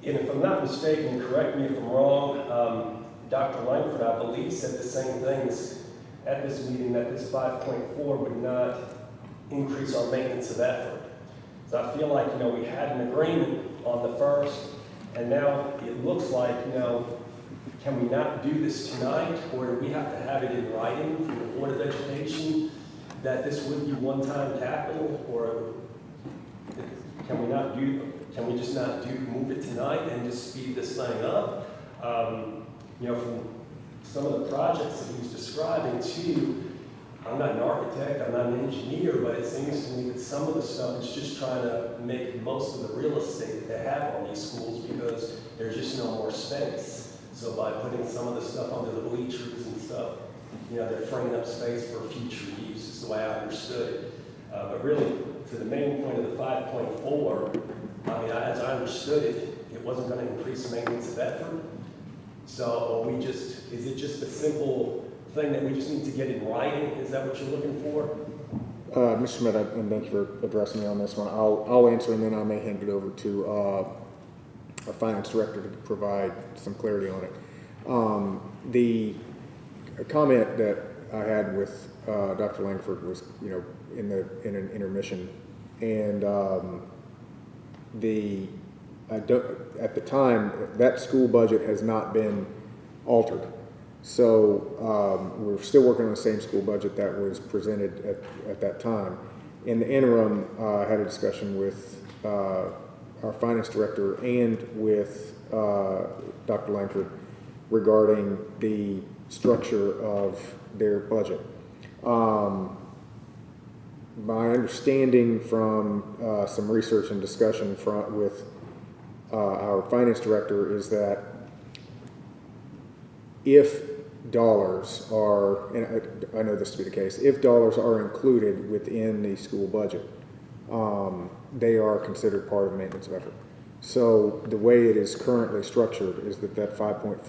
and if I'm not mistaken, correct me if I'm wrong, Dr. Langford, I believe, said the same things at this meeting, that this 5.4 would not increase our maintenance of effort. So I feel like, we had an agreement on the first, and now it looks like, can we not do this tonight, or do we have to have it in writing from the Board of Education that this would be one-time capital, or can we just not move it tonight and just speed this thing up? From some of the projects that he was describing too, I'm not an architect, I'm not an engineer, but it seems to me that some of the stuff is just trying to make most of the real estate that they have on these schools because there's just no more space. So by putting some of the stuff under the bleachers and stuff, they're freeing up space for future use, is the way I understood it. But really, to the main point of the 5.4, as I understood it, it wasn't going to increase the maintenance of effort. So is it just a simple thing that we just need to get in writing? Is that what you're looking for? Mr. Schmidt, and thank you for addressing me on this one. I'll answer, and then I may hand it over to our finance director to provide some clarity on it. The comment that I had with Dr. Langford was, in an intermission, and at the time that school budget has not been altered. So we're still working on the same school budget that was presented at that time. In the interim, I had a discussion with our finance director and with Dr. Langford regarding the structure of their budget. My understanding from some research and discussion with our finance director is that if dollars are, and I know this to be the case, if dollars are included within the school budget, they are considered part of maintenance of effort. So the way it is currently structured is that 5.4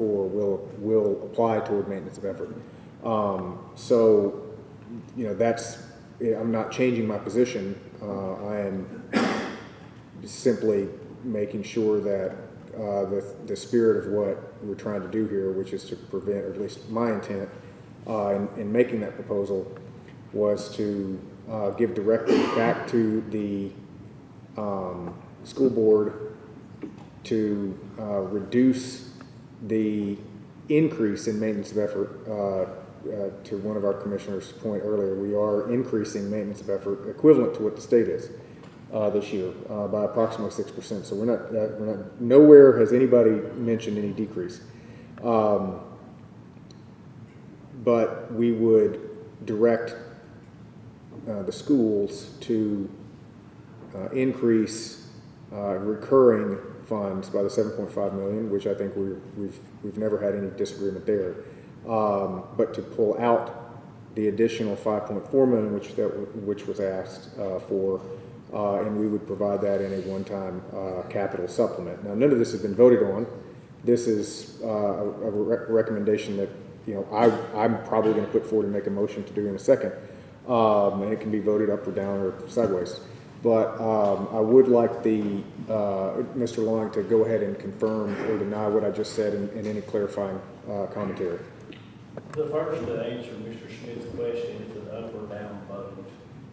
will apply toward maintenance of effort. So, I'm not changing my position. I am simply making sure that the spirit of what we're trying to do here, which is to prevent, or at least my intent in making that proposal, was to give directive back to the school board to reduce the increase in maintenance of effort. To one of our commissioners' point earlier, we are increasing maintenance of effort equivalent to what the state is this year by approximately 6%. So we're not nowhere has anybody mentioned any decrease. But we would direct the schools to increase recurring funds by the 7.5 million, which I think we've never had any disagreement there. But to pull out the additional 5.4 million, which was asked for, and we would provide that in a one-time capital supplement. Now, none of this has been voted on. This is a recommendation that I'm probably going to put forward and make a motion to do in a second, and it can be voted up or down or sideways. But I would like Mr. Long to go ahead and confirm or deny what I just said in any clarifying commentary. The first to answer Mr. Smith's question is an up or down vote.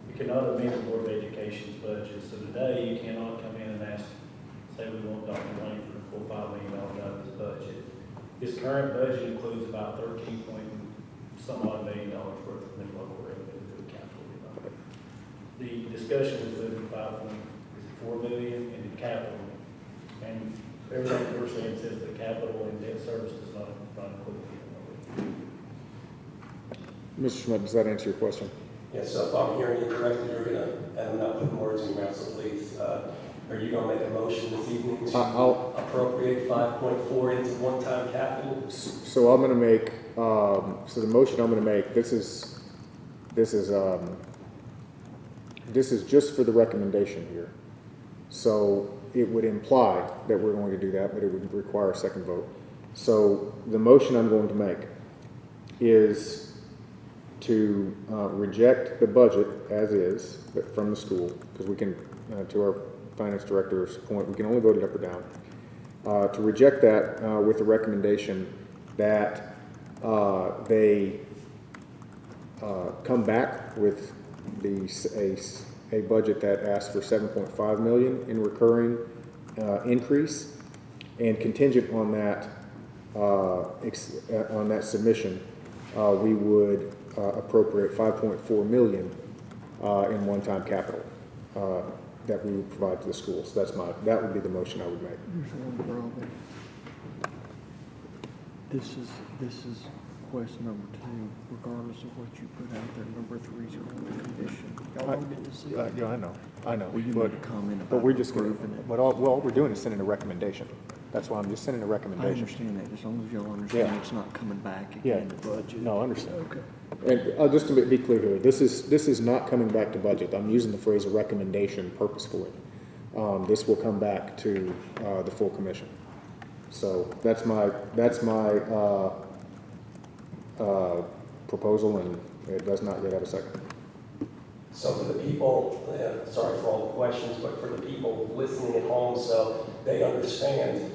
You cannot amend the Board of Education's budget, so today you cannot come in and ask, say we want Dr. Lane to pull $5 million out of his budget. His current budget includes about 13-some odd million worth of new local revenue to the capital development. The discussion is moving $4 million into capital, and everything we're saying says that capital and debt service does not include it. Mr. Schmidt, does that answer your question? Yes, so if I'm hearing you correctly, you're gonna, and I'm not putting words in your mouth, so please, are you gonna make a motion this evening to appropriate 5.4 into one-time capital? So I'm gonna make, so the motion I'm gonna make, this is just for the recommendation here. So it would imply that we're going to do that, but it would require a second vote. So the motion I'm going to make is to reject the budget as is from the school, because we can, to our finance director's point, we can only vote it up or down. To reject that with the recommendation that they come back with a budget that asks for 7.5 million in recurring increase, and contingent on that submission, we would appropriate 5.4 million in one-time capital that we would provide to the schools. That would be the motion I would make. There's one problem. This is question number 2, regardless of what you put out there. Number 3 is going to condition. Y'all all get to see it. Yeah, I know. Well, you made a comment about but we're just going approving it. But all we're doing is sending a recommendation. That's why I'm just sending a I recommendation. understand that, as long as y'all understand Yeah. it's not coming back Yeah. again in the budget. No, I understand. Okay. And just to be clear here, this is not coming back to budget. I'm using the phrase recommendation purposefully. This will come back to the full commission. So that's my proposal, and it does not yet have a second. So for the people, sorry for all the questions, but for the people listening at home, so they understand,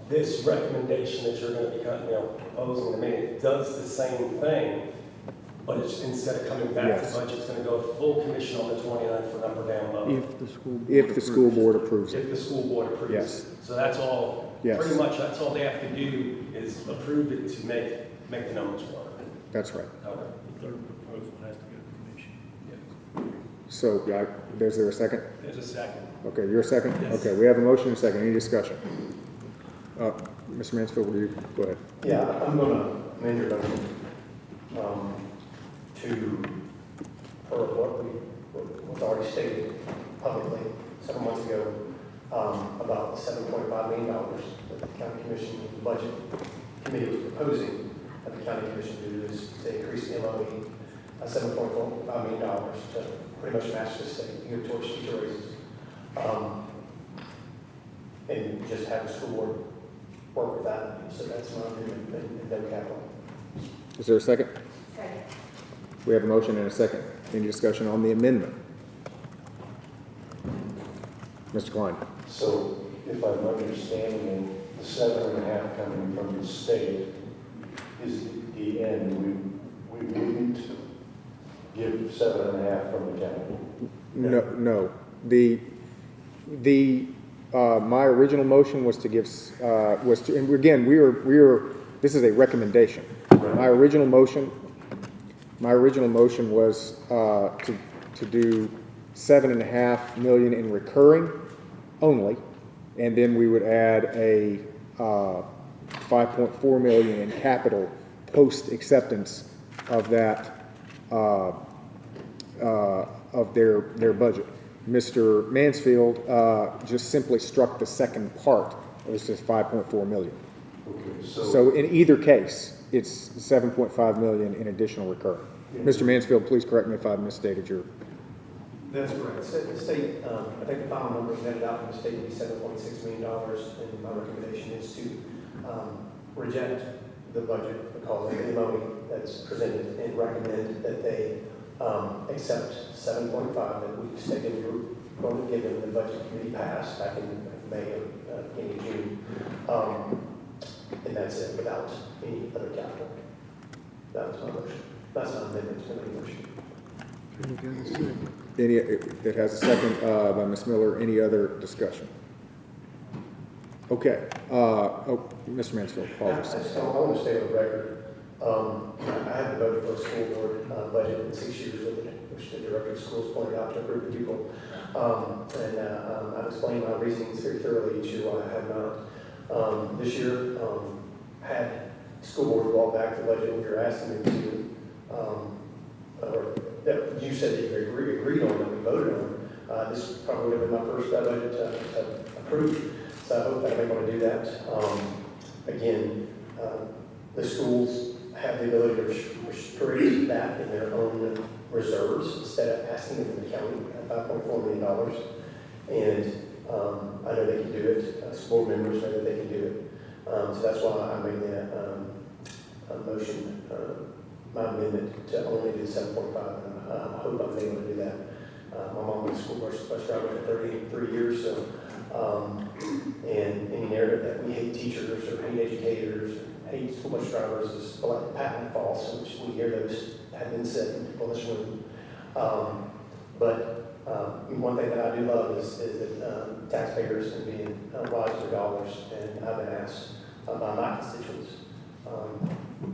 this recommendation that you're going to be proposing in a minute does the same thing, but it's, instead of coming back Yes. to budget, it's going to go full commission on the 29th for an up or down vote. If the school board If the school approves it. board approves If it. the school board approves Yes. it. So that's all, Yes. pretty much, that's all they have to do is approve it to make the numbers work. That's right. Okay. The third proposal has to go to the commission. So is there a second? There's a second. Okay, you're a second? Yes. Okay, we have a motion and a second. Any discussion? Mr. Mansfield, will you go ahead? Yeah, I'm going to amend your motion for what was already stated publicly several months ago about the $7.5 million that the county commission, the budget committee was proposing that the county commission do is to increase the MOE $7.5 million to pretty much match the state, go towards teacher raises. And just have the school board work with that. So that's my amendment, and no capital. Is there a second? Second. We have a motion and a second. Any discussion on the amendment? Mr. Klein? So if I'm understanding it, the 7.5 coming from the state is the end. We wouldn't give 7.5 from the county. No. My original motion was to give, and again, this is a recommendation. My original motion was to do 7.5 million in recurring only, and then we would add a 5.4 million in capital post acceptance of that of their budget. Mr. Mansfield just simply struck the second part. It was just 5.4 million. Okay, So in either case, it's 7.5 million in additional recurring. Mr. Mansfield, please correct me if I've misstated your. That's correct. The state, I think the final number netted out from the state would be $7.6 million, and my recommendation is to reject the budget because of the MOE that's presented and recommend that they accept 7.5 that we stated we were going to give them. The budget committee passed back in May or beginning of June. And that's it, without any other capital. That was my motion. That's not an amendment to my motion. It has a second by Ms. Miller. Any other discussion? Okay. Mr. Mansfield, apologies. I want to stay on the record. I haven't voted for a school board budget in 6 years, which the director of schools pointed out to a group of people. I've explained my reasons very thoroughly each year why I have not. This year, had school board brought back the budget we were asking them to, or that you said that you agreed on and we voted on. This probably would have been my first budget to approve. So I hope that I may want to do that. Again, the schools have the ability to restrict that in their own reserves instead of asking them from the county $5.4 million. And I know they can do it. School board members know that they can do it. So that's why I made that motion, my amendment to only do 7.5. I hope I'm able to do that. My mom was a school bus driver for 33 years, so, and any narrative that we hate teachers or hate educators, or hate school bus drivers is patently false, which we hear those have been said in people in this room. But one thing that I do love is that taxpayers and being wise to their dollars, and I've been asked by my constituents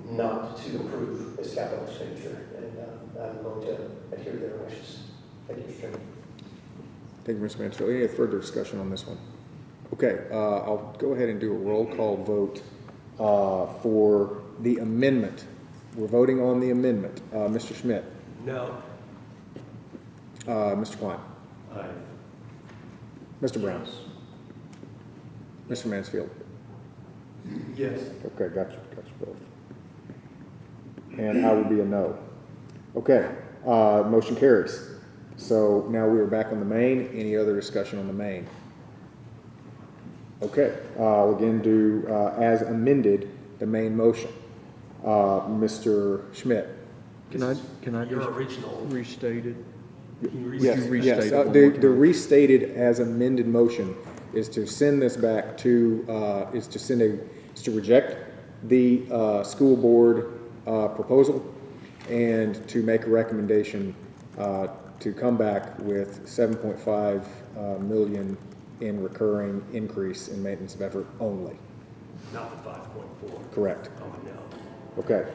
not to approve this capital expenditure, and I'm going to adhere to their wishes. Thank you, Mr. Chairman. Thank you, Mr. Mansfield. Any further discussion on this one? Okay, I'll go ahead and do a roll call vote for the amendment. We're voting on the amendment. Mr. Schmidt? No. Mr. Klein? Aye. Mr. Brown? Mr. Mansfield? Yes. Okay, got you both. And I will be a no. Okay, motion carries. So now we are back on the main. Any other discussion on the main? Okay, we'll again do as amended the main motion. Mr. Schmidt. Can I Your just original. restate it? Yes, you restate yes. it one more The time? restated as amended motion is to send this back to, is to reject the school board proposal and to make a recommendation to come back with 7.5 million in recurring increase in maintenance of effort only. Not the 5.4. Correct. Oh, no. Okay.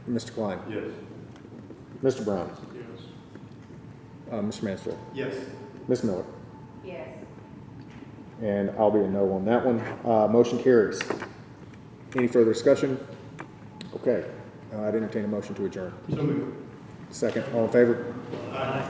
Mr. Klein. Yes. Mr. Brown. Yes. Mr. Mansfield. Yes. Ms. Miller. Yes. And I'll be a no on that one. Motion carries. Any further discussion? Okay. I'd entertain a motion to adjourn. So moved. Second. All in favor? Aye.